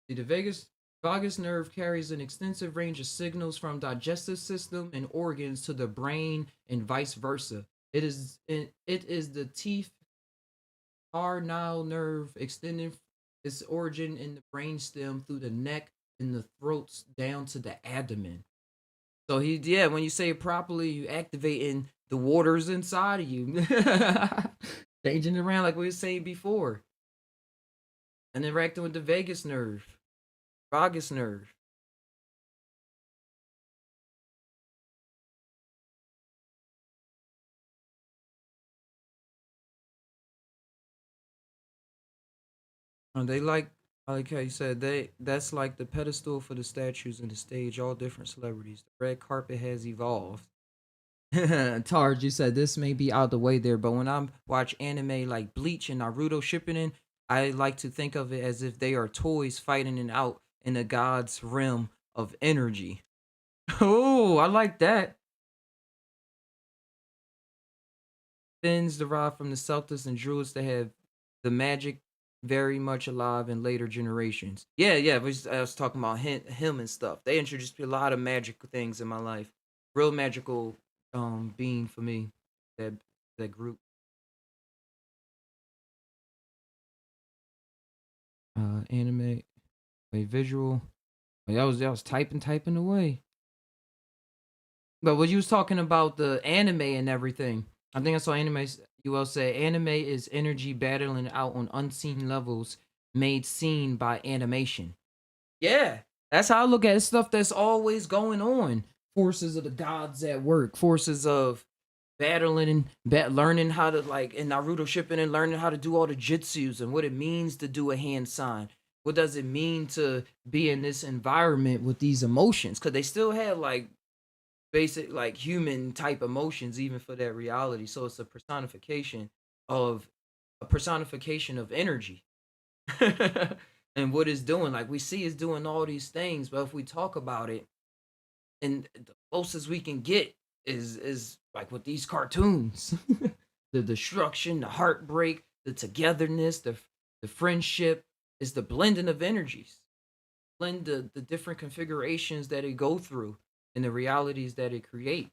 See, the vagus nerve carries an extensive range of signals from digestive system and organs to the brain and vice versa. It is the teeth tainow nerve extending its origin in the brainstem through the neck and the throats down to the abdomen. So yeah, when you say it properly, you activating the waters inside of you, changing around like we were saying before, and interacting with the vagus nerve. They like how you said that's like the pedestal for the statues and the stage. All different celebrities. The red carpet has evolved. Tarj, you said this may be out the way there, but when I watch anime like Bleach and Naruto Shippuden, I like to think of it as if they are toys fighting it out in the god's realm of energy. Oh, I like that. Things derived from the Celtics and Druids that have the magic very much alive in later generations. Yeah, yeah. I was talking about him and stuff. They introduced a lot of magical things in my life. Real magical being for me. That that group. Anime, wait, visual. Wait, I was typing away. But when you was talking about the anime and everything, I think I saw anime. You will say anime is energy battling out on unseen levels, made seen by animation. Yeah, that's how I look at it. Stuff that's always going on. Forces of the gods at work. Forces of battling and learning how to like in Naruto shipping and learning how to do all the jutsus and what it means to do a hand sign. What does it mean to be in this environment with these emotions? Because they still have like basic like human type emotions even for that reality. So it's of a personification of energy. And what it's doing. Like we see it's doing all these things, but if we talk about it, and the closest we can get is like with these cartoons. The destruction, the heartbreak, the togetherness, the friendship is the blending of energies. Blend the different configurations that it go through and the realities that it create.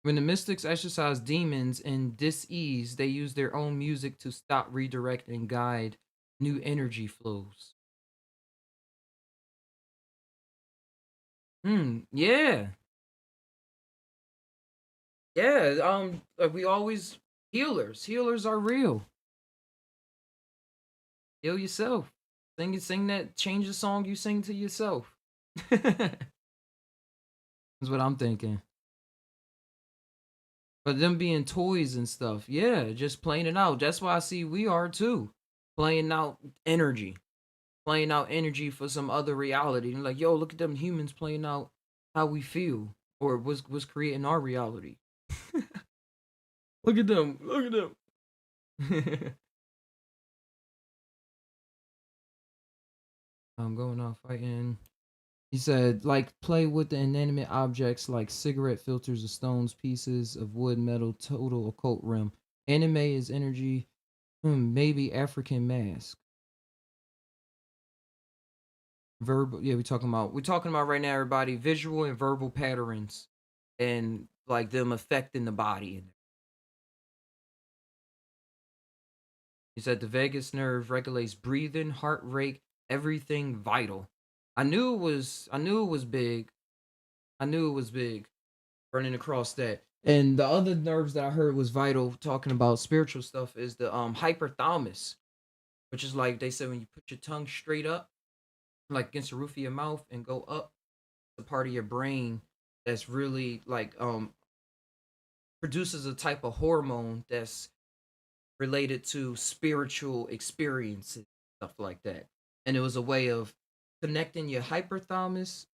When the mystics exercise demons in dis-ease, they use their own music to stop, redirect, and guide new energy flows. Yeah. Yeah. We always healers. Healers are real. Heal yourself. Sing that, change the song you sing to yourself. That's what I'm thinking. But them being toys and stuff, yeah, just playing it out. That's why I see we are too. Playing out energy. Playing out energy for some other reality. And like, yo, look at them humans playing out how we feel. Or was creating our reality. Look at them. Look at them. I'm going off fighting. He said, like, play with the inanimate objects like cigarette filters or stones, pieces of wood, metal, total occult realm. Anime is energy, maybe African mask. Verbal, yeah, we're talking about right now, everybody, visual and verbal patterns and like them affecting the body. He said the vagus nerve regulates breathing, heart rate, everything vital. I knew it was big. I knew it was big running across that. And the other nerves that I heard was vital talking about spiritual stuff is the hypothalamus, which is like they said when you put your tongue straight up, like against the roof of your mouth and go up, the part of your brain that's really like produces a type of hormone that's related to spiritual experiences, stuff like that. And it was a way of connecting your hypothalamus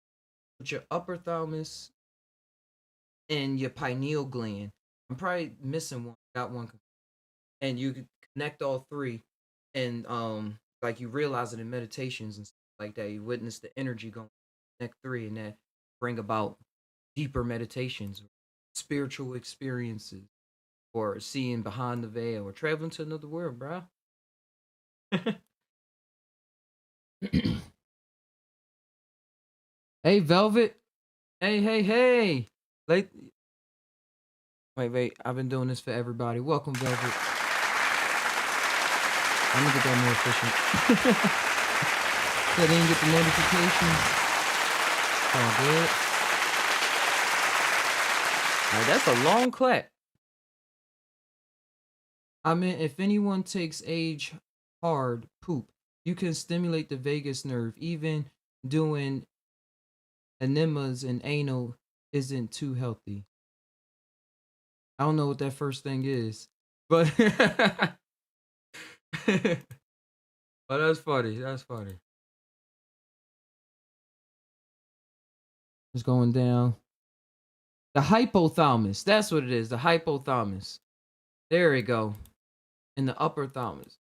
with your upper thalamus and your pineal gland. I'm probably missing one. Got one, and you could connect all three, and like you realize it in meditations and stuff like that. You witness the energy going connect three, and that bring about deeper meditations, spiritual experiences, or seeing behind the veil, or traveling to another world, bro. Hey, Velvet. Hey, hey, hey. Late. Wait. I've been doing this for everybody. Welcome, Velvet. I'm gonna get that more efficient. So I didn't get the notification. All good. All right, that's a long clap. I mean, if anyone takes age hard poop, you can stimulate the vagus nerve. Even doing enemas and anal isn't too healthy. I don't know what that first thing is, but but that's funny. That's funny. It's going down. The hypothalamus. That's what it is. The hypothalamus. There we go. In the upper thalamus.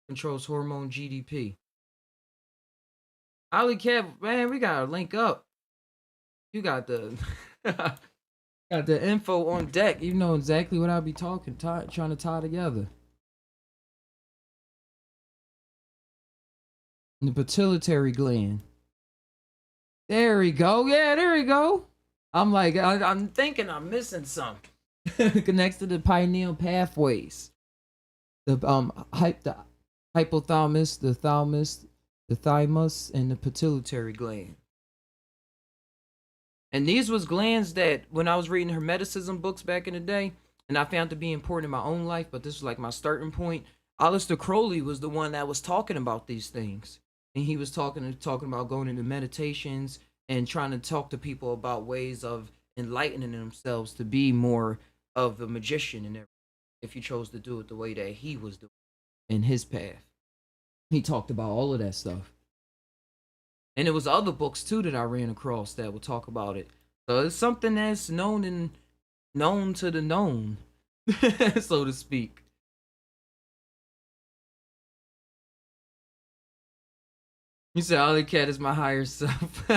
Controls hormone GDP. Ali Kev, man, we gotta link up. You got the got the info on deck. You know exactly what I'll be trying to tie together. The pituitary gland. There we go. Yeah, there we go. I'm like, I'm thinking I'm missing something. Connects to the pineal pathways. The hypothalamus, the thalamus, the thymus, and the pituitary gland. And these was glands that when I was reading hermeticism books back in the day, and I found to be important in my own life, but this was like my starting point. Aleister Crowley was the one that was talking about these things. And he was talking about going into meditations and trying to talk to people about ways of enlightening themselves to be more of a magician and everything, if you chose to do it the way that he was doing in his path. He talked about all of that stuff. And there was other books too that I ran across that would talk about it. So it's something that's known to the known, so to speak. You said Ollie Cat is my higher self,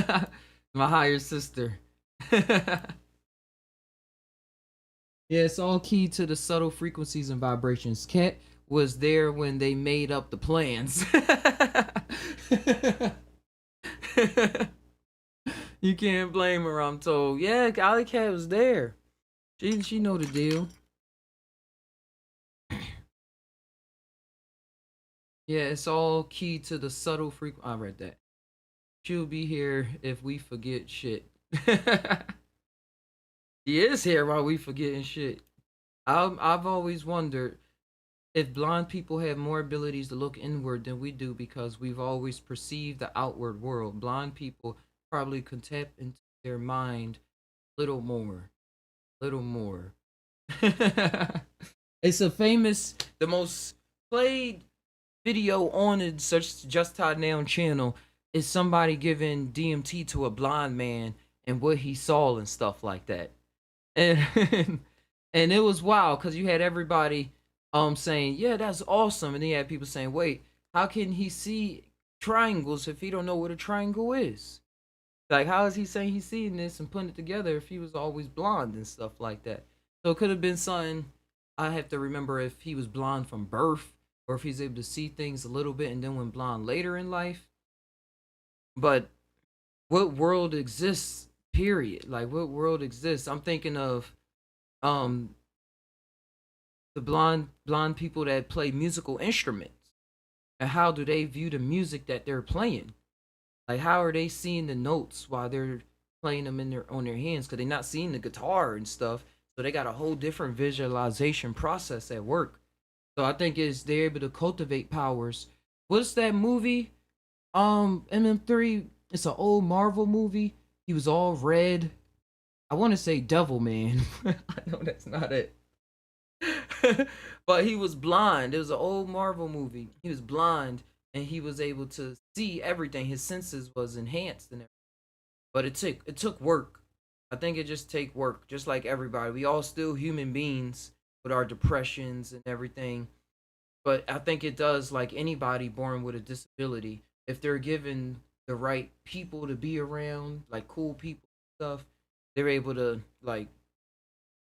my higher sister. Yeah, it's all key to the subtle frequencies and vibrations. Cat was there when they made up the plans. You can't blame her, I'm told. Yeah, Alley Cat was there. She know the deal. Yeah, it's all key to the subtle frequency. I read that. She'll be here if we forget shit. He is here while we forgetting shit. I've always wondered if blind people have more abilities to look inward than we do because we've always perceived the outward world. Blind people probably can tap into their mind little more, little more. It's a famous, the most played video on it, such Just Tainow channel, is somebody giving DMT to a blind man and what he saw and stuff like that. And and it was wild because you had everybody saying, yeah, that's awesome, and then you had people saying, wait, how can he see triangles if he don't know what a triangle is? Like, how is he saying he's seeing this and putting it together if he was always blonde and stuff like that? So it could have been something. I have to remember if he was blonde from birth or if he's able to see things a little bit and then went blonde later in life. But what world exists? Period. Like, what world exists? I'm thinking of um the blonde people that play musical instruments, and how do they view the music that they're playing? Like, how are they seeing the notes while they're playing them in their on their hands? Because they're not seeing the guitar and stuff, so they got a whole different visualization process at work. So I think it's they're able to cultivate powers. What's that movie? MM3. It's an old Marvel movie. He was all red. I want to say Devil Man. I know that's not it. But he was blind. It was an old Marvel movie. He was blind and he was able to see everything. His senses was enhanced and everything. But it took work. I think it just take work, just like everybody. We all still human beings with our depressions and everything. But I think it does, like anybody born with a disability, if they're given the right people to be around, like cool people and stuff, they're able to like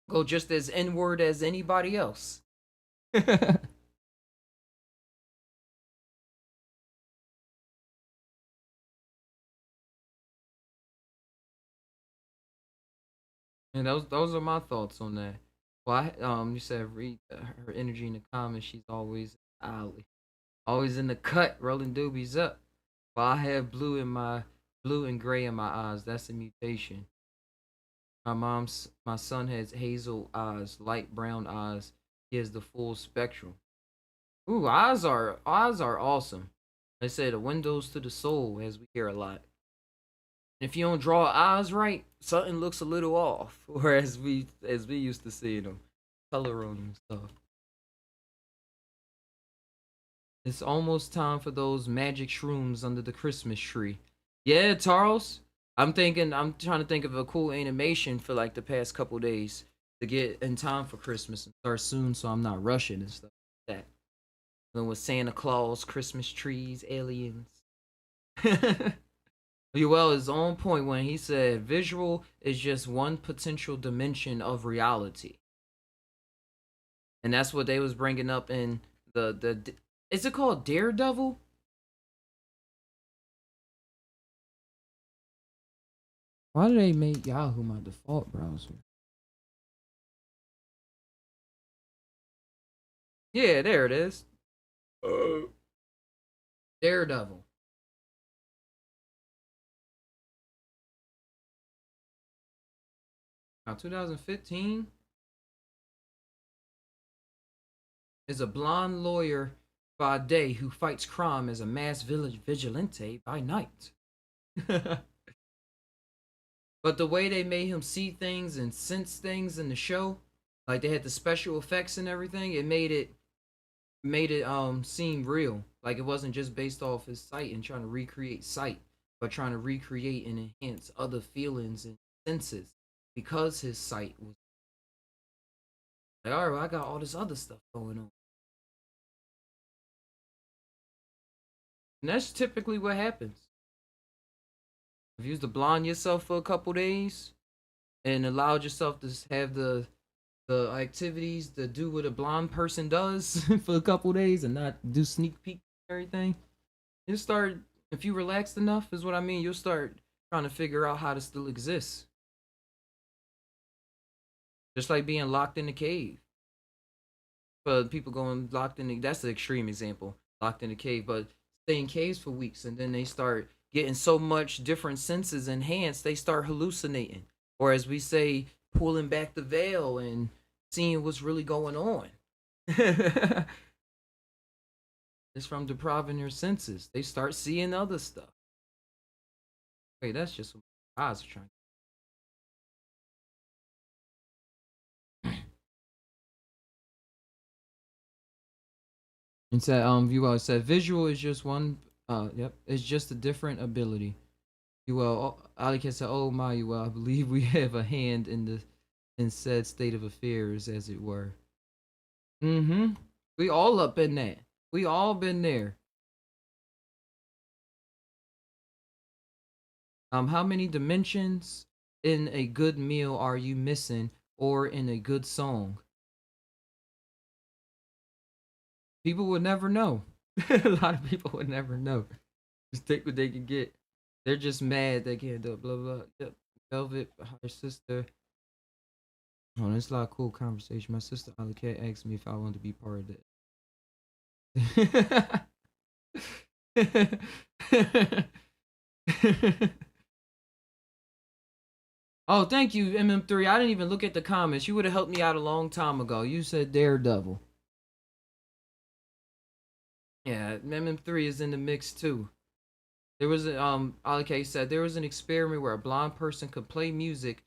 go just as inward as anybody else. And those are my thoughts on that. Well, you said read her energy in the comments. She's always alley, always in the cut, rolling doobies up. Well, I have blue and gray in my eyes. That's a mutation. My son has hazel eyes, light brown eyes. He has the full spectrum. Ooh, eyes are awesome. They say the windows to the soul, as we hear a lot. If you don't draw eyes right, something looks a little off. Or as we used to see them, color on them stuff. It's almost time for those magic shrooms under the Christmas tree. Yeah, Charles. I'm trying to think of a cool animation for like the past couple days to get in time for Christmas and start soon so I'm not rushing and stuff like that. Then with Santa Claus, Christmas trees, aliens. Well is on point when he said visual is just one potential dimension of reality, and that's what they was bringing up in the. Is it called Daredevil? Why do they make Yahoo my default browser? Yeah, there it is. Daredevil. Now, 2015 is a blonde lawyer by day who fights crime as a mass village vigilante by night. But the way they made him see things and sense things in the show, like they had the special effects and everything, it made it seem real. Like it wasn't just based off his sight and trying to recreate sight, but trying to recreate and enhance other feelings and senses because his sight was like, all right, well, I got all this other stuff going on. And that's typically what happens. If you used to blind yourself for a couple days and allowed yourself to have the activities to do what a blind person does for a couple days and not do sneak peek and everything, you start if you relaxed enough is what I mean, you'll start trying to figure out how to still exist. Just like being locked in a cave. But people going locked in that's the extreme example, locked in a cave, but stay in caves for weeks and then they start getting so much different senses enhanced, they start hallucinating. Or as we say, pulling back the veil and seeing what's really going on. It's from depriving their senses. They start seeing other stuff. Wait, that's just what my eyes are trying. And said, you all said visual is just one. Yep, it's just a different ability. You well, Ali can say, oh my, you well, I believe we have a hand in the in said state of affairs, as it were. Mm-hmm. We all up in that. We all been there. How many dimensions in a good meal are you missing, or in a good song? People would never know. A lot of people would never know. Just take what they can get. They're just mad they can't do it. Blah blah. Yep. Velvet, her sister. Oh, it's a lot of cool conversation. My sister Alicat asked me if I wanted to be part of that. Oh, thank you, MM3. I didn't even look at the comments. You would have helped me out a long time ago. You said Daredevil. Yeah, MM3 is in the mix too. There was a, Alike said there was an experiment where a blind person could play music.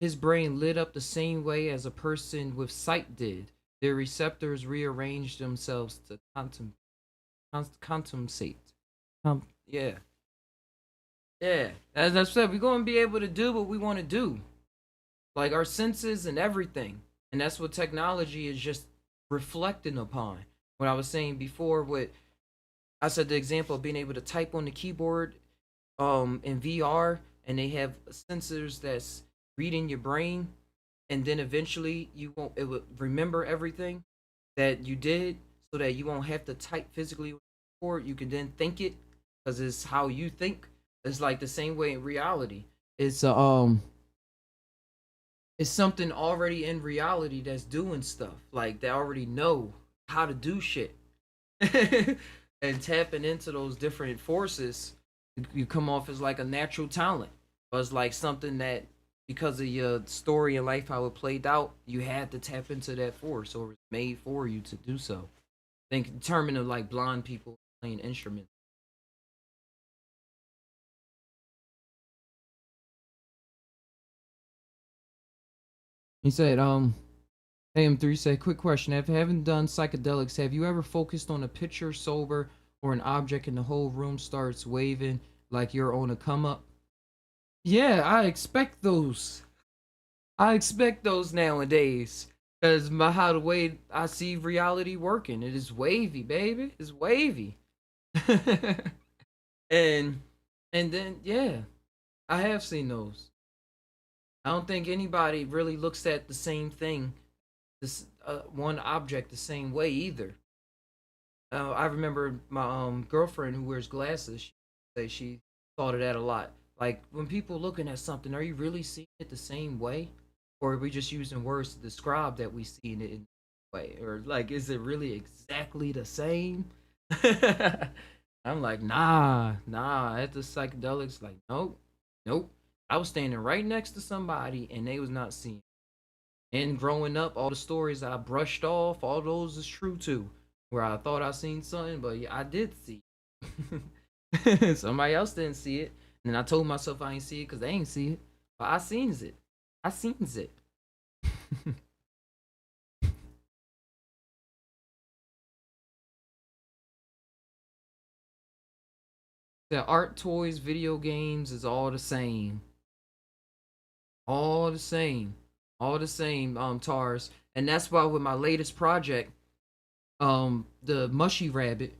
His brain lit up the same way as a person with sight did. Their receptors rearranged themselves to compensate. Yeah, yeah. As I said, we're gonna be able to do what we want to do, like our senses and everything, and that's what technology is just reflecting upon. What I was saying before, what I said, the example of being able to type on the keyboard in VR, and they have sensors that's reading your brain, and then eventually you won't it will remember everything that you did, so that you won't have to type physically on the keyboard. You can then think it because it's how you think. It's like the same way in reality. It's it's something already in reality that's doing stuff. Like they already know how to do shit. And tapping into those different forces, you come off as like a natural talent. But it's like something that, because of your story and life, how it played out, you had to tap into that force, or it's made for you to do so. Think in terms of like blind people playing instruments. He said, AM3 said, quick question. If you haven't done psychedelics, have you ever focused on a picture sober or an object and the whole room starts waving like you're on a come up? Yeah, I expect those. I expect those nowadays. Cause my how the way I see reality working, it is wavy, baby. It's wavy. and and then yeah, I have seen those. I don't think anybody really looks at the same thing, this one object the same way either. I remember my girlfriend who wears glasses. She say she thought of that a lot. Like when people looking at something, are you really seeing it the same way, or are we just using words to describe that we seeing it in the way, or like is it really exactly the same? I'm like, nah. At the psychedelics, like, nope, nope. I was standing right next to somebody and they was not seeing. And growing up, all the stories I brushed off, all those is true too. Where I thought I seen something, but yeah, I did see. Somebody else didn't see it, and then I told myself I ain't see it because they ain't see it, but I seen it. I seen it. The art, toys, video games is all the same. All the same. All the same, Tars. And that's why with my latest project, the mushy rabbit,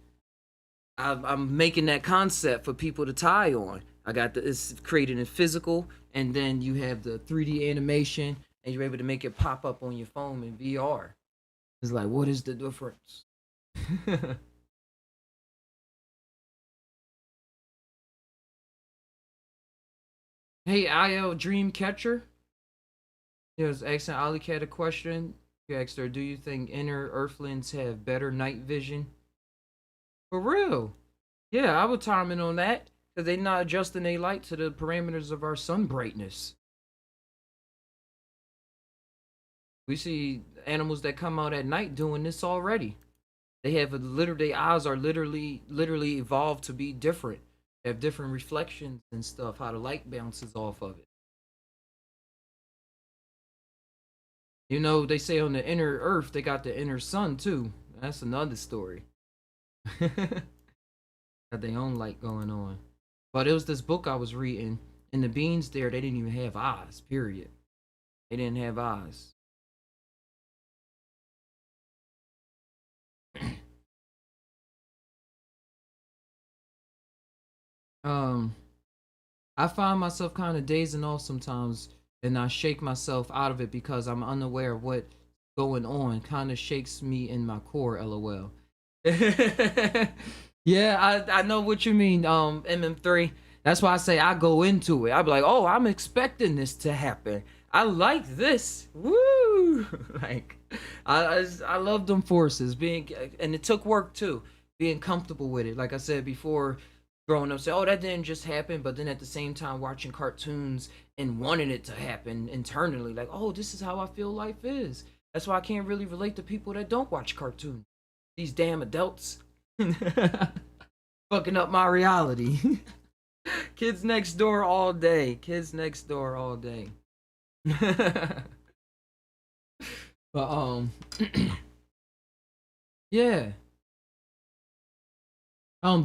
I'm making that concept for people to tie on. I got the it's created in physical, and then you have the 3D animation, and you're able to make it pop up on your phone in VR. It's like, what is the difference? Hey, IL Dreamcatcher. Yeah, I was asking Ali Cat a question. You asked her, "Do you think inner Earthlings have better night vision?" For real? Yeah, I would time in on that because they not adjusting their light to the parameters of our sun brightness. We see animals that come out at night doing this already. They have a literally their eyes are literally evolved to be different. They have different reflections and stuff. How the light bounces off of it. You know, they say on the inner Earth they got the inner sun too. That's another story. Got their own light going on. But it was this book I was reading, and the beings there they didn't even have eyes. Period. They didn't have eyes. um, I find myself kind of dazing off sometimes, and I shake myself out of it because I'm unaware of what's going on. Kind of shakes me in my core. LOL. Yeah, I know what you mean. MM3. That's why I say I go into it. I be like, oh, I'm expecting this to happen. I like this. Woo! Like, I love them forces being, and it took work too. Being comfortable with it. Like I said before, growing up, say, oh, that didn't just happen. But then at the same time, watching cartoons and wanting it to happen internally, like, oh, this is how I feel life is. That's why I can't really relate to people that don't watch cartoons. These damn adults. Fucking up my reality. Kids next door all day. Kids next door all day. But yeah.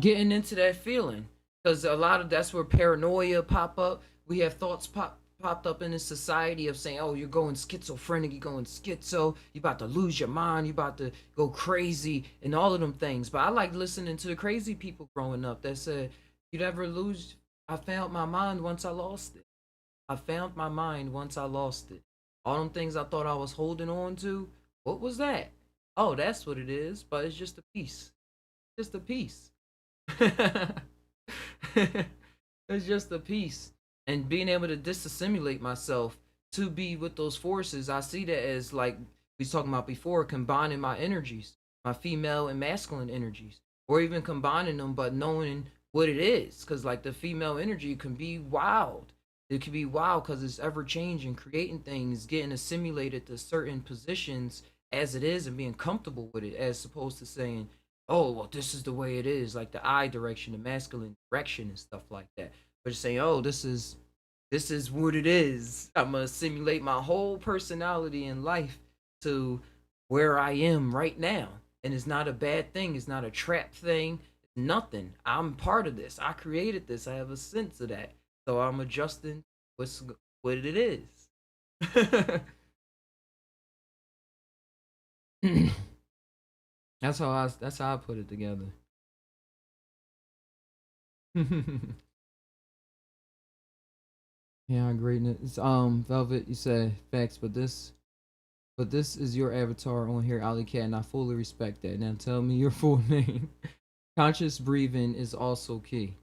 Getting into that feeling. Cause a lot of that's where paranoia pop up. We have thoughts popped up in this society of saying, oh, you're going schizophrenic, you're going schizo, you about to lose your mind, you about to go crazy, and all of them things. But I like listening to the crazy people growing up that said, you'd ever lose. I found my mind once I lost it. I found my mind once I lost it. All them things I thought I was holding on to, what was that? Oh, that's what it is, but it's just a piece. Just a piece. It's just a piece. And being able to disassimilate myself to be with those forces, I see that as like we was talking about before, combining my energies, my female and masculine energies, or even combining them, but knowing what it is. Because like the female energy can be wild. It can be wild because it's ever changing, creating things, getting assimilated to certain positions as it is, and being comfortable with it, as opposed to saying, oh well, this is the way it is, like the I direction, the masculine direction and stuff like that. But just saying, oh, this is what it is. I'm gonna simulate my whole personality in life to where I am right now. And it's not a bad thing, it's not a trap thing, nothing. I'm part of this. I created this. I have a sense of that. So I'm adjusting what's what it is. that's how I put it together. Yeah, greatness. Velvet, you said facts, but this is your avatar on here, Ali Cat, and I fully respect that. Now tell me your full name. Conscious breathing is also key.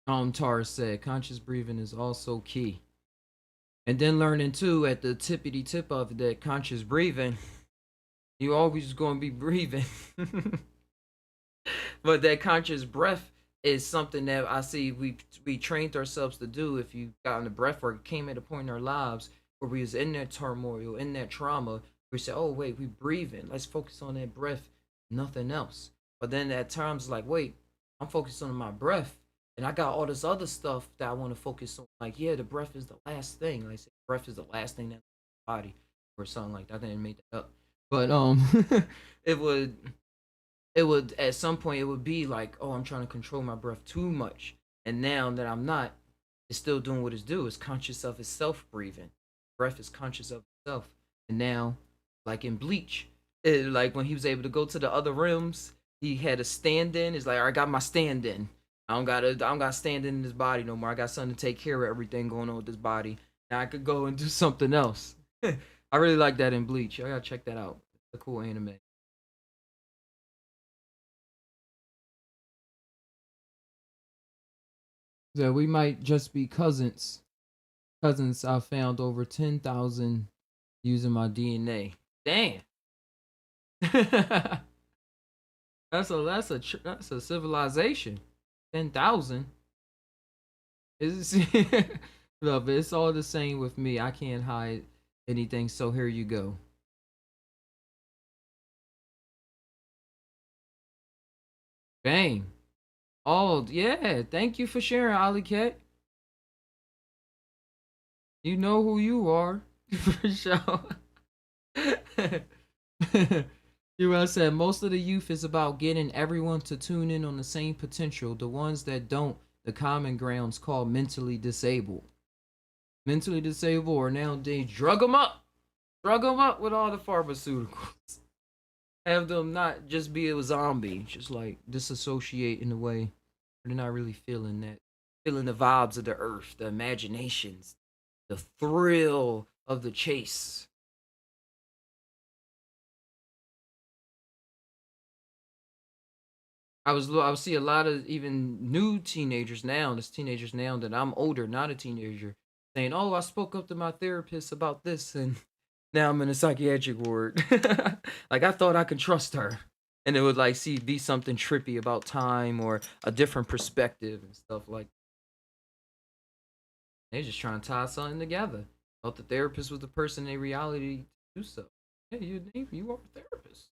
Tara said conscious breathing is also key. And then learning too at the tippity tip of that conscious breathing, you always gonna be breathing. But that conscious breath is something that I see we trained ourselves to do. If you got in the breath work, it came at a point in our lives where we was in that turmoil, in that trauma. We said, "Oh wait, we breathing. Let's focus on that breath, nothing else." But then at times, like, wait, I'm focused on my breath, and I got all this other stuff that I want to focus on. Like, yeah, the breath is the last thing. Like I said, breath is the last thing that body or something like that. I didn't make that up, but it would at some point it would be like, oh, I'm trying to control my breath too much, and now that I'm not, it's still doing what it's due. It's conscious of itself breathing. Breath is conscious of itself, and now, like in Bleach, like when he was able to go to the other realms, he had a stand in. It's like, I got my stand in. I don't got stand in this body no more. I got something to take care of everything going on with this body. Now I could go and do something else. I really like that in Bleach. I gotta check that out. It's a cool anime. So we might just be cousins. cousins I found over 10,000 using my DNA. Damn. That's a civilization. 10,000 is no, but it's all the same with me. I can't hide anything. So here you go. Bang. Oh yeah. Thank you for sharing, Ali Cat. You know who you are for sure. You know, I said most of the youth is about getting everyone to tune in on the same potential. The ones that don't, the common ground's called mentally disabled. Mentally disabled, or nowadays drug them up with all the pharmaceuticals. Have them not just be a zombie, just like disassociate in a way where they're not really feeling that, feeling the vibes of the earth, the imaginations, the thrill of the chase. I would see a lot of even new teenagers now. There's teenagers now that I'm older, not a teenager, saying, "Oh, I spoke up to my therapist about this, and now I'm in a psychiatric ward." Like I thought I could trust her, and it would like see be something trippy about time or a different perspective and stuff like. They just trying to tie something together. Thought the therapist was the person in reality to do so. Hey, you are a therapist.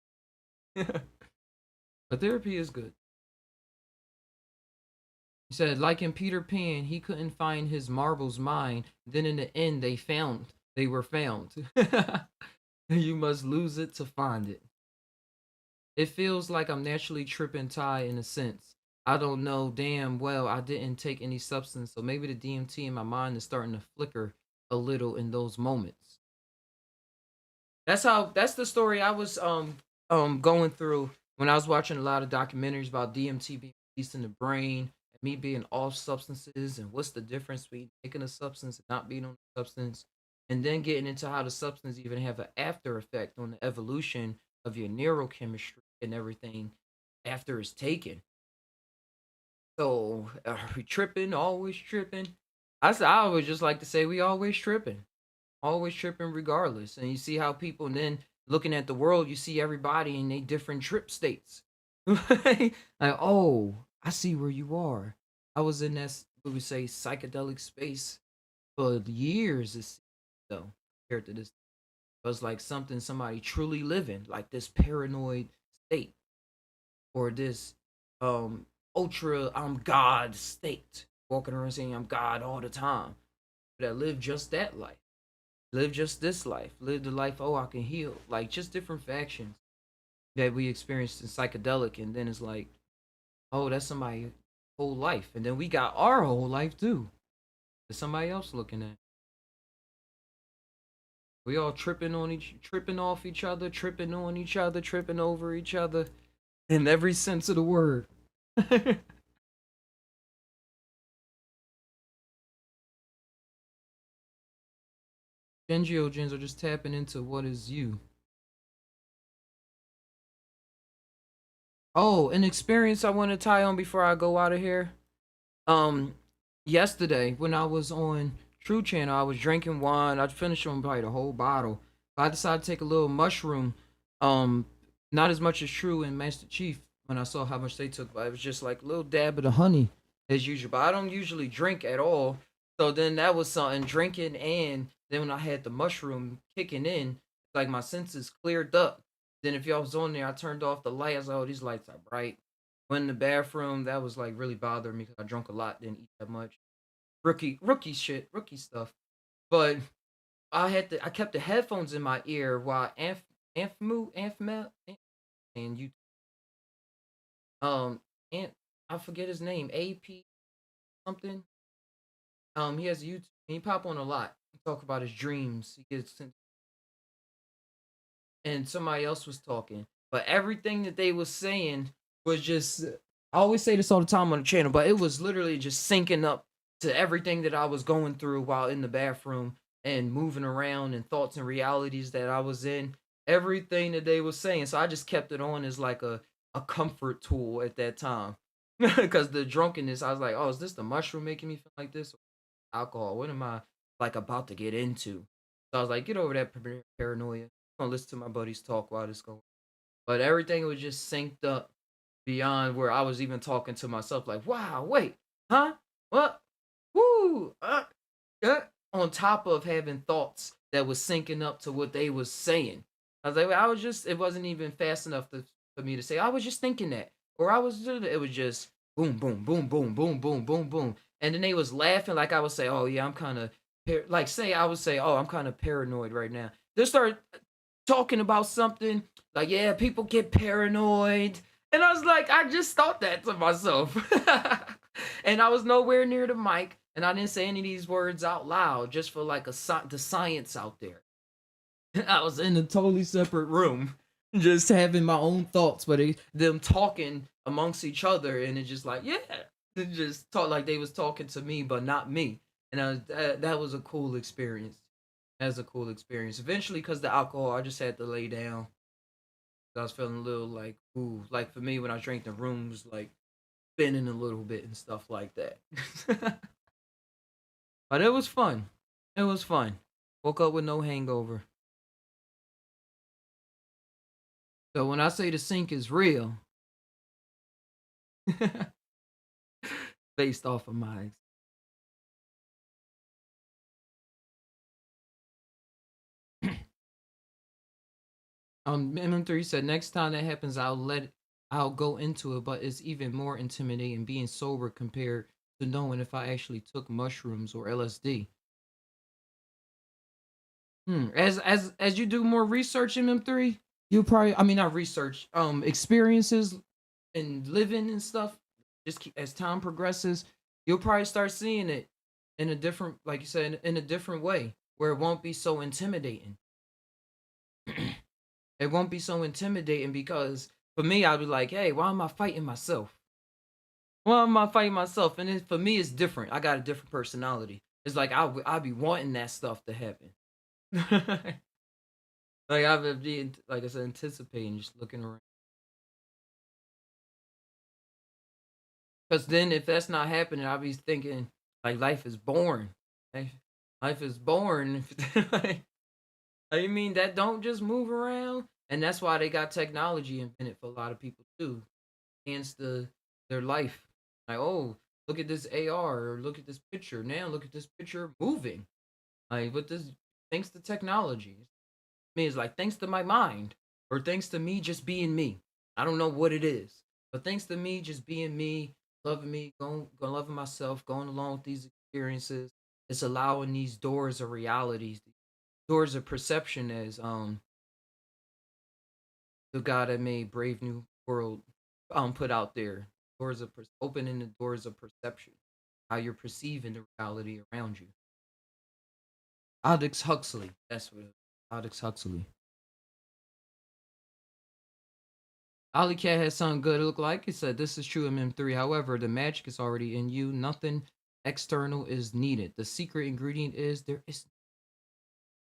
But therapy is good. He said, like in Peter Pan, he couldn't find his marbles mine. Then in the end, they were found. You must lose it to find it. It feels like I'm naturally tripping Ty in a sense. I don't know damn well I didn't take any substance, so maybe the DMT in my mind is starting to flicker a little in those moments. That's the story I was going through when I was watching a lot of documentaries about DMT being released in the brain and me being off substances and what's the difference between taking a substance and not being on the substance, and then getting into how the substance even have an after effect on the evolution of your neurochemistry and everything after it's taken. So are we tripping? Always tripping? I always just like to say we always tripping regardless. And you see how people, and then looking at the world, you see everybody in a different trip states. Like, oh, I see where you are. I was in that, what we say, psychedelic space for years. Though compared to this, it was like something somebody truly living, like this paranoid state or this ultra I'm God state, walking around saying I'm God all the time. That live just that life, live just this life, live the life. Oh, I can heal. Like just different factions that we experienced in psychedelic, and then it's like, oh, that's somebody whole life, and then we got our whole life too. There's somebody else looking at. We all tripping off each other, tripping on each other, tripping over each other, in every sense of the word. Angiogens are just tapping into what is you. Oh, an experience I want to tie on before I go out of here. Um, Yesterday when I was on True Channel, I was drinking wine. I finished on probably the whole bottle. I decided to take a little mushroom. Um, Not as much as True and Master Chief when I saw how much they took, but it was just like a little dab of the honey as usual. But I don't usually drink at all. So then that was something drinking, and then when I had the mushroom kicking in, like my senses cleared up. Then if y'all was on there, I turned off the light. I was like, oh, these lights are bright. Went in the bathroom. That was like really bothering me because I drunk a lot, didn't eat that much. Rookie shit, rookie stuff. But I kept the headphones in my ear while Amphmu and you and I forget his name, AP something. He has a YouTube and he pop on a lot. He talk about his dreams. He gets and somebody else was talking, but everything that they was saying was just. I always say this all the time on the channel, but it was literally just syncing up to everything that I was going through while in the bathroom and moving around and thoughts and realities that I was in. Everything that they was saying, so I just kept it on as like a comfort tool at that time. Because the drunkenness, I was like, oh, is this the mushroom making me feel like this? Alcohol. What am I? like about to get into. So I was like, get over that paranoia. I'm gonna listen to my buddies talk while this going. But everything was just synced up beyond where I was even talking to myself, like, wow, wait, huh? What? Woo! On top of having thoughts that was syncing up to what they was saying. I was like, well, it wasn't even fast enough for me to say, I was just thinking that. Or it was just boom, boom, boom, boom, boom, boom, boom, boom. And then they was laughing like I would say, oh yeah, I'm kind of, like say, I would say, oh, I'm kind of paranoid right now. They start talking about something like, yeah, people get paranoid. And I was like, I just thought that to myself. And I was nowhere near the mic. And I didn't say any of these words out loud just for like the science out there. I was in a totally separate room, just having my own thoughts, but them talking amongst each other, and it's just like, yeah, they just talk like they was talking to me, but not me. And that was a cool experience. That's a cool experience. Eventually, because the alcohol, I just had to lay down. I was feeling a little like, ooh, like for me when I drank, the room was like spinning a little bit and stuff like that. But it was fun. It was fun. Woke up with no hangover. So when I say the sink is real, based off of my MM3 said next time that happens I'll go into it, but it's even more intimidating being sober compared to knowing if I actually took mushrooms or LSD. As you do more research in MM3, you probably, I mean, not research, experiences and living and stuff, just as time progresses, you'll probably start seeing it in a different, like you said, in a different way where it won't be so intimidating. It won't be so intimidating because for me, I'll be like, hey, why am I fighting myself? Why am I fighting myself? And for me, it's different. I got a different personality. It's like I'll be wanting that stuff to happen. Like I've been, like I said, anticipating, just looking around. Because then if that's not happening, I'll be thinking like life is boring. Life is boring. Like, I mean that don't just move around, and that's why they got technology invented for a lot of people too. Enhance their life. Like, oh, look at this AR, or look at this picture. Now look at this picture moving. Like with this, thanks to technology. Me is like thanks to my mind, or thanks to me just being me. I don't know what it is, but thanks to me just being me, going loving myself, going along with these experiences, it's allowing these doors of realities, doors of perception, as the God that made Brave New World put out there. Doors of opening the doors of perception, how you're perceiving the reality around you. Aldous Huxley, that's what it is. Aldous Huxley. Ali Cat has something good to look like. He said, this is true MM3. However, the magic is already in you. Nothing external is needed. The secret ingredient is there is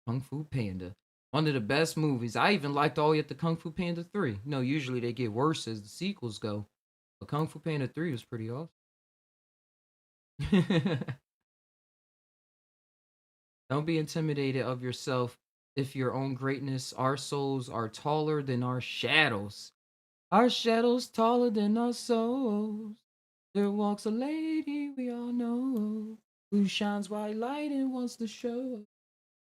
Kung Fu Panda. One of the best movies. I even liked all yet the Kung Fu Panda 3. You know, usually they get worse as the sequels go. But Kung Fu Panda 3 was pretty awesome. Don't be intimidated of yourself if your own greatness. Our souls are taller than our shadows. Our shadows taller than our souls. There walks a lady we all know who shines white light and wants to show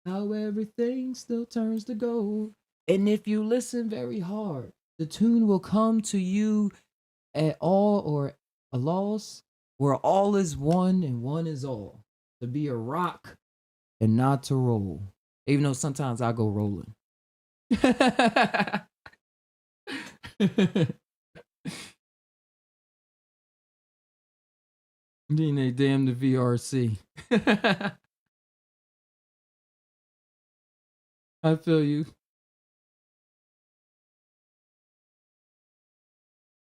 how everything still turns to gold. And if you listen very hard, the tune will come to you at all or a loss where all is one and one is all. To be a rock and not to roll. Even though sometimes I go rolling. Then they damn the VRC. I feel you.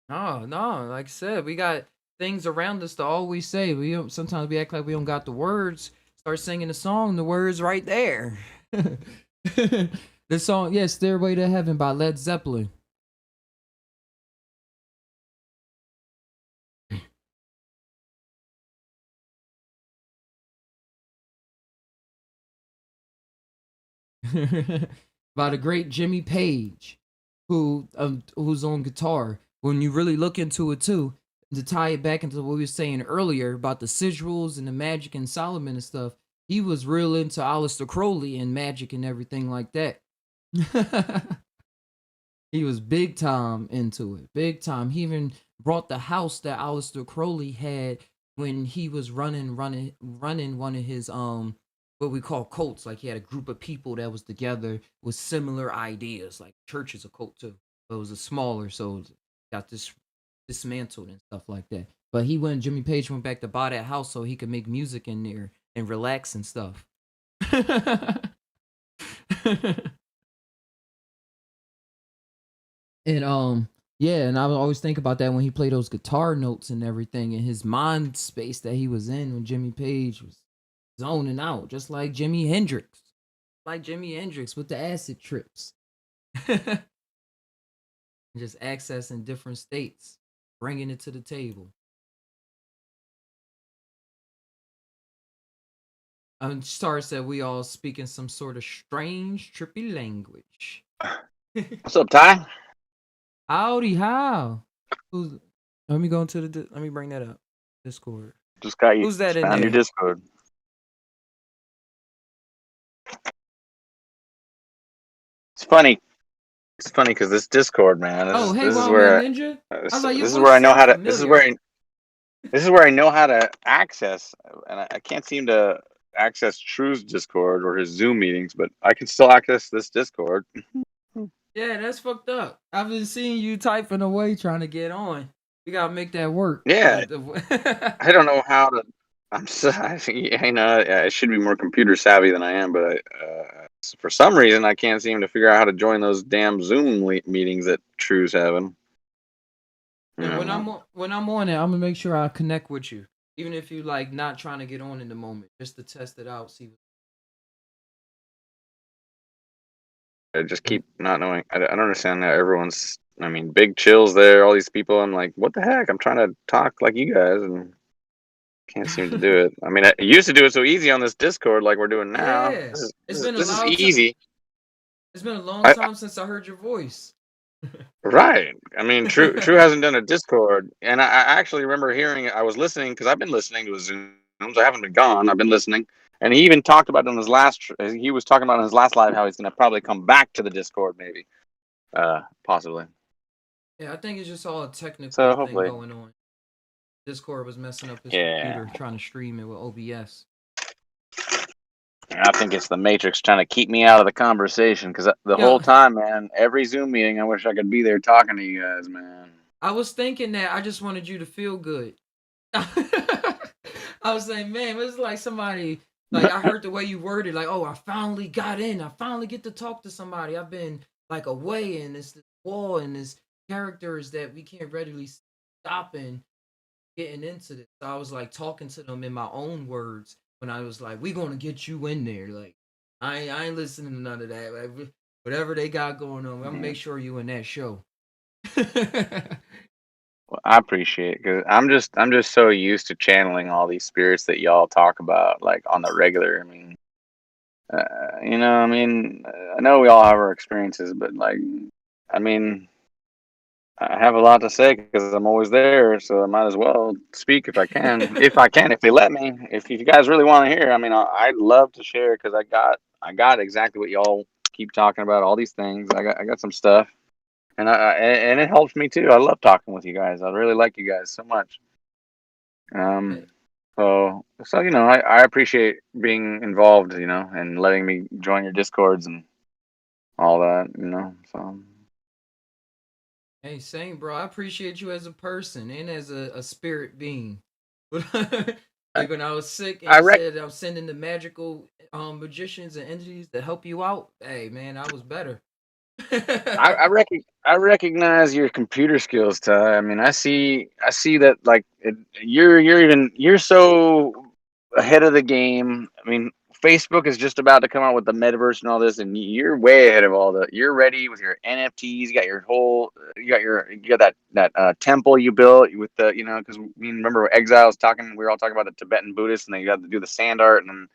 No, no, like I said, we got things around us to always say. We don't, sometimes we act like we don't got the words. Start singing the song, the words right there. The song, yes, Stairway to Heaven by Led Zeppelin. by the great Jimmy Page, who's on guitar. When you really look into it too, to tie it back into what we were saying earlier about the sigils and the magic and Solomon and stuff, he was real into Aleister Crowley and magic and everything like that. He was big time into it, big time. He even brought the house that Aleister Crowley had when he was running one of his what we call cults. Like he had a group of people that was together with similar ideas. Like church is a cult too, but it was a smaller, so it got this dismantled and stuff like that. But Jimmy Page went back to buy that house so he could make music in there and relax and stuff. And yeah, and I would always think about that when he played those guitar notes and everything in his mind space that he was in when Jimmy Page was zoning out, just like Jimi Hendrix. Like Jimi Hendrix with the acid trips. Just accessing different states, bringing it to the table. Star said we all speaking some sort of strange, trippy language. What's up, Ty? Howdy, how? Let me go into let me bring that up. Discord. Just got you. Who's that in found there? your Discord. It's funny. It's funny because this Discord, man. This is where Ninja. this is where I know how to. This is where I know how to access, and I can't seem to access True's Discord or his Zoom meetings, but I can still access this Discord. Yeah, that's fucked up. I've been seeing you typing away trying to get on. We gotta make that work. Yeah, I don't know how to. I should be more computer savvy than I am, but for some reason I can't seem to figure out how to join those damn Zoom meetings that True's having. And when I'm on it, I'm gonna make sure I connect with you, even if you like not trying to get on in the moment, just to test it out. See. I just keep not knowing. I don't understand how everyone's. I mean, Big Chill's there. All these people. I'm like, what the heck? I'm trying to talk like you guys and can't seem to do it. I mean, I used to do it so easy on this Discord, like we're doing now. Yeah, this is easy. It's been a long time since I heard your voice. Right. I mean, True hasn't done a Discord, and I actually remember hearing it. I was listening because I've been listening to his Zooms. I haven't been gone. I've been listening, and he even talked about it in his last. He was talking about in his last live how he's going to probably come back to the Discord, maybe, possibly. Yeah, I think it's just all a technical thing going on. Discord was messing up his computer trying to stream it with OBS. I think it's the Matrix trying to keep me out of the conversation because the whole time, man, every Zoom meeting, I wish I could be there talking to you guys, man. I was thinking that I just wanted you to feel good. I was saying, man, it's like somebody, like I heard the way you worded, like, oh, I finally got in. I finally get to talk to somebody. I've been like away, and it's this wall and this characters that we can't readily stop and getting into this. So I was like talking to them in my own words when I was like, we gonna get you in there. Like, I ain't listening to none of that. Like, whatever they got going on, I'm gonna make sure you in that show. Well, I appreciate it because I'm just so used to channeling all these spirits that y'all talk about like on the regular. I mean, I mean, I know we all have our experiences, but like, I mean, I have a lot to say because I'm always there, so I might as well speak if I can. If they let me. If you guys really want to hear, I mean, I'd love to share because I got exactly what y'all keep talking about. All these things. I got some stuff, and and it helps me too. I love talking with you guys. I really like you guys so much. So I appreciate being involved, and letting me join your Discords and all that, So. Hey, same, bro. I appreciate you as a person and as a spirit being. Like when I was sick and said I'm sending the magical magicians and entities to help you out. Hey, man, I was better. I recognize your computer skills, Ty. I mean, I see that like you're so ahead of the game. I mean, Facebook is just about to come out with the metaverse and all this, and you're way ahead of all that. You're ready with your NFTs. You got your whole, you got that temple you built with the, because we remember Exiles talking. We were all talking about the Tibetan Buddhists, and they got to do the sand art, and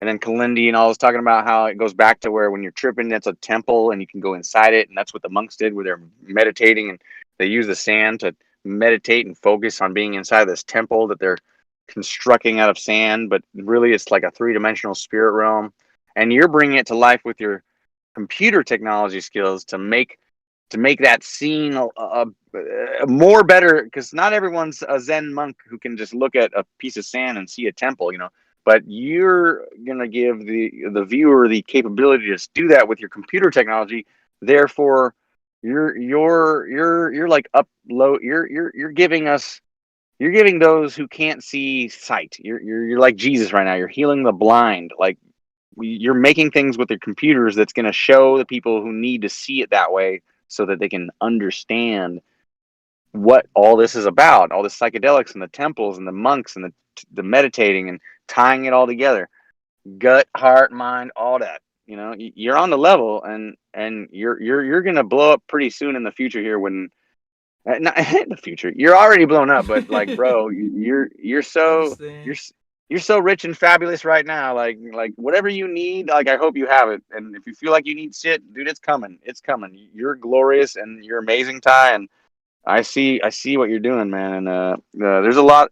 And then Kalindi and all was talking about how it goes back to where when you're tripping, that's a temple and you can go inside it. And that's what the monks did where they're meditating and they use the sand to meditate and focus on being inside this temple that they're constructing out of sand. But really, it's like a 3-dimensional spirit realm. And you're bringing it to life with your computer technology skills to make that scene a more better, because not everyone's a Zen monk who can just look at a piece of sand and see a temple, but you're gonna give the viewer the capability to do that with your computer technology. Therefore, you're like upload. You're giving us. You're giving those who can't see sight. You're like Jesus right now. You're healing the blind. Like you're making things with your computers that's going to show the people who need to see it that way so that they can understand what all this is about, all the psychedelics and the temples and the monks and the meditating and tying it all together, gut, heart, mind, all that. You're on the level, and you're gonna blow up pretty soon in the future here. When not in the future, you're already blown up, but like, bro, you're so Understand? you're so rich and fabulous right now. Like whatever you need, like I hope you have it. And if you feel like you need shit, dude, it's coming. It's coming. You're glorious and you're amazing, Ty. And I see what you're doing, man. And there's a lot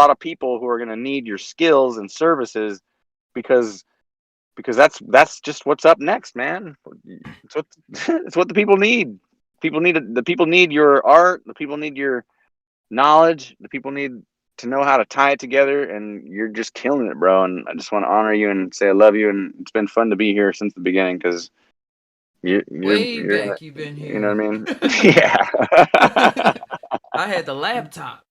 of people who are gonna need your skills and services because that's just what's up next, man. It's what it's what the people need. The people need your art. The people need your knowledge. The people need to know how to tie it together, and you're just killing it, bro. And I just want to honor you and say I love you, and it's been fun to be here since the beginning because Way you're back you've been you know what I here. mean? Yeah. I had the laptop.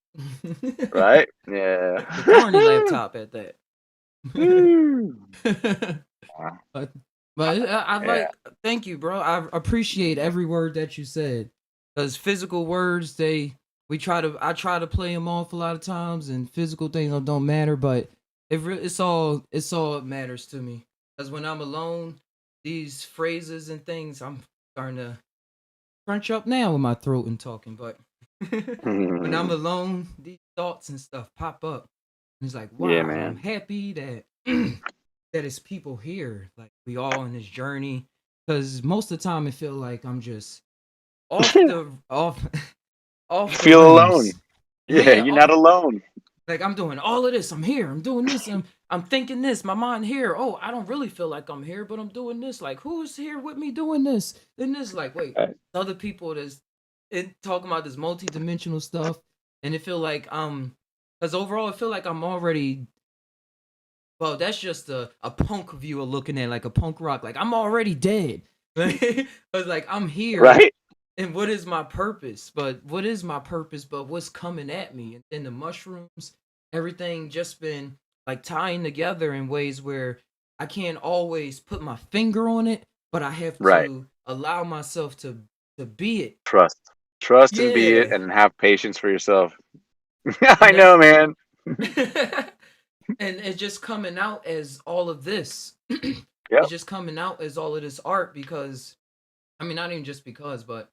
Right? Yeah. The corny laptop at that. Woo. but I Yeah. like, thank you, bro. I appreciate every word that you said. Because physical words, I try to play them off a lot of times, and physical things don't matter, but it's all matters to me. Because when I'm alone, these phrases and things, I'm starting to crunch up now with my throat and talking, but when I'm alone, these thoughts and stuff pop up. And it's like, Yeah, wow, I'm man. happy that that it's people here. Like we all on this journey. Cause most of the time it feel like I'm just off the off You off the feel alone. rims. Yeah, Yeah, you're not alone. like I'm doing all of this. I'm here. I'm doing this. I'm thinking this. My mind here. Oh, I don't really feel like I'm here, but I'm doing this. Like who's here with me doing this? Then this like wait, other people that's talking about this multi-dimensional stuff, and it feel like because overall I feel like I'm already. Well, that's just a punk view of looking at it, like a punk rock. Like I'm already dead. Like I'm here, Right? and what is my purpose? But what is my purpose? But what's coming at me? And then the mushrooms, everything just been like tying together in ways where I can't always put my finger on it, but I have Right. to allow myself to be it. Trust. Trust and be it Yeah, and have patience for yourself. I and know, that's man. and it's just coming out as all of this. Yep. It's just coming out as all of this art because I mean not even just because, but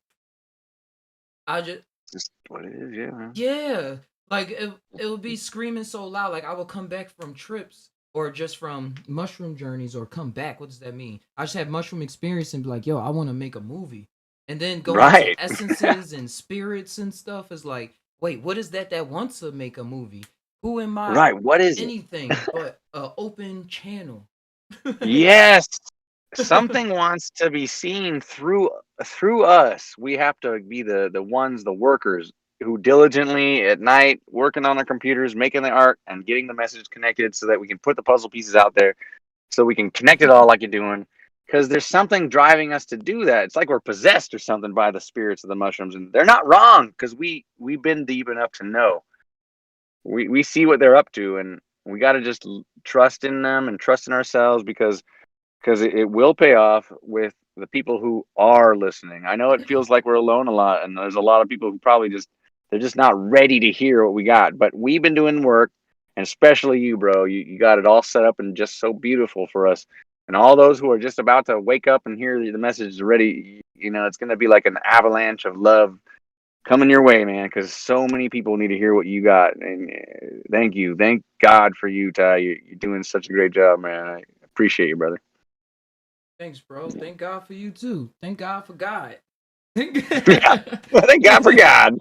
I just Just what it is, yeah, man. yeah, like it would be screaming so loud. Like I would come back from trips or just from mushroom journeys or come back. What does that mean? I just have mushroom experience and be like, yo, I want to make a movie. And then go into Right. essences and spirits and stuff is like, wait, what is that wants to make a movie? Who am I? Right. What is it? Anything but a open channel. Yes. Something wants to be seen through us. We have to be the ones, the workers who diligently at night working on our computers, making the art and getting the message connected so that we can put the puzzle pieces out there so we can connect it all like you're doing. Because there's something driving us to do that. It's like we're possessed or something by the spirits of the mushrooms, and they're not wrong because we've been deep enough to know. We see what they're up to, and we got to just trust in them and trust in ourselves because it will pay off with the people who are listening. I know it feels like we're alone a lot, and there's a lot of people who probably they're just not ready to hear what we got. But we've been doing work, and especially you, bro. You got it all set up and just so beautiful for us. And all those who are just about to wake up and hear the message already, it's going to be like an avalanche of love coming your way, man, because so many people need to hear what you got. And thank you. Thank God for you, Ty. You're doing such a great job, man. I Appreciate you, brother. Thanks, bro. Thank God for you too. Thank God for God. Thank Yeah. Well, thank God for God.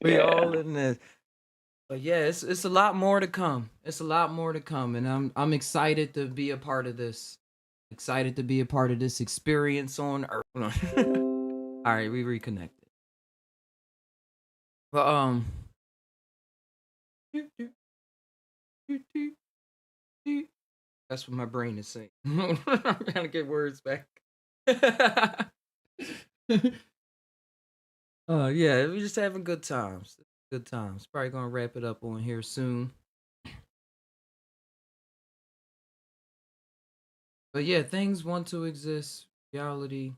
We Yeah. all in this. But yeah, it's a lot more to come. It's a lot more to come, and I'm excited to be a part of this. Excited to be a part of this experience on Earth. All right, we reconnected. But that's what my brain is saying. I'm trying to get words back. Yeah, we're just having good times. Good times. Probably gonna wrap it up on here soon. But yeah, things want to exist. Reality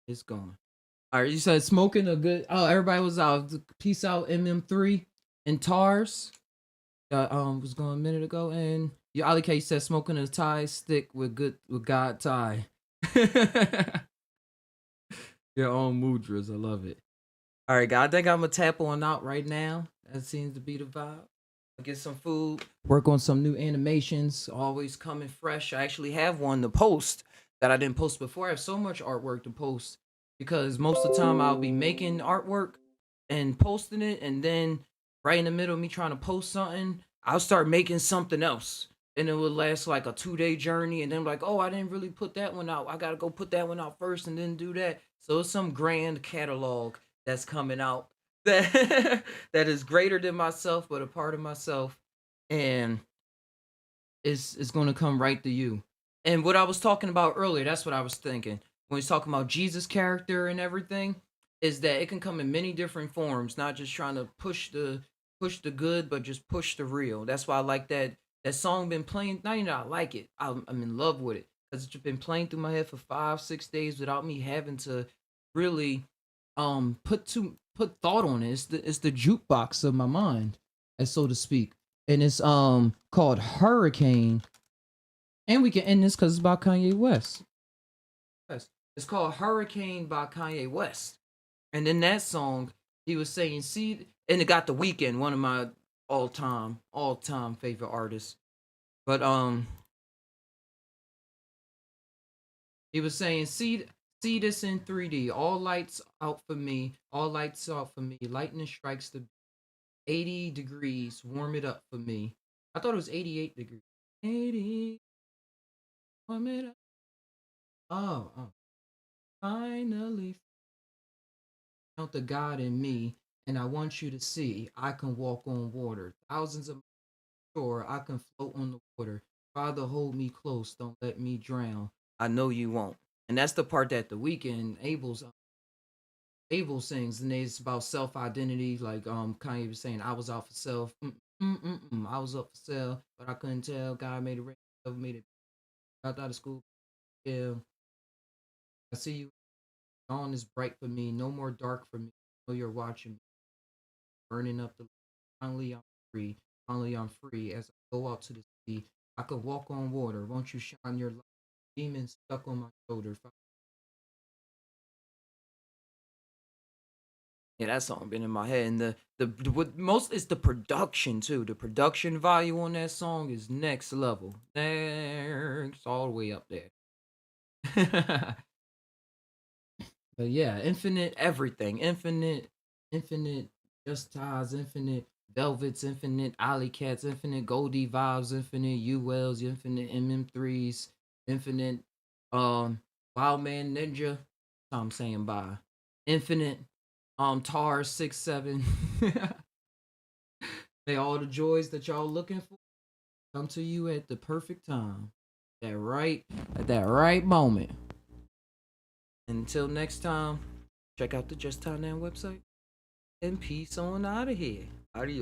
is gone. All right, you said smoking a good. Oh, everybody was out. Peace out, MM3 and Tars. Was going a minute ago, and your Ali K said smoking a tie stick with God tie. Your own mudras, I love it. All right, guys, I think I'm gonna tap on out right now. That seems to be the vibe. Get some food, work on some new animations, always coming fresh. I actually have one to post that I didn't post before. I have so much artwork to post because most of the time I'll be making artwork and posting it, and then right in the middle of me trying to post something, I'll start making something else. And it would last like a 2-day journey, and then like, oh, I didn't really put that one out. I gotta go put that one out first and then do that. So it's some grand catalog that's coming out that that is greater than myself, but a part of myself, and it's going to come right to you. And what I was talking about earlier, that's what I was thinking when he's talking about Jesus' character and everything, is that it can come in many different forms, not just trying to push the good, but just push the real. That's why I like that song been playing. Not even I like it, I'm in love with it because it's been playing through my head for 5-6 days without me having to really put thought on it. It's the jukebox of my mind, as so to speak. And it's called Hurricane. And we can end this because it's about Kanye West. Yes. It's called Hurricane by Kanye West. And in that song, he was saying, see, and it got The Weeknd, one of my all time favorite artists. But he was saying, see this in 3D. All lights out for me. All lights out for me. Lightning strikes the 80 degrees. Warm it up for me. I thought it was 88 degrees. 80. Warm it up. Oh. Finally found the God in me. And I want you to see I can walk on water. Thousands of shore. I can float on the water. Father, hold me close. Don't let me drown. I know you won't. And that's the part that The Weeknd Abel sings, and it's about self identity. Like Kanye was saying, I was out for self. I was up for sale, but I couldn't tell. God made it rain. Made it. Got out of school. Yeah, I see you. Dawn is bright for me. No more dark for me. I know you're watching me. Burning up the. Finally, I'm free. Finally, I'm free. As I go out to the sea, I could walk on water. Won't you shine your light? Demons stuck on my shoulder. Yeah, that song been in my head, and the what most is the production too. The production value on that song is next level. Next, all the way up there. But yeah, infinite everything, infinite just ties, infinite velvets, infinite alley cats, infinite Goldie vibes, infinite ULs, infinite MM3s, infinite Wild Man Ninja. I'm saying bye. Infinite Tar 6-7. May all the joys that y'all looking for come to you at the perfect time. At that right moment. Until next time, check out the Just Tainow website. And peace on out of here. Adios.